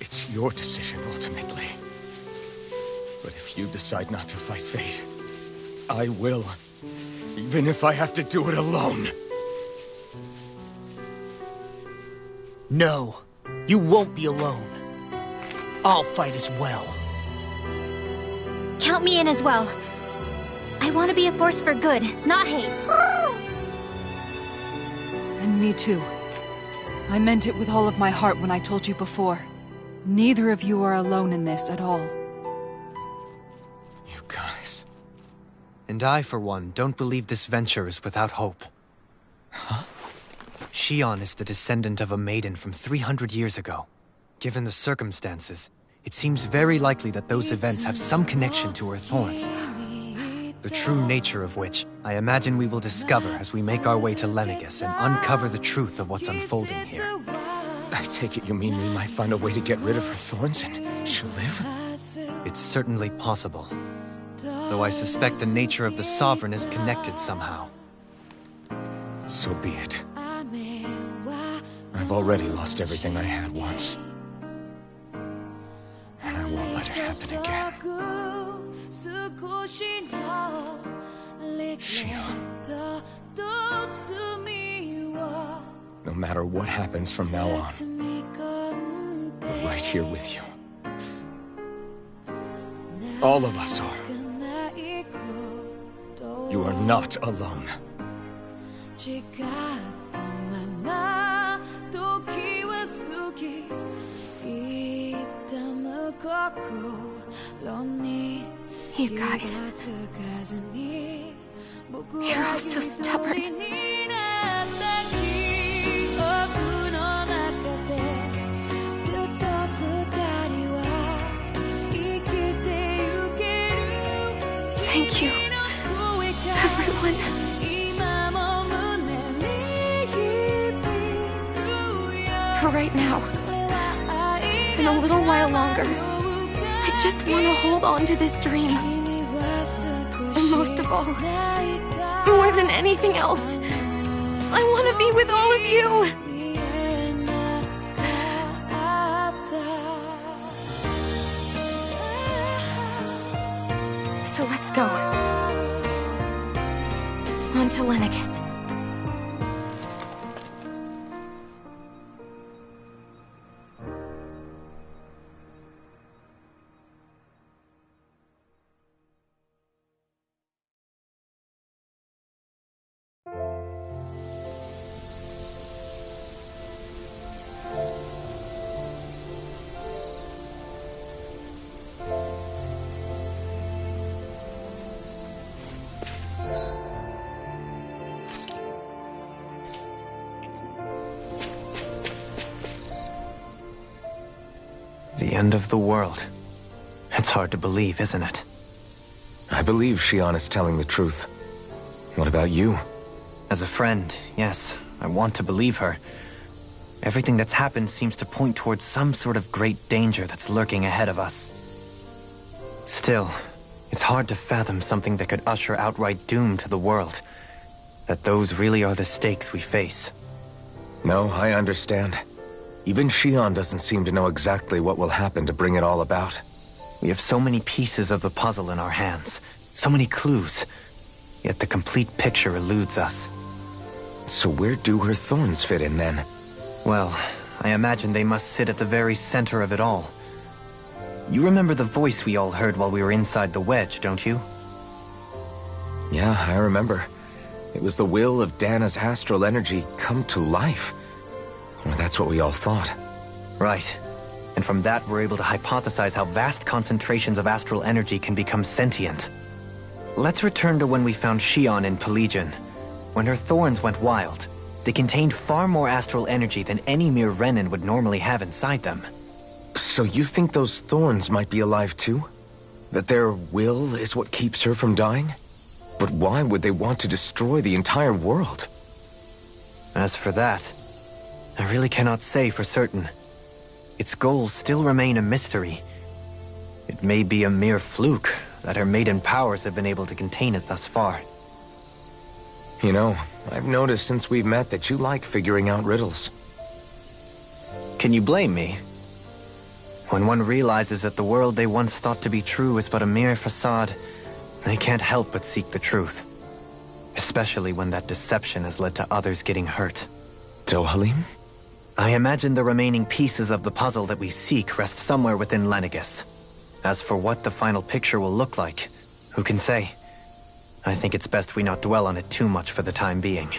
It's your decision, ultimately. But if you decide not to fight fate, I will. Even if I have to do it alone. No, you won't be alone. I'll fight as well. Count me in as well. I want to be a force for good, not hate. And me too. I meant it with all of my heart when I told you before. Neither of you are alone in this at all. You guys. And I, for one, don't believe this venture is without hope. Huh? Shion is the descendant of a maiden from 300 years ago. Given the circumstances, it seems very likely that those events have some connection to her thorns. The true nature of which, I imagine we will discover as we make our way to Lenegis and uncover the truth of what's unfolding here. I take it you mean we might find a way to get rid of her thorns and she'll live? It's certainly possible. Though I suspect the nature of the Sovereign is connected somehow. So be it. I've already lost everything I had once. And I won't let it happen again. Shion. No matter what happens from now on, we're right here with you. All of us are. You are not alone. You guys. You're all so stubborn. Thank you, everyone. For right now, and a little while longer, I just want to hold on to this dream. And most of all, more than anything else, I want to be with all of you. So let's go. On to Lenegis. The end of the world. It's hard to believe, isn't it? I believe Shion is telling the truth. What about you? As a friend, yes, I want to believe her. Everything that's happened seems to point towards some sort of great danger that's lurking ahead of us. Still, it's hard to fathom something that could usher outright doom to the world. That those really are the stakes we face. No, I understand. Even Shion doesn't seem to know exactly what will happen to bring it all about. We have so many pieces of the puzzle in our hands, so many clues, yet the complete picture eludes us. So where do her thorns fit in then? Well, I imagine they must sit at the very center of it all. You remember the voice we all heard while we were inside the wedge, don't you? Yeah, I remember. It was the will of Dana's astral energy come to life. Or that's what we all thought. Right. And from that, we're able to hypothesize how vast concentrations of astral energy can become sentient. Let's return to when we found Shion in Pelegion. When her thorns went wild, they contained far more astral energy than any mere Renin would normally have inside them. So you think those thorns might be alive too? That their will is what keeps her from dying? But why would they want to destroy the entire world? As for that, I really cannot say for certain. Its goals still remain a mystery. It may be a mere fluke that her maiden powers have been able to contain it thus far. You know, I've noticed since we've met that you like figuring out riddles. Can you blame me? When one realizes that the world they once thought to be true is but a mere facade, they can't help but seek the truth. Especially when that deception has led to others getting hurt. Dohalim? I imagine the remaining pieces of the puzzle that we seek rest somewhere within Lenegis. As for what the final picture will look like, who can say? I think it's best we not dwell on it too much for the time being.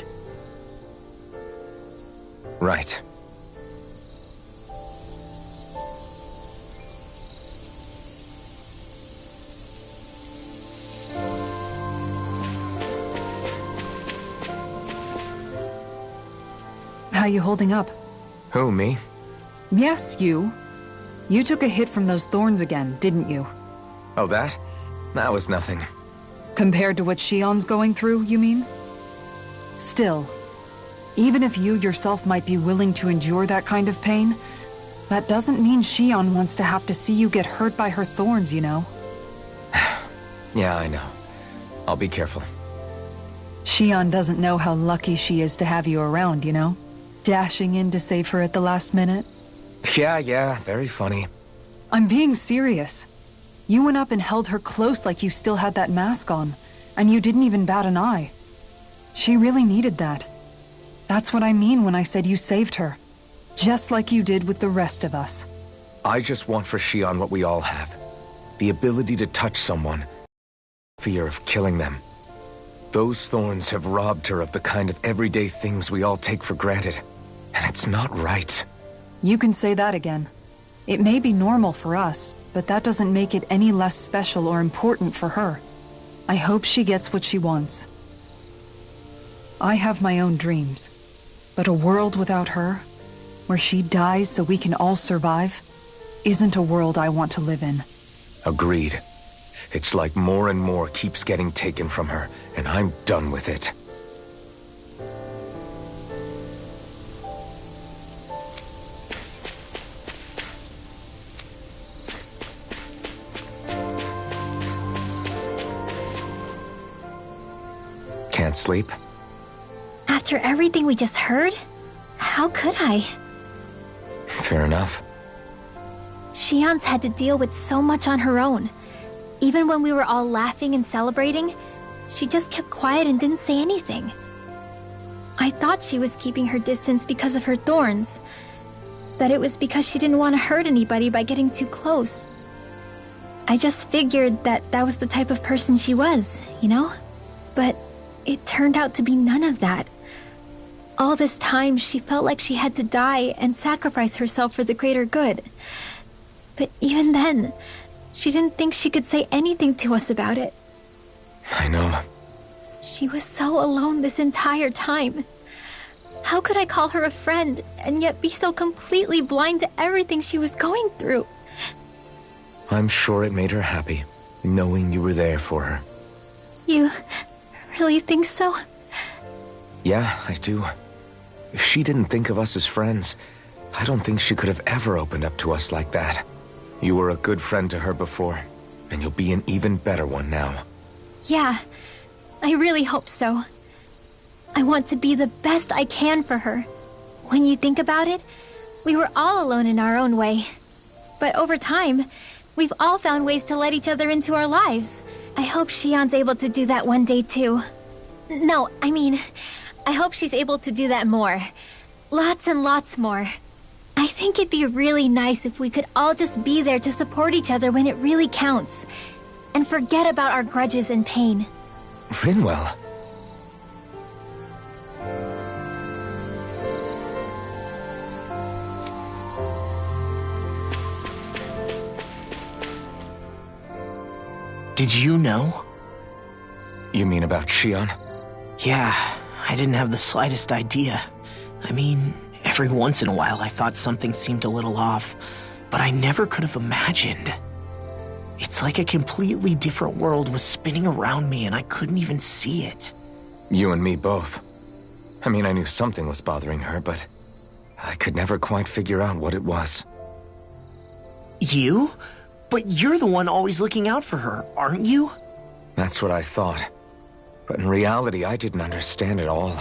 Right. How you holding up? Who, me? Yes, you. You took a hit from those thorns again, didn't you? Oh, that? That was nothing. Compared to what Shion's going through, you mean? Still, even if you yourself might be willing to endure that kind of pain, that doesn't mean Shion wants to have to see you get hurt by her thorns, you know? Yeah, I know. I'll be careful. Shion doesn't know how lucky she is to have you around, you know? Dashing in to save her at the last minute. Yeah, very funny. I'm being serious. You went up and held her close like you still had that mask on, and you didn't even bat an eye. She really needed that. That's what I mean when I said you saved her. Just like you did with the rest of us. I just want for Shion what we all have. The ability to touch someone. Fear of killing them. Those thorns have robbed her of the kind of everyday things we all take for granted. And it's not right. You can say that again. It may be normal for us, but that doesn't make it any less special or important for her. I hope she gets what she wants. I have my own dreams, but a world without her, where she dies so we can all survive, isn't a world I want to live in. Agreed. It's like more and more keeps getting taken from her, and I'm done with it. Can't sleep? After everything we just heard, how could I? Fair enough. Shion's had to deal with so much on her own. Even when we were all laughing and celebrating, she just kept quiet and didn't say anything. I thought she was keeping her distance because of her thorns. That it was because she didn't want to hurt anybody by getting too close. I just figured that that was the type of person she was, you know? But it turned out to be none of that. All this time, she felt like she had to die and sacrifice herself for the greater good. But even then, she didn't think she could say anything to us about it. I know. She was so alone this entire time. How could I call her a friend and yet be so completely blind to everything she was going through? I'm sure it made her happy, knowing you were there for her. You really think so? Yeah, I do. If she didn't think of us as friends, I don't think she could have ever opened up to us like that. You were a good friend to her before, and you'll be an even better one now. Yeah, I really hope so. I want to be the best I can for her. When you think about it, we were all alone in our own way. But over time, we've all found ways to let each other into our lives. I hope Shion's able to do that one day too. No, I mean, I hope she's able to do that more. Lots and lots more. I think it'd be really nice if we could all just be there to support each other when it really counts. And forget about our grudges and pain. Rinwell. Did you know? You mean about Shion? Yeah, I didn't have the slightest idea. I mean, every once in a while I thought something seemed a little off, but I never could have imagined. It's like a completely different world was spinning around me and I couldn't even see it. You and me both. I mean, I knew something was bothering her, but I could never quite figure out what it was. You? But you're the one always looking out for her, aren't you? That's what I thought. But in reality, I didn't understand it all.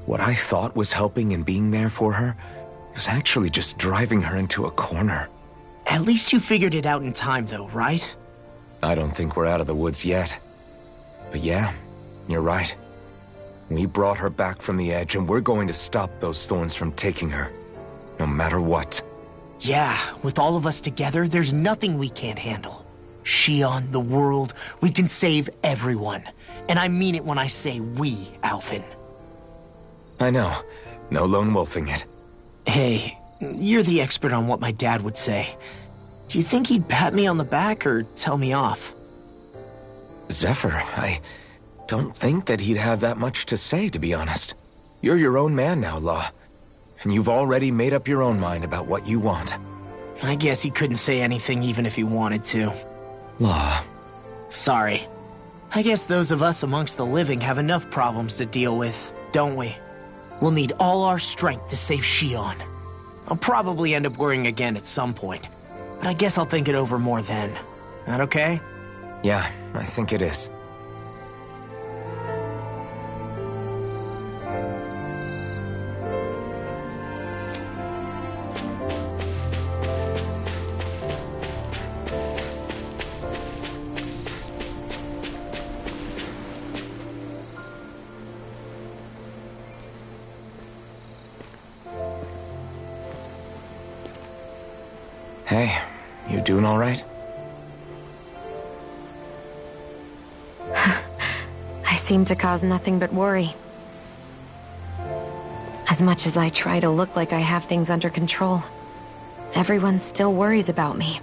What I thought was helping and being there for her was actually just driving her into a corner. At least you figured it out in time, though, right? I don't think we're out of the woods yet. But yeah, you're right. We brought her back from the edge, and we're going to stop those thorns from taking her. No matter what. Yeah, with all of us together, there's nothing we can't handle. Shion, the world, we can save everyone. And I mean it when I say we, Alphen. I know. No lone wolfing it. Hey, you're the expert on what my dad would say. Do you think he'd pat me on the back or tell me off? Zephyr, I don't think that he'd have that much to say, to be honest. You're your own man now, Law. and you've already made up your own mind about what you want. I guess he couldn't say anything even if he wanted to. Law. Sorry. I guess those of us amongst the living have enough problems to deal with, don't we? We'll need all our strength to save Shion. I'll probably end up worrying again at some point, but I guess I'll think it over more then. That okay? Yeah, I think it is. Hey, you doing all right? I seem to cause nothing but worry. As much as I try to look like I have things under control, everyone still worries about me.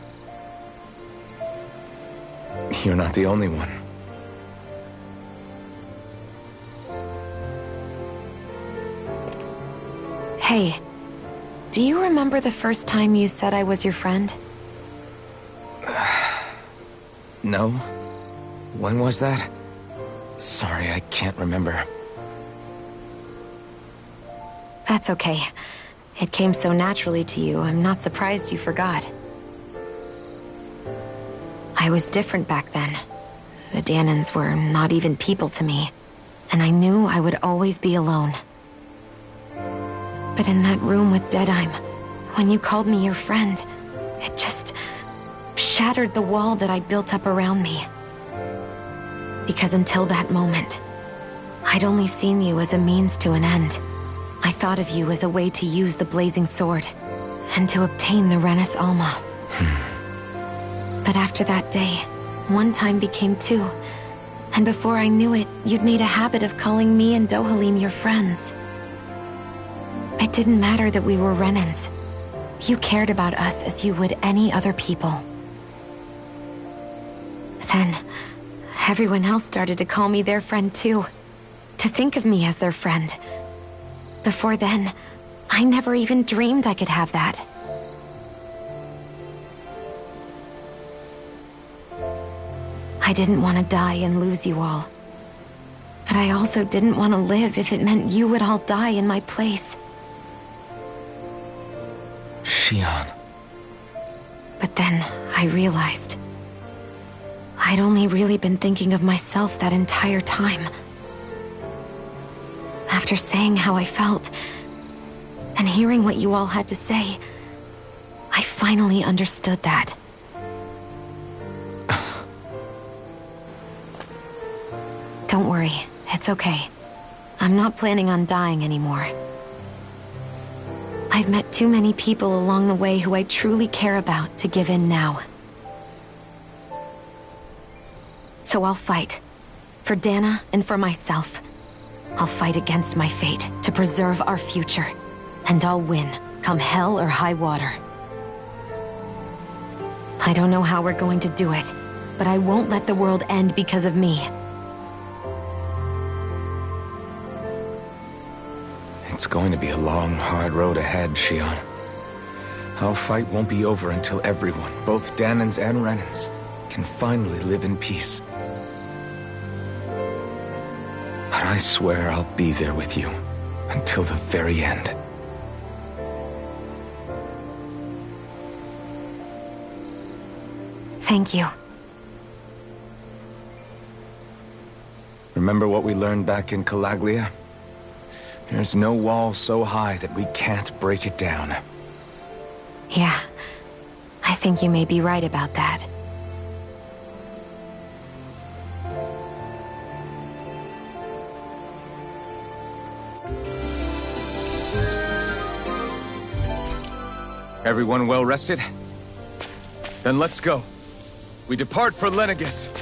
You're not the only one. Hey, do you remember the first time you said I was your friend? No? When was that? Sorry, I can't remember. That's okay. It came so naturally to you, I'm not surprised you forgot. I was different back then. The Danans were not even people to me, and I knew I would always be alone. But in that room with Deadheim, when you called me your friend, it just shattered the wall that I'd built up around me. Because until that moment, I'd only seen you as a means to an end. I thought of you as a way to use the blazing sword, and to obtain the Renis Alma. But after that day, one time became two, and before I knew it, you'd made a habit of calling me and Dohalim your friends. It didn't matter that we were Renins. You cared about us as you would any other people. Then, everyone else started to call me their friend too. To think of me as their friend. Before then, I never even dreamed I could have that. I didn't want to die and lose you all. But I also didn't want to live if it meant you would all die in my place. Shion. But then I realized I'd only really been thinking of myself that entire time. After saying how I felt, and hearing what you all had to say, I finally understood that. Don't worry, it's okay. I'm not planning on dying anymore. I've met too many people along the way who I truly care about to give in now. So I'll fight. For Dana and for myself. I'll fight against my fate to preserve our future. And I'll win, come hell or high water. I don't know how we're going to do it, but I won't let the world end because of me. It's going to be a long, hard road ahead, Shion. Our fight won't be over until everyone, both Danans and Renins, can finally live in peace. But I swear I'll be there with you until the very end. Thank you. Remember what we learned back in Calaglia? There's no wall so high that we can't break it down. Yeah, I think you may be right about that. Everyone well rested? Then let's go. We depart for Lenegis.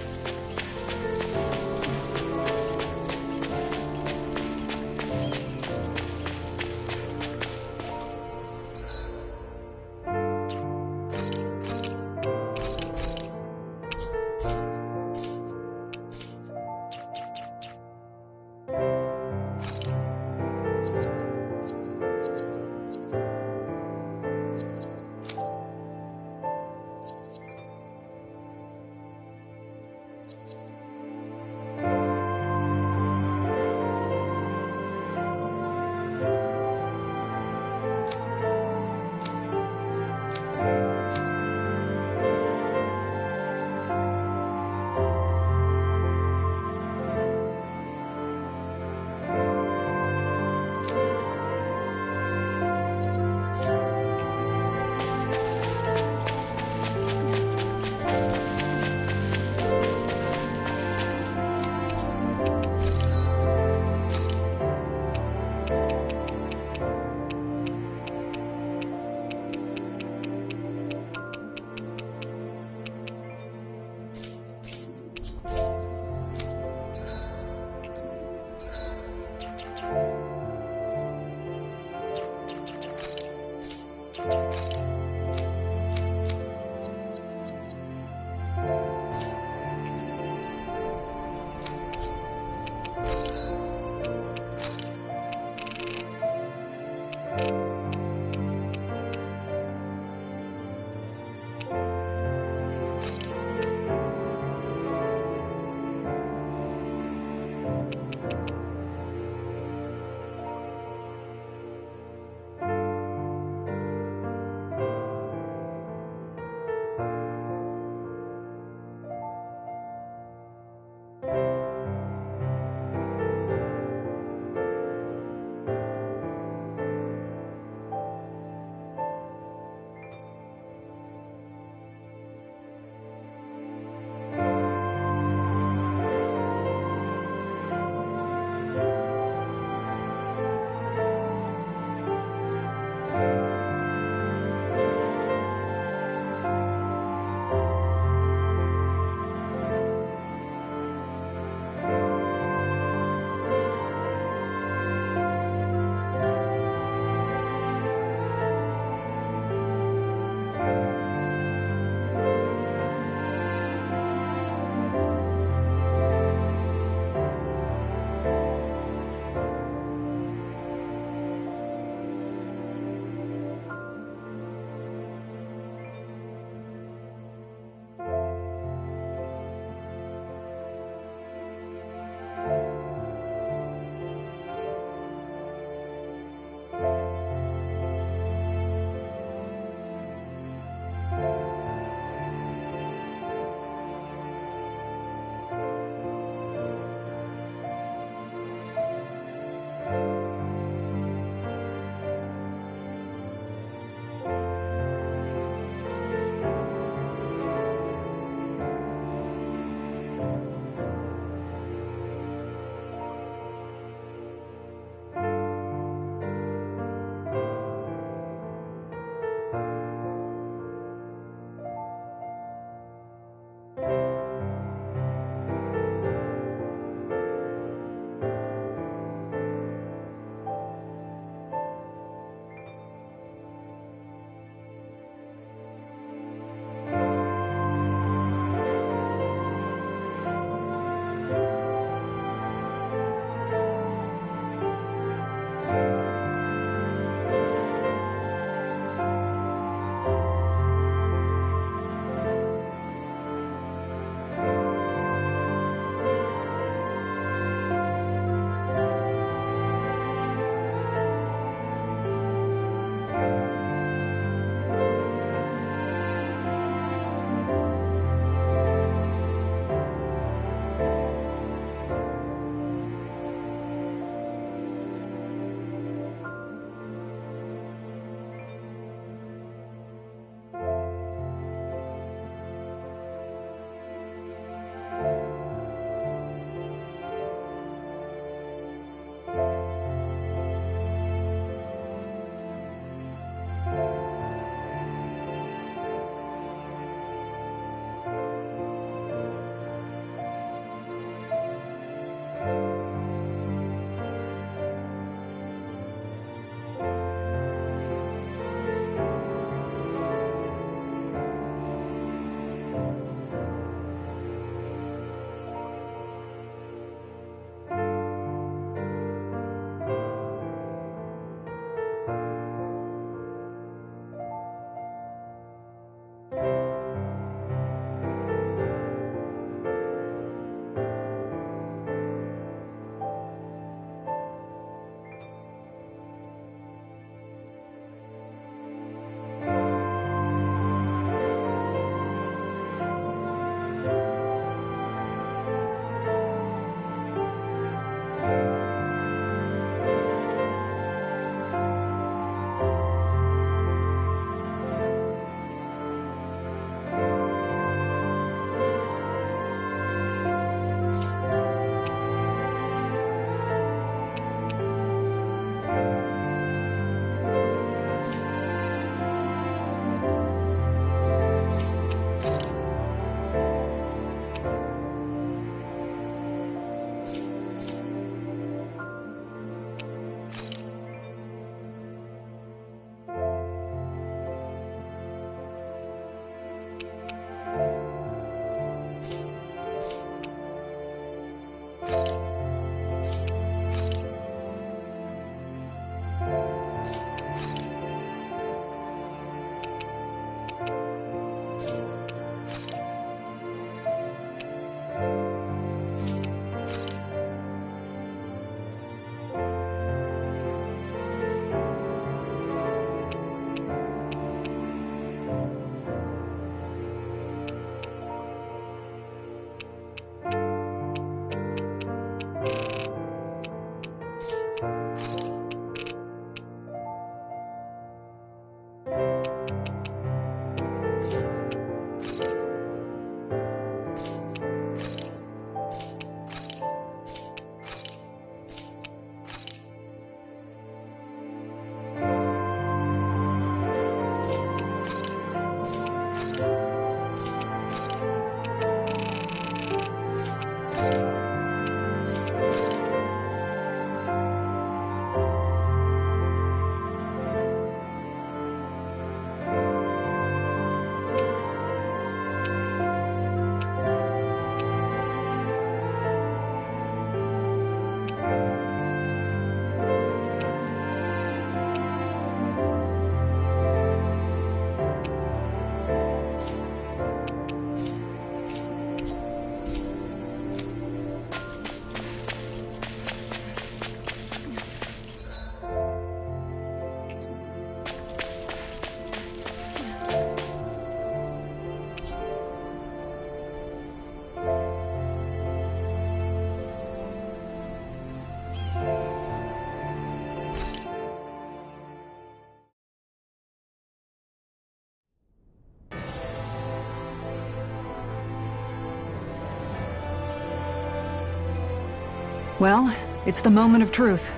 Well, it's the moment of truth.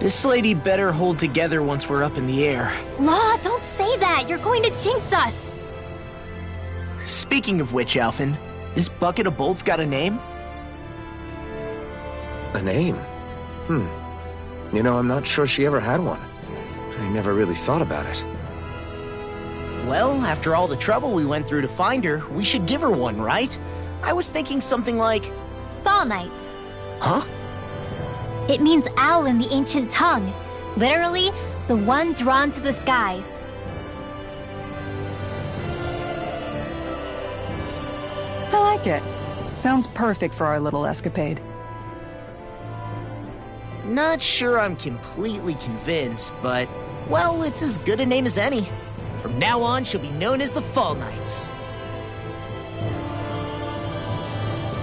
This lady better hold together once we're up in the air. Law, don't say that! You're going to jinx us! Speaking of which, Alphen, this bucket of bolts got a name? A name? You know, I'm not sure she ever had one. I never really thought about it. Well, after all the trouble we went through to find her, we should give her one, right? I was thinking something like... Fall Knights. Huh? It means owl in the ancient tongue. Literally, the one drawn to the skies. I like it. Sounds perfect for our little escapade. Not sure I'm completely convinced, but... well, it's as good a name as any. From now on, she'll be known as the Fall Knights.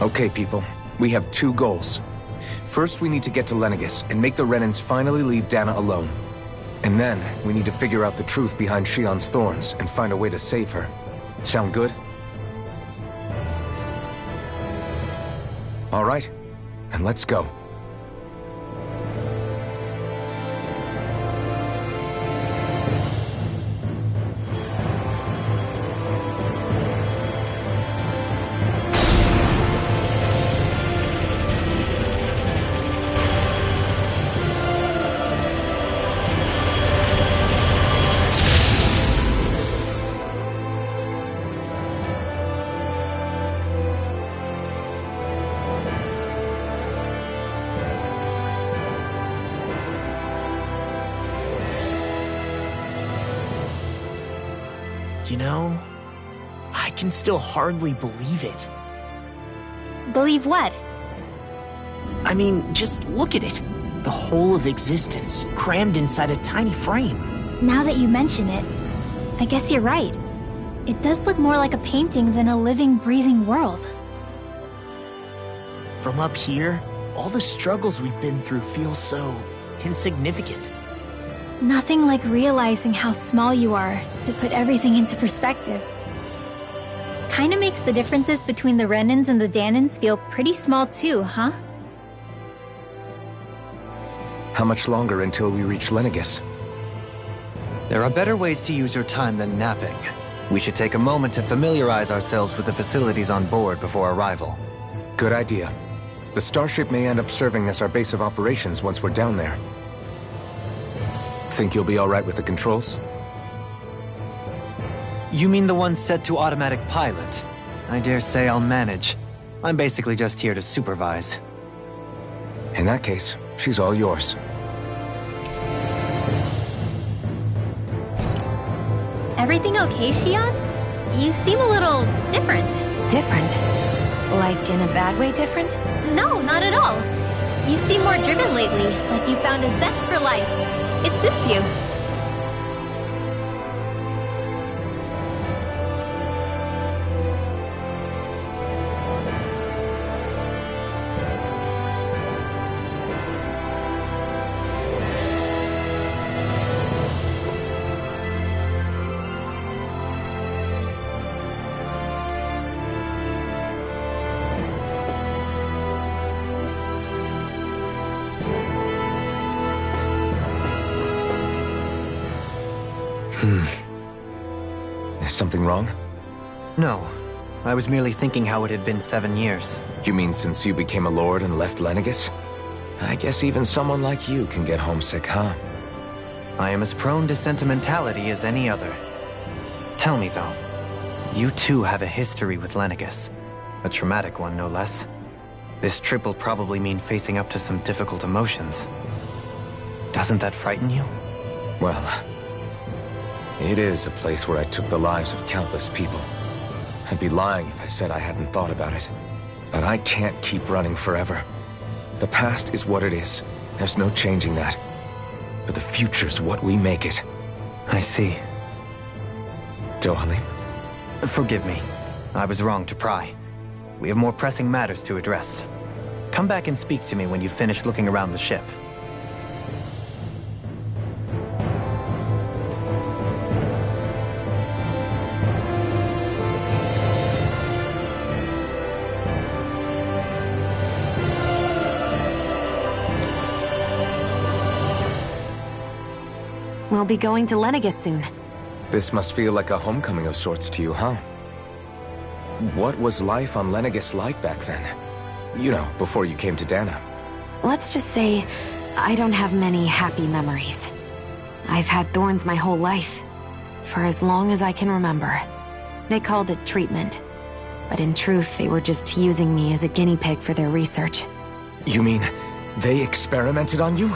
Okay, people. We have two goals. First, we need to get to Lenegis and make the Renans finally leave Dana alone. And then, we need to figure out the truth behind Shion's thorns and find a way to save her. Sound good? All right, then let's go. You know, I can still hardly believe it. Believe what? I mean, just look at it. The whole of existence, crammed inside a tiny frame. Now that you mention it, I guess you're right. It does look more like a painting than a living, breathing world. From up here, all the struggles we've been through feel so insignificant. Nothing like realizing how small you are to put everything into perspective. Kinda makes the differences between the Renans and the Danans feel pretty small too, huh? How much longer until we reach Lenegis? There are better ways to use your time than napping. We should take a moment to familiarize ourselves with the facilities on board before arrival. Good idea. The starship may end up serving as our base of operations once we're down there. Think you'll be all right with the controls? You mean the one set to automatic pilot? I dare say I'll manage. I'm basically just here to supervise. In that case, she's all yours. Everything okay, Shion? You seem a little different. Different? Like in a bad way different? No, not at all. You seem more driven lately, like you found a zest for life. It suits you. Is something wrong? No. I was merely thinking how it had been 7 years. You mean since you became a lord and left Lenegis? I guess even someone like you can get homesick, huh? I am as prone to sentimentality as any other. Tell me, though, you too have a history with Lenegis. A traumatic one, no less. This trip will probably mean facing up to some difficult emotions. Doesn't that frighten you? Well, it is a place where I took the lives of countless people. I'd be lying if I said I hadn't thought about it. But I can't keep running forever. The past is what it is. There's no changing that. But the future's what we make it. I see. Darling? Forgive me. I was wrong to pry. We have more pressing matters to address. Come back and speak to me when you finish looking around the ship. I'll be going to Lenegis soon. This must feel like a homecoming of sorts to you, huh? What was life on Lenegis like back then? You know, before you came to Dana. Let's just say, I don't have many happy memories. I've had thorns my whole life, for as long as I can remember. They called it treatment, but in truth, they were just using me as a guinea pig for their research. You mean, they experimented on you?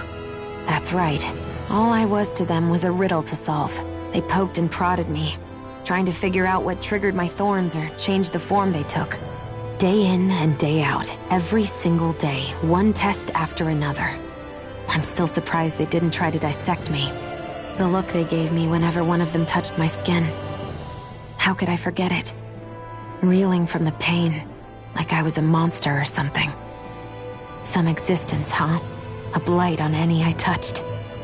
That's right. All I was to them was a riddle to solve. They poked and prodded me, trying to figure out what triggered my thorns or changed the form they took. Day in and day out, every single day, one test after another. I'm still surprised they didn't try to dissect me. The look they gave me whenever one of them touched my skin. How could I forget it? Reeling from the pain, like I was a monster or something. Some existence, huh? A blight on any I touched,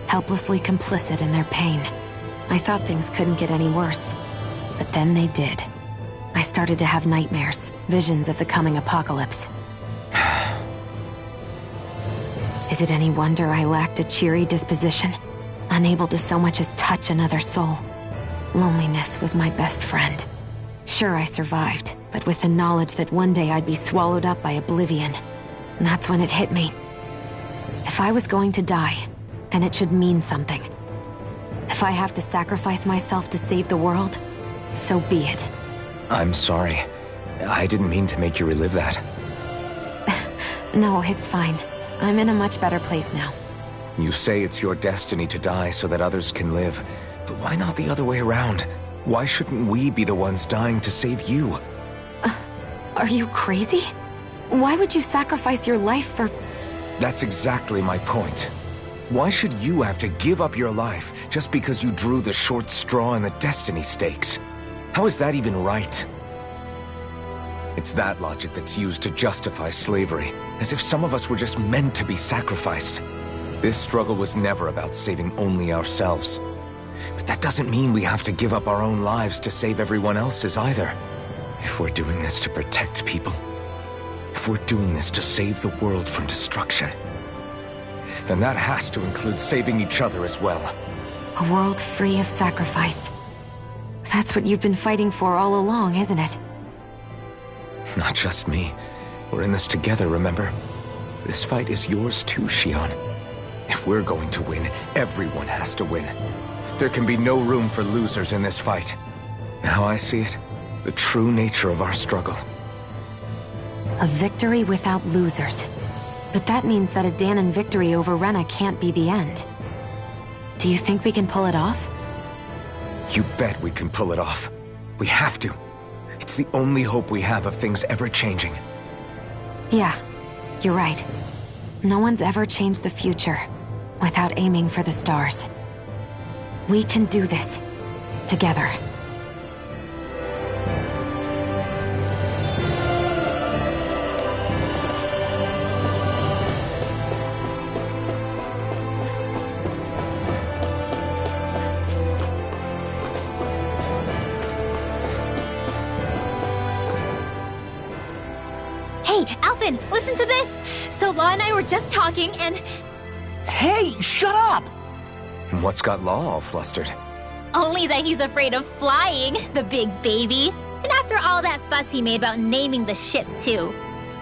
helplessly complicit in their pain. I thought things couldn't get any worse, but then they did. I started to have nightmares, visions of the coming apocalypse. Is it any wonder I lacked a cheery disposition? Unable to so much as touch another soul. Loneliness was my best friend. Sure, I survived, but with the knowledge that one day I'd be swallowed up by oblivion. And that's when it hit me. If I was going to die, then it should mean something. If I have to sacrifice myself to save the world, so be it. I'm sorry. I didn't mean to make you relive that. No, it's fine. I'm in a much better place now. You say it's your destiny to die so that others can live, but why not the other way around? Why shouldn't we be the ones dying to save you? Are you crazy? Why would you sacrifice your life for... That's exactly my point. Why should you have to give up your life just because you drew the short straw in the destiny stakes? How is that even right? It's that logic that's used to justify slavery, as if some of us were just meant to be sacrificed. This struggle was never about saving only ourselves. But that doesn't mean we have to give up our own lives to save everyone else's either. If we're doing this to protect people, if we're doing this to save the world from destruction, then that has to include saving each other as well. A world free of sacrifice. That's what you've been fighting for all along, isn't it? Not just me. We're in this together, remember? This fight is yours too, Xion. If we're going to win, everyone has to win. There can be no room for losers in this fight. Now I see it, the true nature of our struggle. A victory without losers. But that means that a Danon victory over Rena can't be the end. Do you think we can pull it off? You bet we can pull it off. We have to. It's the only hope we have of things ever changing. Yeah, you're right. No one's ever changed the future without aiming for the stars. We can do this. Together. Hey, Alphen, listen to this! So Law and I were just talking and... Hey, shut up! What's got Law all flustered? Only that he's afraid of flying, the big baby. And after all that fuss he made about naming the ship, too.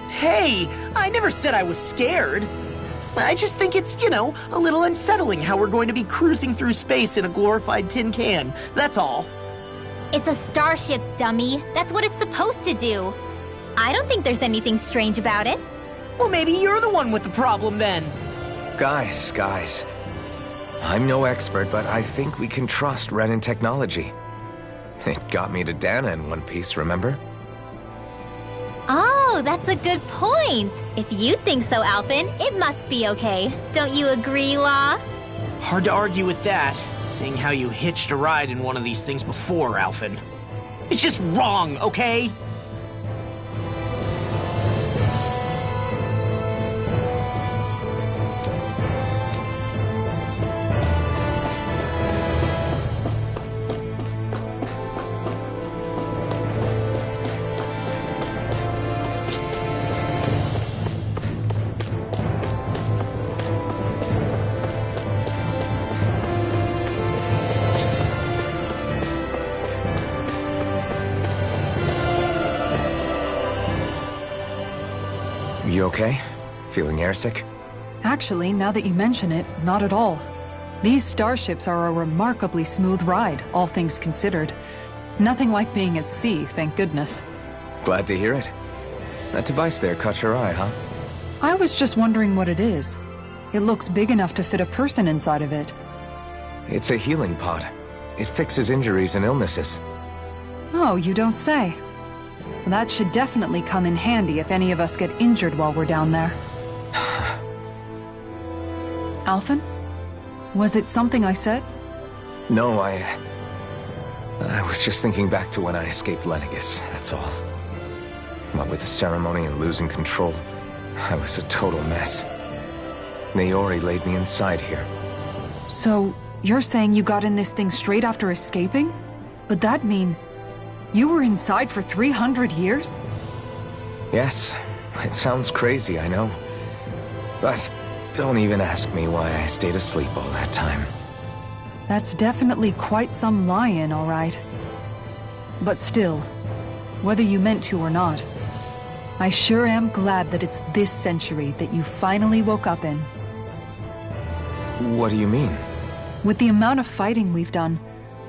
Hey, I never said I was scared. I just think it's, a little unsettling how we're going to be cruising through space in a glorified tin can. That's all. It's a starship, dummy. That's what it's supposed to do. I don't think there's anything strange about it. Well, maybe you're the one with the problem then. Guys. I'm no expert, but I think we can trust Renin technology. It got me to Dana in one piece, remember? Oh, that's a good point. If you think so, Alphen, it must be okay. Don't you agree, Law? Hard to argue with that, seeing how you hitched a ride in one of these things before, Alphen. It's just wrong, okay? You okay? Feeling airsick? Actually, now that you mention it, not at all. These starships are a remarkably smooth ride, all things considered. Nothing like being at sea, thank goodness. Glad to hear it. That device there caught your eye, huh? I was just wondering what it is. It looks big enough to fit a person inside of it. It's a healing pod. It fixes injuries and illnesses. Oh, you don't say. That should definitely come in handy if any of us get injured while we're down there. Alphen? Was it something I said? No, I was just thinking back to when I escaped Lenegis, that's all. What with the ceremony and losing control, I was a total mess. Naori laid me inside here. So, you're saying you got in this thing straight after escaping? But that'd mean you were inside for 300 years? Yes, it sounds crazy, I know. But don't even ask me why I stayed asleep all that time. That's definitely quite some lie-in, all right. But still, whether you meant to or not, I sure am glad that it's this century that you finally woke up in. What do you mean? With the amount of fighting we've done,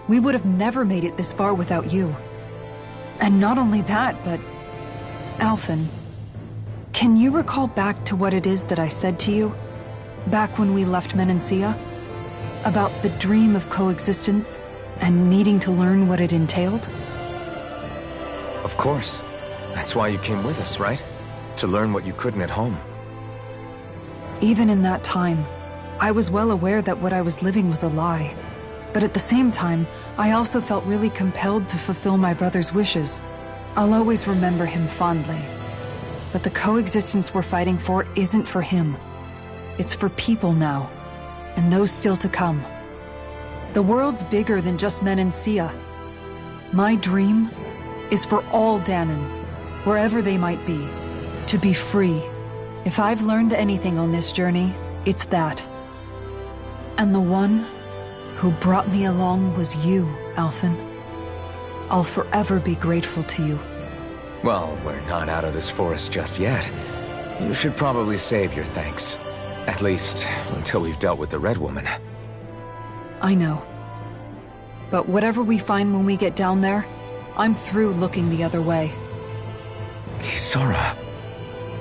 we would have never made it this far without you. And not only that, but... Alphen, can you recall back to what it is that I said to you? Back when we left Menancia? About the dream of coexistence, and needing to learn what it entailed? Of course. That's why you came with us, right? To learn what you couldn't at home. Even in that time, I was well aware that what I was living was a lie. But at the same time, I also felt really compelled to fulfill my brother's wishes. I'll always remember him fondly. But the coexistence we're fighting for isn't for him. It's for people now, and those still to come. The world's bigger than just Menancia. My dream is for all Danans, wherever they might be, to be free. If I've learned anything on this journey, it's that. And the one who brought me along was you, Alphen. I'll forever be grateful to you. Well, we're not out of this forest just yet. You should probably save your thanks. At least, until we've dealt with the Red Woman. I know. But whatever we find when we get down there, I'm through looking the other way. Kisara.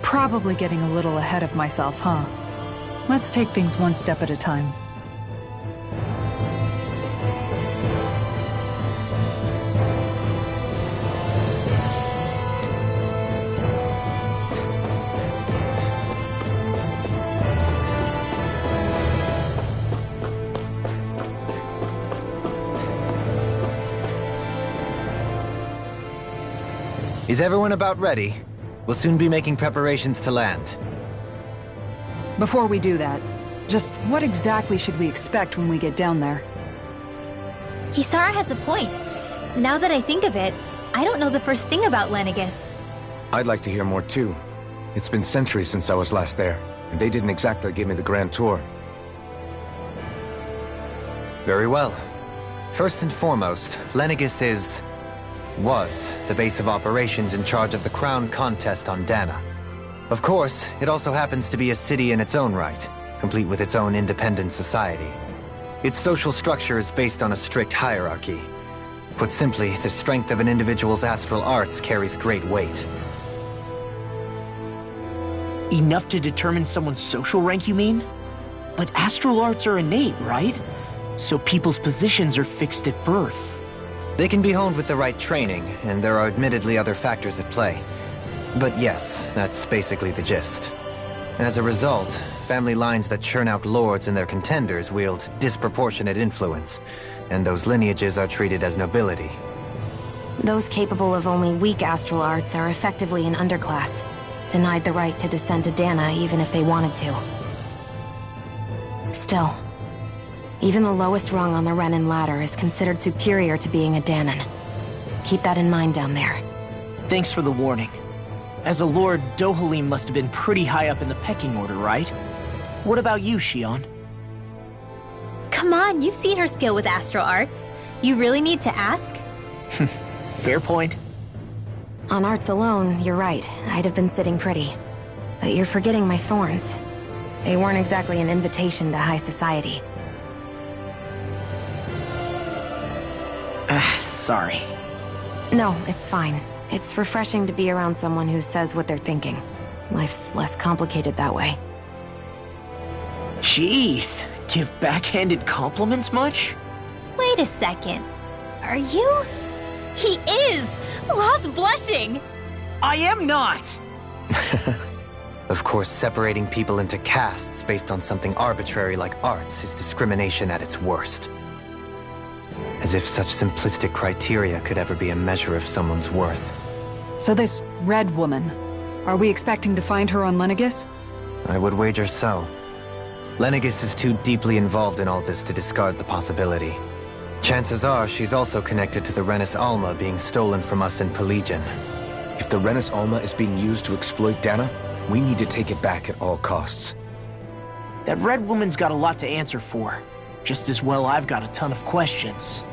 Probably getting a little ahead of myself, huh? Let's take things one step at a time. Is everyone about ready? We'll soon be making preparations to land. Before we do that, just what exactly should we expect when we get down there? Kisara has a point. Now that I think of it, I don't know the first thing about Lenegis. I'd like to hear more too. It's been centuries since I was last there, and they didn't exactly give me the grand tour. Very well. First and foremost, Lenegis was the base of operations in charge of the crown contest on Dana. Of course, it also happens to be a city in its own right, complete with its own independent society. Its social structure is based on a strict hierarchy. Put simply, the strength of an individual's astral arts carries great weight. Enough to determine someone's social rank, you mean? But astral arts are innate, right? So people's positions are fixed at birth. They can be honed with the right training, and there are admittedly other factors at play. But yes, that's basically the gist. As a result, family lines that churn out lords and their contenders wield disproportionate influence, and those lineages are treated as nobility. Those capable of only weak astral arts are effectively an underclass, denied the right to descend to Dana even if they wanted to. Still, even the lowest rung on the Renin ladder is considered superior to being a Danan. Keep that in mind down there. Thanks for the warning. As a lord, Dohalim must have been pretty high up in the pecking order, right? What about you, Shion? Come on, you've seen her skill with astral arts. You really need to ask? Fair point. On arts alone, you're right. I'd have been sitting pretty. But you're forgetting my thorns. They weren't exactly an invitation to high society. Sorry. No, it's fine. It's refreshing to be around someone who says what they're thinking. Life's less complicated that way. Jeez, give backhanded compliments much? Wait a second. Are you? He is! Lost blushing! I am not! Of course, separating people into castes based on something arbitrary like arts is discrimination at its worst. As if such simplistic criteria could ever be a measure of someone's worth. So this red woman, are we expecting to find her on Lenegis? I would wager so. Lenegis is too deeply involved in all this to discard the possibility. Chances are she's also connected to the Rennis Alma being stolen from us in Pelegion. If the Rennis Alma is being used to exploit Dana, we need to take it back at all costs. That red woman's got a lot to answer for. Just as well I've got a ton of questions.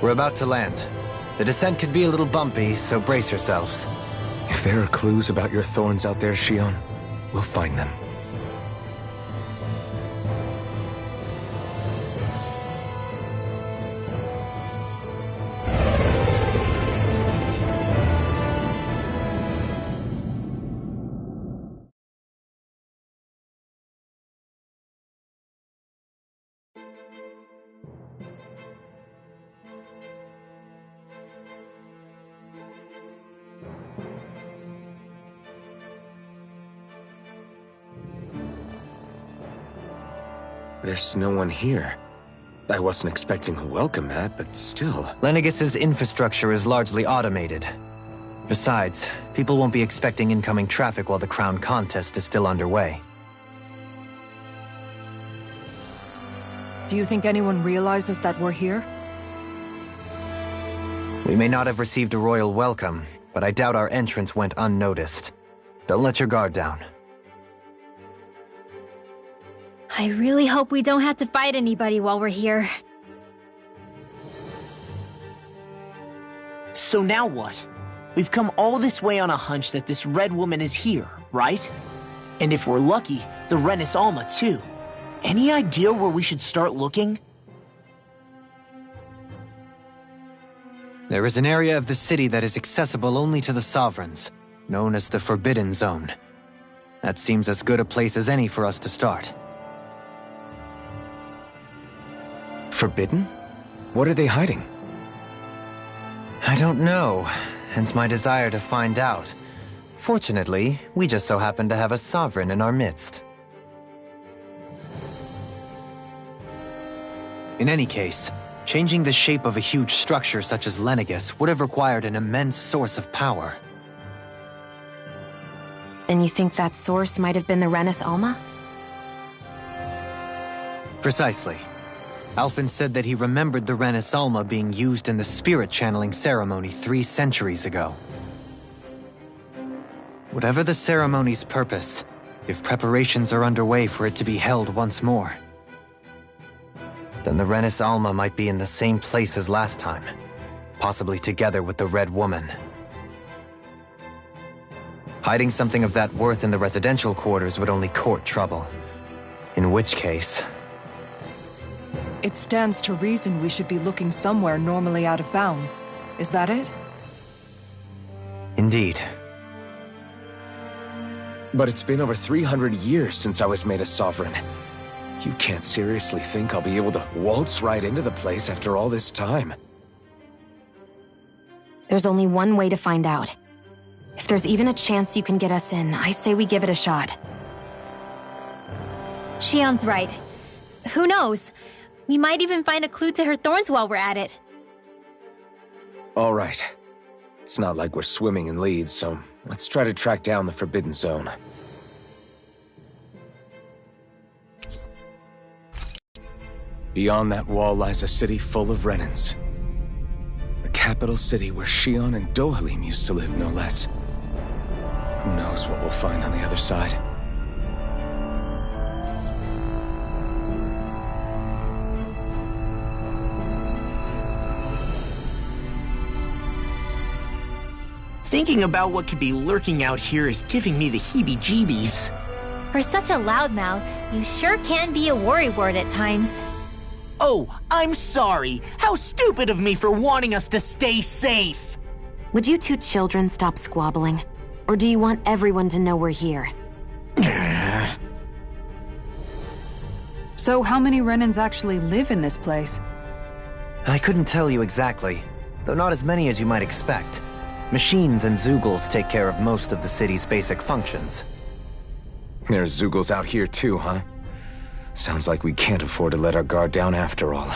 We're about to land. The descent could be a little bumpy, so brace yourselves. If there are clues about your thorns out there, Shion, we'll find them. There's no one here. I wasn't expecting a welcome mat, but still. Lenegis's infrastructure is largely automated. Besides, people won't be expecting incoming traffic while the crown contest is still underway. Do you think anyone realizes that we're here? We may not have received a royal welcome, but I doubt our entrance went unnoticed. Don't let your guard down. I really hope we don't have to fight anybody while we're here. So now what? We've come all this way on a hunch that this red woman is here, right? And if we're lucky, the Rennis Alma too. Any idea where we should start looking? There is an area of the city that is accessible only to the Sovereigns, known as the Forbidden Zone. That seems as good a place as any for us to start. Forbidden? What are they hiding? I don't know, hence my desire to find out. Fortunately, we just so happen to have a Sovereign in our midst. In any case, changing the shape of a huge structure such as Lenegis would have required an immense source of power. Then you think that source might have been the Rennis Alma? Precisely. Alphen said that he remembered the Rennis Alma being used in the spirit channeling ceremony 3 centuries ago. Whatever the ceremony's purpose, if preparations are underway for it to be held once more, then the Rennis Alma might be in the same place as last time, possibly together with the Red Woman. Hiding something of that worth in the residential quarters would only court trouble. In which case... It stands to reason we should be looking somewhere normally out of bounds. Is that it? Indeed. But it's been over 300 years since I was made a Sovereign. You can't seriously think I'll be able to waltz right into the place after all this time. There's only one way to find out. If there's even a chance you can get us in, I say we give it a shot. Shion's right. Who knows? We might even find a clue to her thorns while we're at it. All right. It's not like we're swimming in leads, so let's try to track down the Forbidden Zone. Beyond that wall lies a city full of Renins. The capital city where Shion and Dohalim used to live, no less. Who knows what we'll find on the other side? Thinking about what could be lurking out here is giving me the heebie-jeebies. For such a loudmouth, you sure can be a worrywart at times. Oh, I'm sorry. How stupid of me for wanting us to stay safe. Would you two children stop squabbling? Or do you want everyone to know we're here? So how many Renans actually live in this place? I couldn't tell you exactly, though not as many as you might expect. Machines and Zeugles take care of most of the city's basic functions. There's Zeugles out here too, huh? Sounds like we can't afford to let our guard down after all.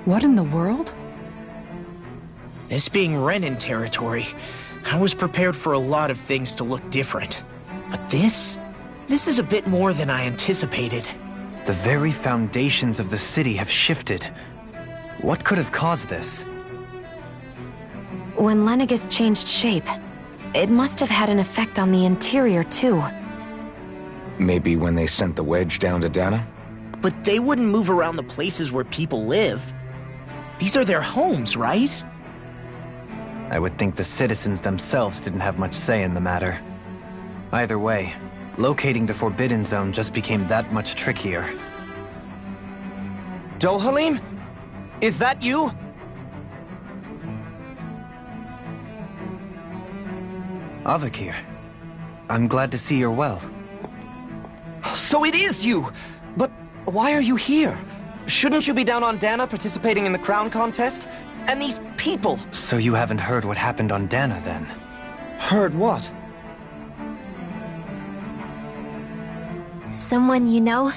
What in the world? This being Renin territory, I was prepared for a lot of things to look different. But this is a bit more than I anticipated. The very foundations of the city have shifted. What could have caused this? When Lenegis changed shape, it must have had an effect on the interior too. Maybe when they sent the wedge down to Dana? But they wouldn't move around the places where people live. These are their homes, right? I would think the citizens themselves didn't have much say in the matter. Either way, locating the Forbidden Zone just became that much trickier. Dohalim? Is that you? Avakir, I'm glad to see you're well. So it is you! But why are you here? Shouldn't you be down on Dana participating in the crown contest? And these people! So you haven't heard what happened on Dana, then? Heard what? Someone you know?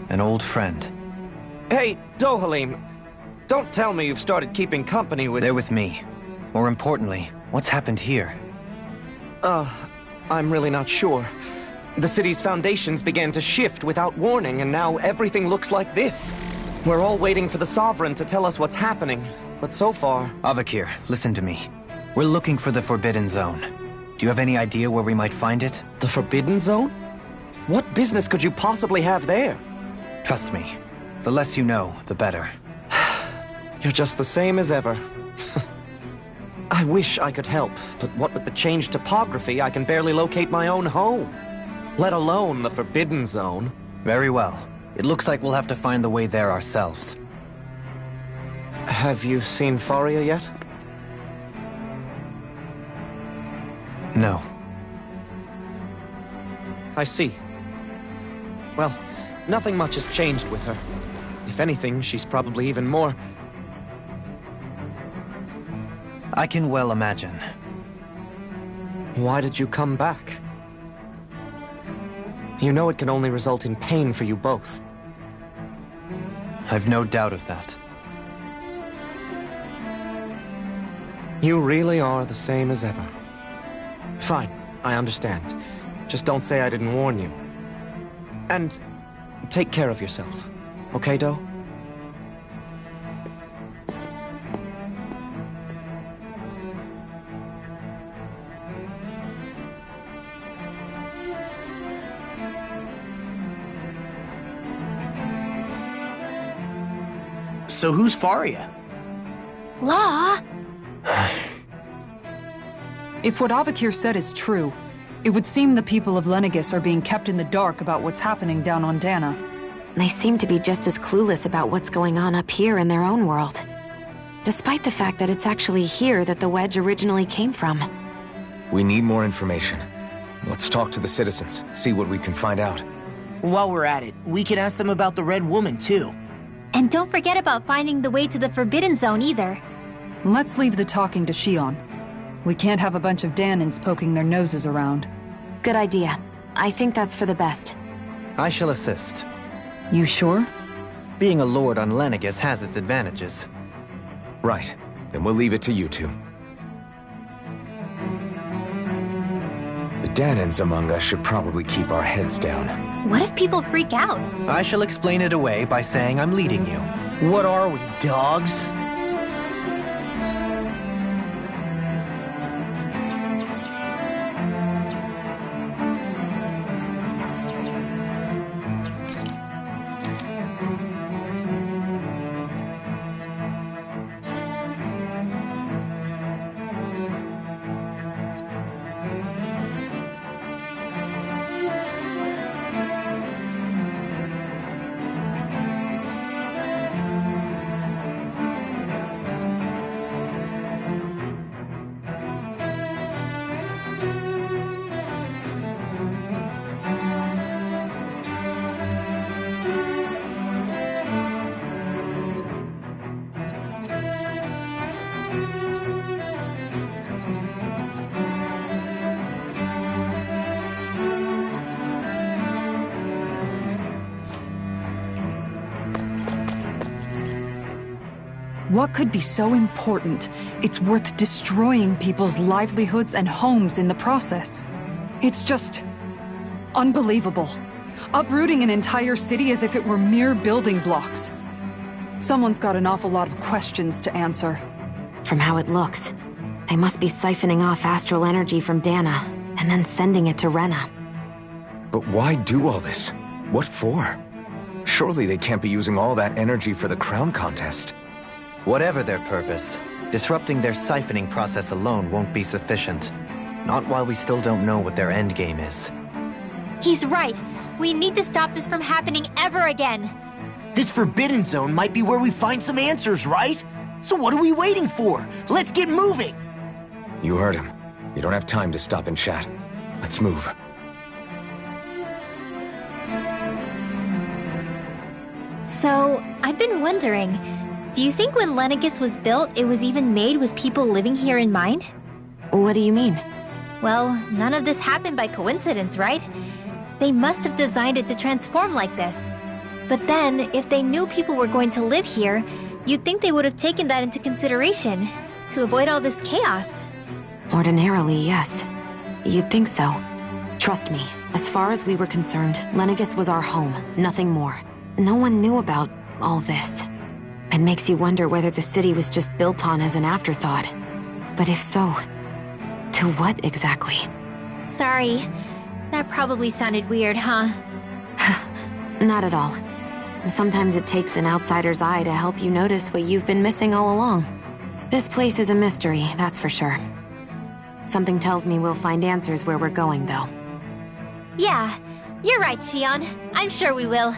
An old friend. Hey, Dohalim, don't tell me you've started keeping company with... They're with me. More importantly, what's happened here? I'm really not sure. The city's foundations began to shift without warning, and now everything looks like this. We're all waiting for the Sovereign to tell us what's happening, but so far... Avakir, listen to me. We're looking for the Forbidden Zone. Do you have any idea where we might find it? The Forbidden Zone? What business could you possibly have there? Trust me. The less you know, the better. You're just the same as ever. I wish I could help, but what with the changed topography, I can barely locate my own home. Let alone the Forbidden Zone. Very well. It looks like we'll have to find the way there ourselves. Have you seen Faria yet? No. I see. Well, nothing much has changed with her. If anything, she's probably even more... I can well imagine. Why did you come back? You know it can only result in pain for you both. I've no doubt of that. You really are the same as ever. Fine, I understand. Just don't say I didn't warn you. And take care of yourself. Okay, Do? So who's Faria? Law? If what Avakir said is true, it would seem the people of Lenegis are being kept in the dark about what's happening down on Dana. They seem to be just as clueless about what's going on up here in their own world. Despite the fact that it's actually here that the wedge originally came from. We need more information. Let's talk to the citizens, see what we can find out. While we're at it, we can ask them about the Red Woman, too. And don't forget about finding the way to the Forbidden Zone either. Let's leave the talking to Shion. We can't have a bunch of Danins poking their noses around. Good idea. I think that's for the best. I shall assist. You sure? Being a lord on Lenegis has its advantages. Right. Then we'll leave it to you two. The Danins among us should probably keep our heads down. What if people freak out? I shall explain it away by saying I'm leading you. What are we, dogs? What could be so important? It's worth destroying people's livelihoods and homes in the process. It's just... unbelievable. Uprooting an entire city as if it were mere building blocks. Someone's got an awful lot of questions to answer. From how it looks, they must be siphoning off astral energy from Dana, and then sending it to Rena. But why do all this? What for? Surely they can't be using all that energy for the crown contest. Whatever their purpose, disrupting their siphoning process alone won't be sufficient. Not while we still don't know what their endgame is. He's right. We need to stop this from happening ever again. This Forbidden Zone might be where we find some answers, right? So what are we waiting for? Let's get moving! You heard him. We don't have time to stop and chat. Let's move. So, I've been wondering, do you think when Lenegis was built, it was even made with people living here in mind? What do you mean? Well, none of this happened by coincidence, right? They must have designed it to transform like this. But then, if they knew people were going to live here, you'd think they would have taken that into consideration, to avoid all this chaos. Ordinarily, yes. You'd think so. Trust me, as far as we were concerned, Lenegis was our home, nothing more. No one knew about all this. It makes you wonder whether the city was just built on as an afterthought. But if so, to what exactly? Sorry. That probably sounded weird, huh? Not at all. Sometimes it takes an outsider's eye to help you notice what you've been missing all along. This place is a mystery, that's for sure. Something tells me we'll find answers where we're going, though. Yeah, you're right, Shion. I'm sure we will.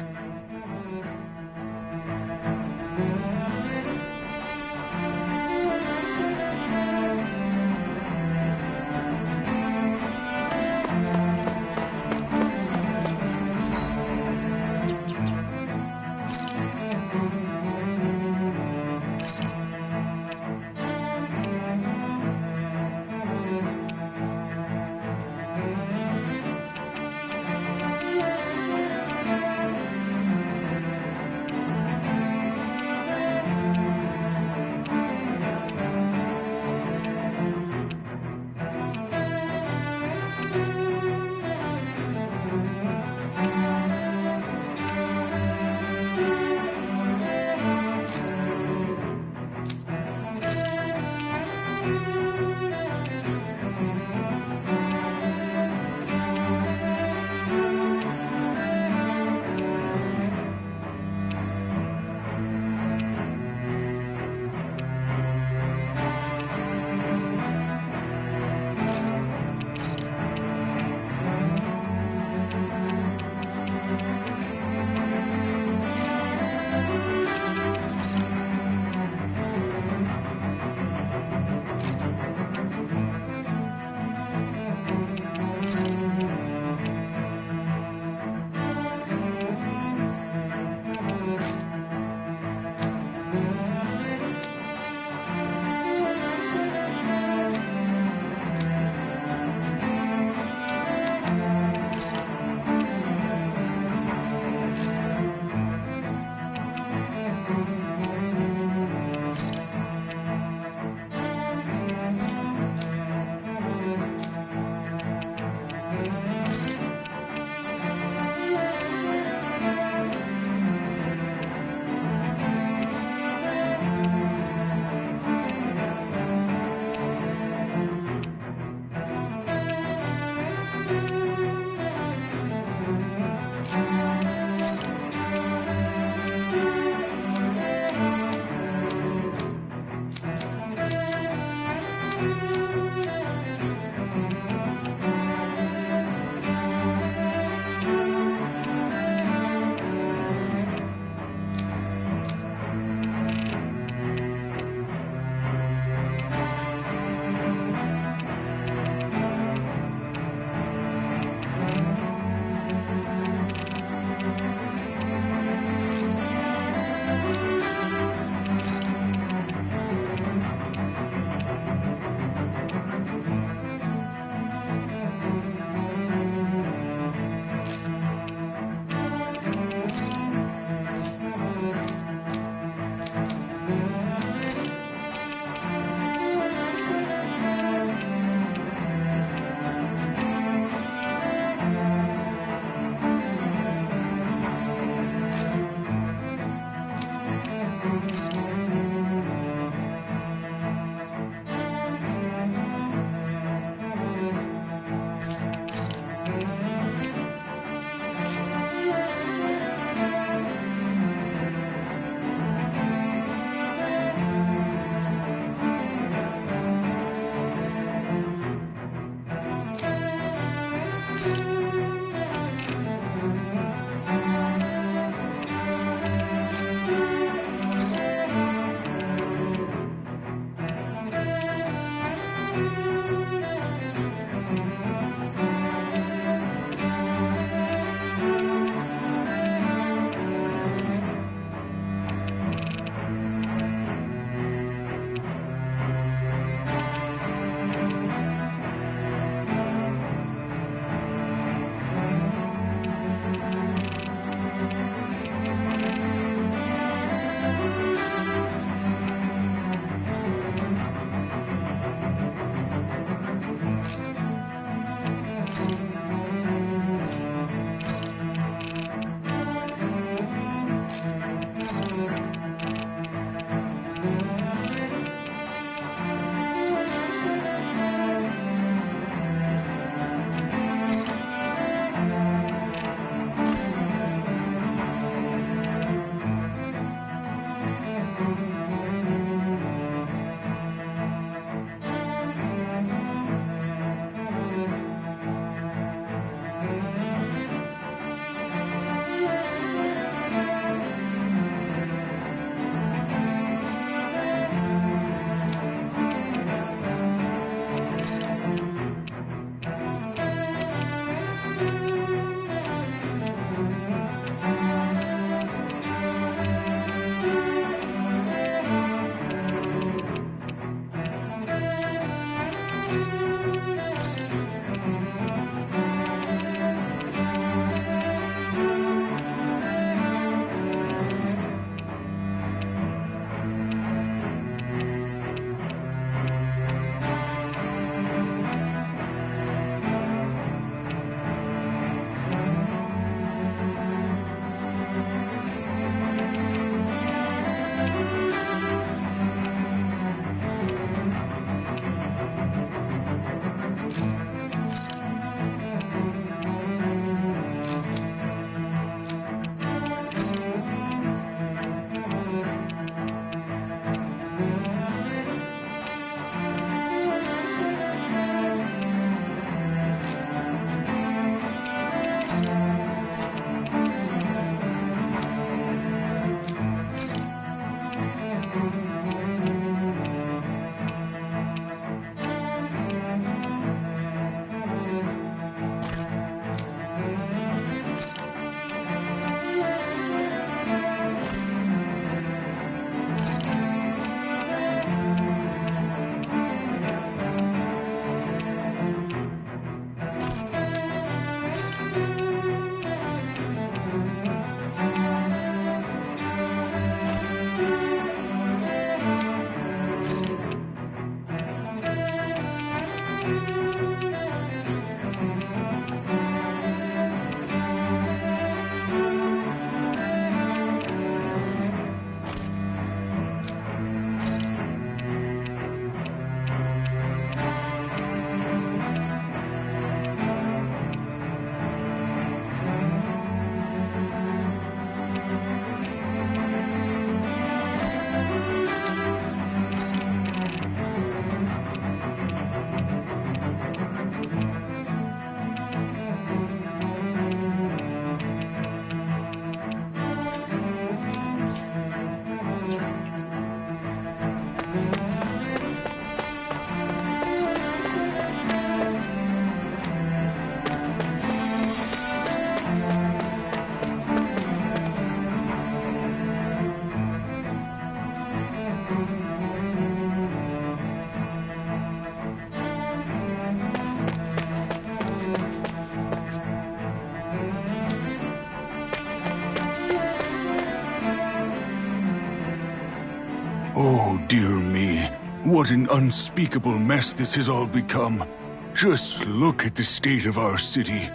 Oh, dear me. What an unspeakable mess this has all become. Just look at the state of our city.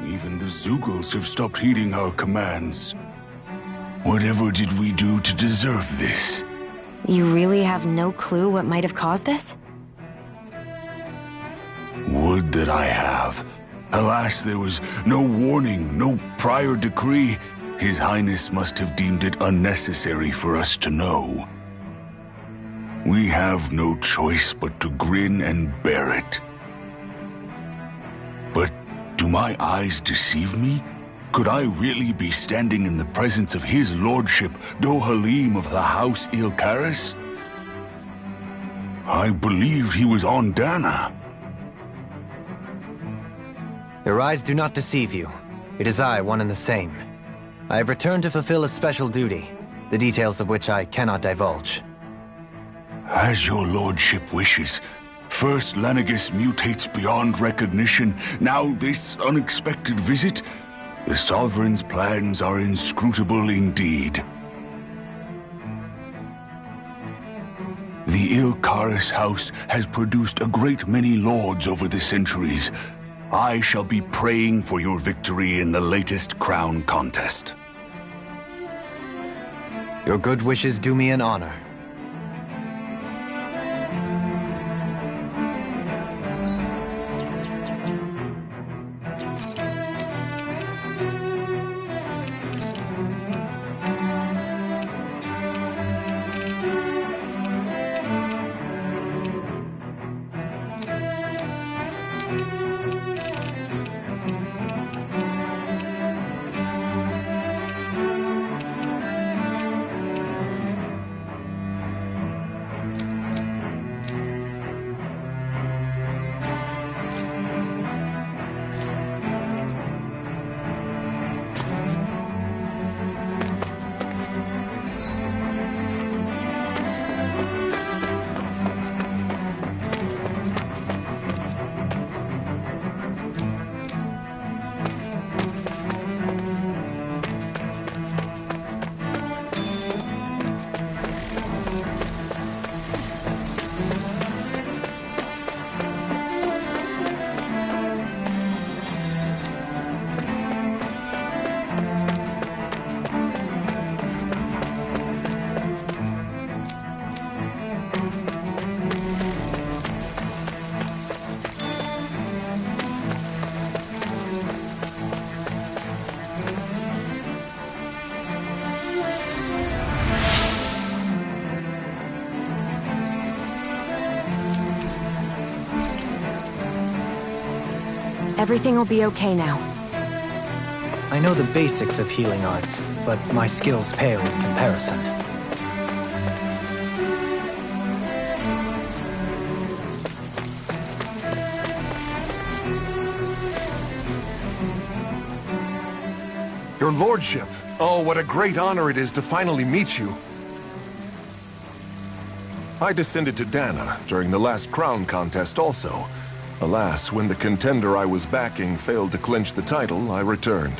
Even the Zeugles have stopped heeding our commands. Whatever did we do to deserve this? You really have no clue what might have caused this? Would that I have. Alas, there was no warning, no prior decree. His Highness must have deemed it unnecessary for us to know. We have no choice but to grin and bear it. But do my eyes deceive me? Could I really be standing in the presence of his lordship, Dohalim of the House Ilkaris? I believed he was on Dana. Your eyes do not deceive you. It is I, one and the same. I have returned to fulfill a special duty, the details of which I cannot divulge. As your lordship wishes. First Lenegis mutates beyond recognition, now this unexpected visit. The Sovereign's plans are inscrutable indeed. The Ilkaris house has produced a great many lords over the centuries. I shall be praying for your victory in the latest crown contest. Your good wishes do me an honor. Everything will be okay now. I know the basics of healing arts, but my skills pale in comparison. Your lordship! Oh, what a great honor it is to finally meet you. I descended to Dana during the last crown contest also. Alas, when the contender I was backing failed to clinch the title, I returned.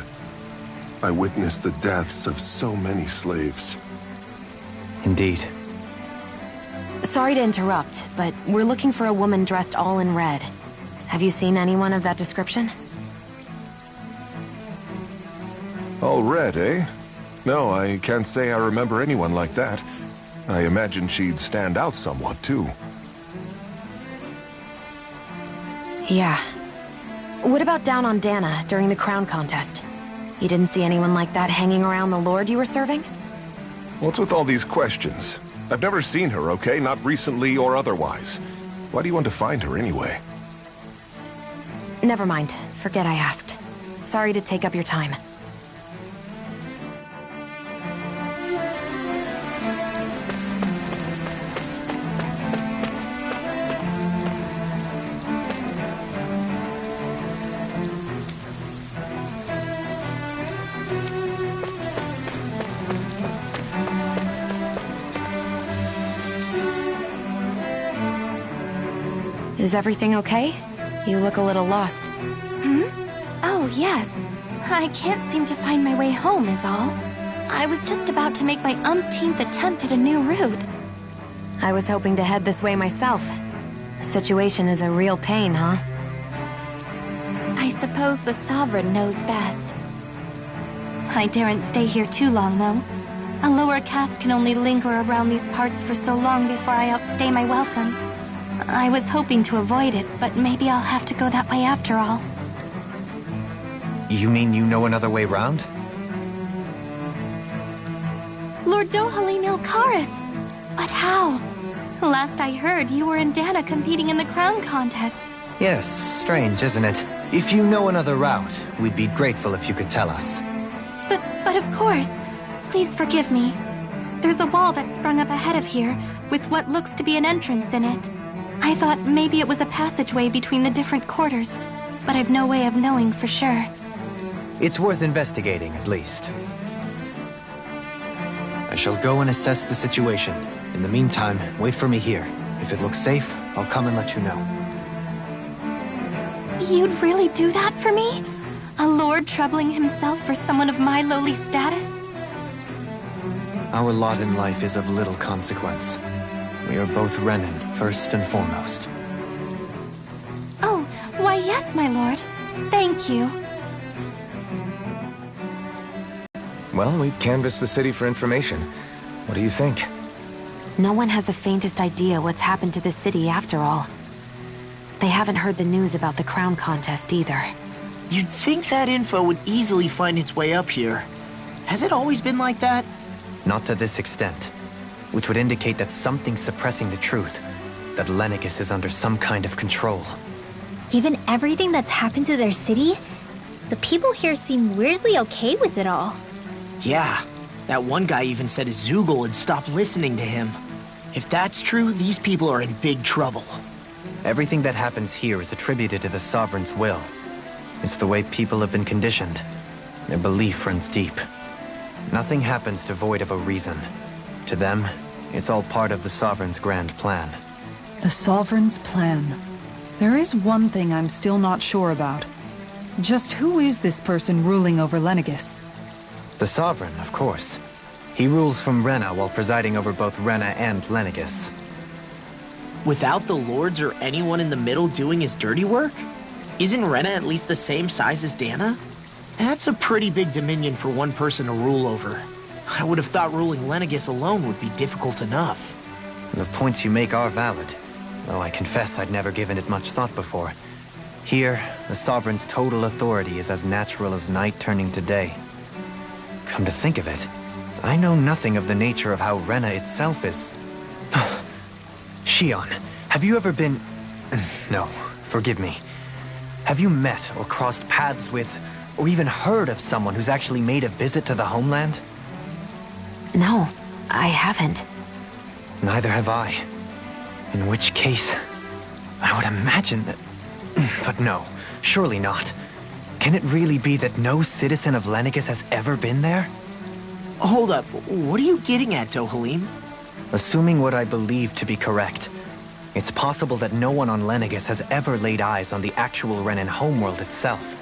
I witnessed the deaths of so many slaves. Indeed. Sorry to interrupt, but we're looking for a woman dressed all in red. Have you seen anyone of that description? All red, eh? No, I can't say I remember anyone like that. I imagine she'd stand out somewhat, too. Yeah. What about down on Dana during the crown contest? You didn't see anyone like that hanging around the lord you were serving? What's with all these questions? I've never seen her, okay? Not recently or otherwise. Why do you want to find her anyway? Never mind. Forget I asked. Sorry to take up your time. Is everything okay? You look a little lost. Oh, yes. I can't seem to find my way home is all. I was just about to make my umpteenth attempt at a new route. I was hoping to head this way myself. The situation is a real pain, huh? I suppose the Sovereign knows best. I daren't stay here too long, though. A lower caste can only linger around these parts for so long before I outstay my welcome. I was hoping to avoid it, but maybe I'll have to go that way after all. You mean you know another way round? Lord Dohalim Ilkaris! But how? Last I heard, you were in Dana competing in the crown contest. Yes, strange, isn't it? If you know another route, we'd be grateful if you could tell us. But of course. Please forgive me. There's a wall that sprung up ahead of here, with what looks to be an entrance in it. I thought maybe it was a passageway between the different quarters, but I've no way of knowing for sure. It's worth investigating, at least. I shall go and assess the situation. In the meantime, wait for me here. If it looks safe, I'll come and let you know. You'd really do that for me? A lord troubling himself for someone of my lowly status? Our lot in life is of little consequence. We are both Renin, first and foremost. Oh, why yes, my lord. Thank you. Well, we've canvassed the city for information. What do you think? No one has the faintest idea what's happened to the city after all. They haven't heard the news about the crown contest either. You'd think that info would easily find its way up here. Has it always been like that? Not to this extent, which would indicate that something's suppressing the truth, that Lenegis is under some kind of control. Given everything that's happened to their city, the people here seem weirdly okay with it all. Yeah, that one guy even said Zoogle had stopped listening to him. If that's true, these people are in big trouble. Everything that happens here is attributed to the Sovereign's will. It's the way people have been conditioned. Their belief runs deep. Nothing happens devoid of a reason. To them, it's all part of the Sovereign's grand plan. The Sovereign's plan. There is one thing I'm still not sure about. Just who is this person ruling over Lenegis? The Sovereign, of course. He rules from Rena while presiding over both Rena and Lenegis. Without the lords or anyone in the middle doing his dirty work? Isn't Rena at least the same size as Dana? That's a pretty big dominion for one person to rule over. I would have thought ruling Lenegis alone would be difficult enough. The points you make are valid, though I confess I'd never given it much thought before. Here, the Sovereign's total authority is as natural as night turning to day. Come to think of it, I know nothing of the nature of how Rena itself is. Shion, have you ever been... No, forgive me. Have you met or crossed paths with, or even heard of someone who's actually made a visit to the homeland? No, I haven't. Neither have I. In which case, I would imagine that... But no, surely not. Can it really be that no citizen of Lenegis has ever been there? Hold up, what are you getting at, Dohalim? Assuming what I believe to be correct, it's possible that no one on Lenegis has ever laid eyes on the actual Renin homeworld itself.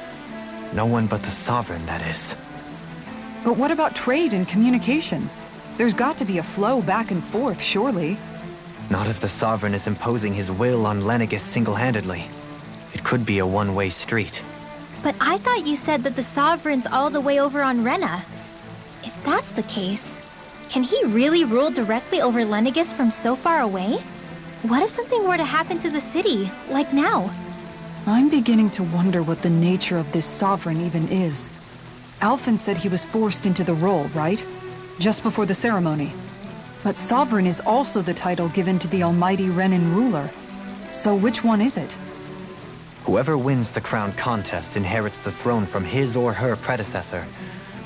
No one but the Sovereign, that is. But what about trade and communication? There's got to be a flow back and forth, surely. Not if the Sovereign is imposing his will on Lenegis single-handedly. It could be a one-way street. But I thought you said that the Sovereign's all the way over on Rena. If that's the case, can he really rule directly over Lenegis from so far away? What if something were to happen to the city, like now? I'm beginning to wonder what the nature of this Sovereign even is. Alphen said he was forced into the role, right? Just before the ceremony. But Sovereign is also the title given to the almighty Renin ruler. So which one is it? Whoever wins the crown contest inherits the throne from his or her predecessor,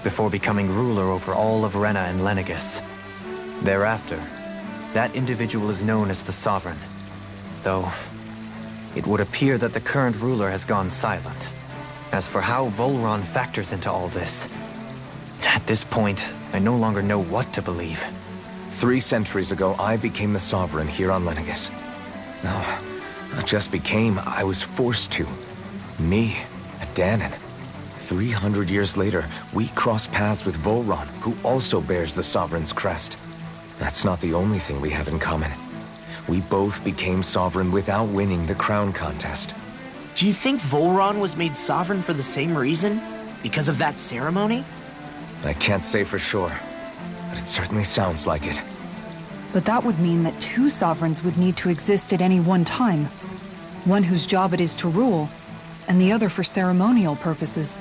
before becoming ruler over all of Rena and Lenegis. Thereafter, that individual is known as the Sovereign. Though, it would appear that the current ruler has gone silent. As for how Volron factors into all this, at this point, I no longer know what to believe. 3 centuries ago, I became the Sovereign here on Lenegis. No, not just became, I was forced to. Me, a Danon. 300 years later, we cross paths with Volron, who also bears the Sovereign's crest. That's not the only thing we have in common. We both became sovereign without winning the crown contest. Do you think Volron was made sovereign for the same reason? Because of that ceremony? I can't say for sure, but it certainly sounds like it. But that would mean that two sovereigns would need to exist at any one time. One whose job it is to rule, and the other for ceremonial purposes.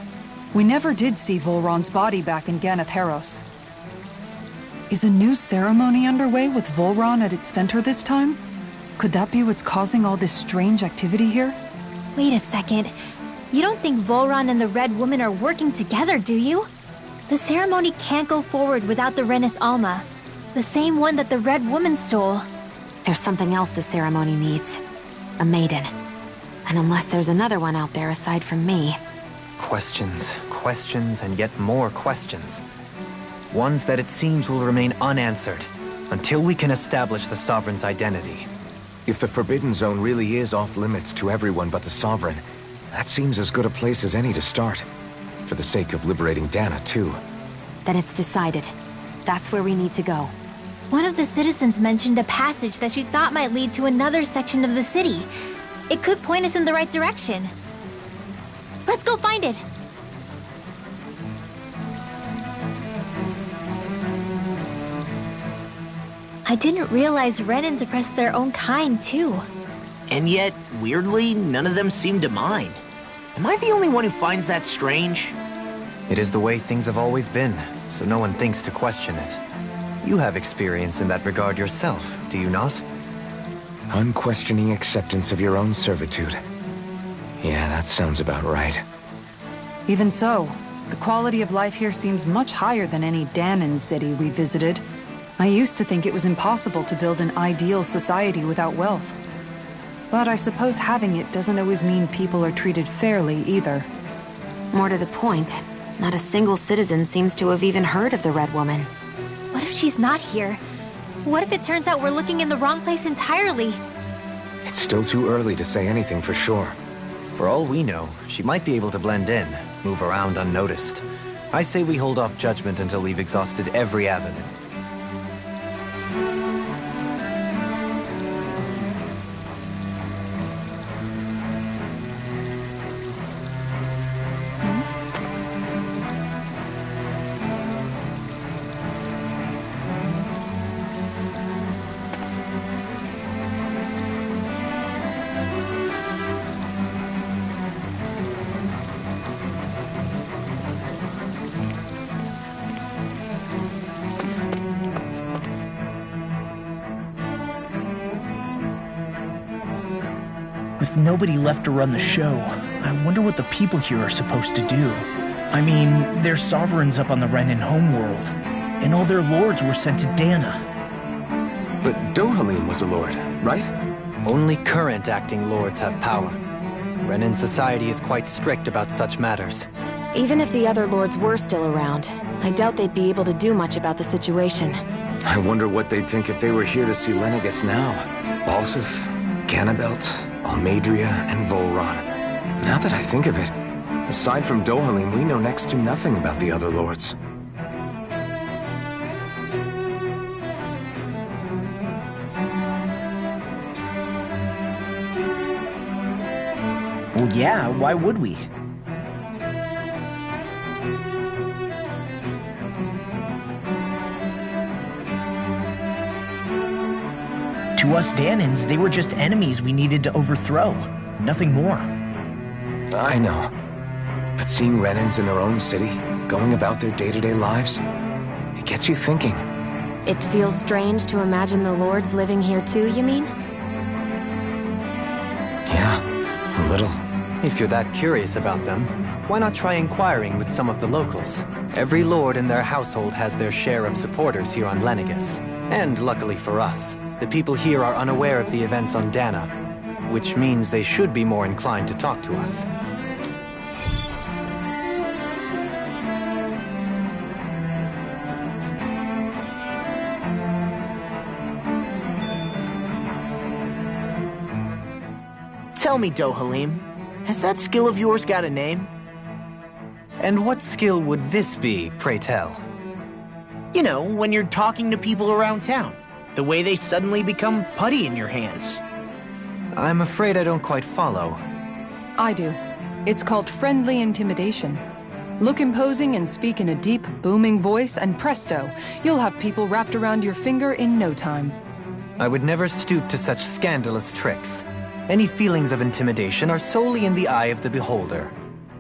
We never did see Volron's body back in Ganeth Heros. Is a new ceremony underway with Volron at its center this time? Could that be what's causing all this strange activity here? Wait a second. You don't think Volron and the Red Woman are working together, do you? The ceremony can't go forward without the Renis Alma. The same one that the Red Woman stole. There's something else the ceremony needs. A maiden. And unless there's another one out there aside from me... Questions, questions, and yet more questions. Ones that it seems will remain unanswered until we can establish the Sovereign's identity. If the Forbidden Zone really is off-limits to everyone but the Sovereign, that seems as good a place as any to start. For the sake of liberating Dana, too. Then it's decided. That's where we need to go. One of the citizens mentioned a passage that she thought might lead to another section of the city. It could point us in the right direction. Let's go find it! I didn't realize Renans oppressed their own kind, too. And yet, weirdly, none of them seem to mind. Am I the only one who finds that strange? It is the way things have always been, so no one thinks to question it. You have experience in that regard yourself, do you not? Unquestioning acceptance of your own servitude. Yeah, that sounds about right. Even so, the quality of life here seems much higher than any Danon city we visited. I used to think it was impossible to build an ideal society without wealth. But I suppose having it doesn't always mean people are treated fairly either. More to the point, not a single citizen seems to have even heard of the Red Woman. What if she's not here? What if it turns out we're looking in the wrong place entirely? It's still too early to say anything for sure. For all we know, she might be able to blend in, move around unnoticed. I say we hold off judgment until we've exhausted every avenue. With nobody left to run the show, I wonder what the people here are supposed to do. I mean, they're sovereigns up on the Renin homeworld, and all their lords were sent to Dana. But Dohalim was a lord, right? Only current acting lords have power. Renin society is quite strict about such matters. Even if the other lords were still around, I doubt they'd be able to do much about the situation. I wonder what they'd think if they were here to see Lenegis now. Balsif, Ganabelt, Almadria, and Volron. Now that I think of it, aside from Dohalim, we know next to nothing about the other lords. Well, yeah, why would we? To us Danans, they were just enemies we needed to overthrow. Nothing more. I know. But seeing Renans in their own city, going about their day-to-day lives, it gets you thinking. It feels strange to imagine the lords living here too, you mean? Yeah, a little. If you're that curious about them, why not try inquiring with some of the locals? Every lord in their household has their share of supporters here on Lenegis. And luckily for us, the people here are unaware of the events on Dana, which means they should be more inclined to talk to us. Tell me, Dohalim, has that skill of yours got a name? And what skill would this be, pray tell? You know, when you're talking to people around town. The way they suddenly become putty in your hands. I'm afraid I don't quite follow. I do. It's called friendly intimidation. Look imposing and speak in a deep, booming voice, and presto, you'll have people wrapped around your finger in no time. I would never stoop to such scandalous tricks. Any feelings of intimidation are solely in the eye of the beholder.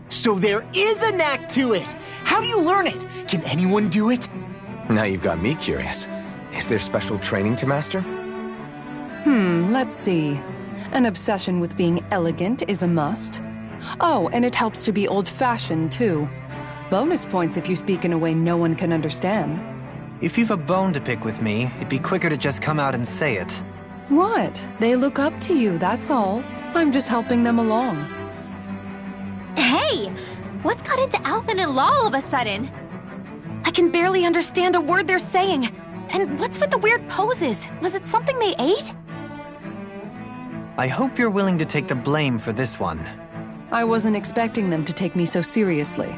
So there is a knack to it! How do you learn it? Can anyone do it? Now you've got me curious. Is there special training to master? Let's see. An obsession with being elegant is a must. Oh, and it helps to be old-fashioned, too. Bonus points if you speak in a way no one can understand. If you've a bone to pick with me, it'd be quicker to just come out and say it. What? They look up to you, that's all. I'm just helping them along. Hey! What's got into Alvin and Law all of a sudden? I can barely understand a word they're saying. And what's with the weird poses? Was it something they ate? I hope you're willing to take the blame for this one. I wasn't expecting them to take me so seriously.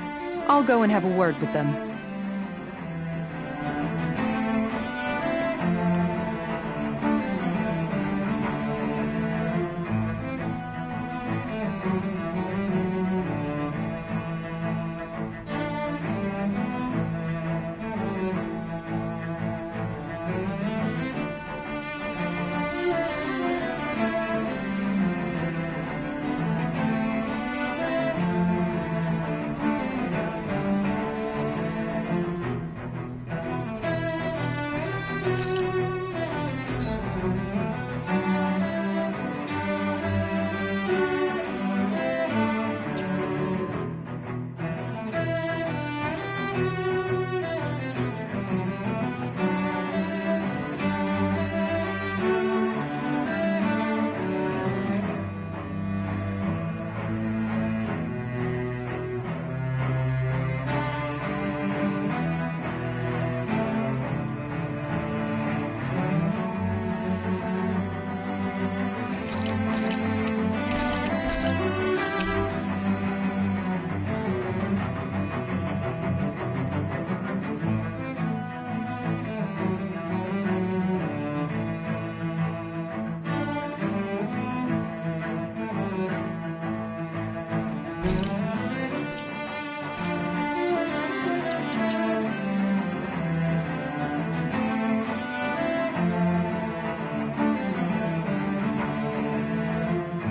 I'll go and have a word with them.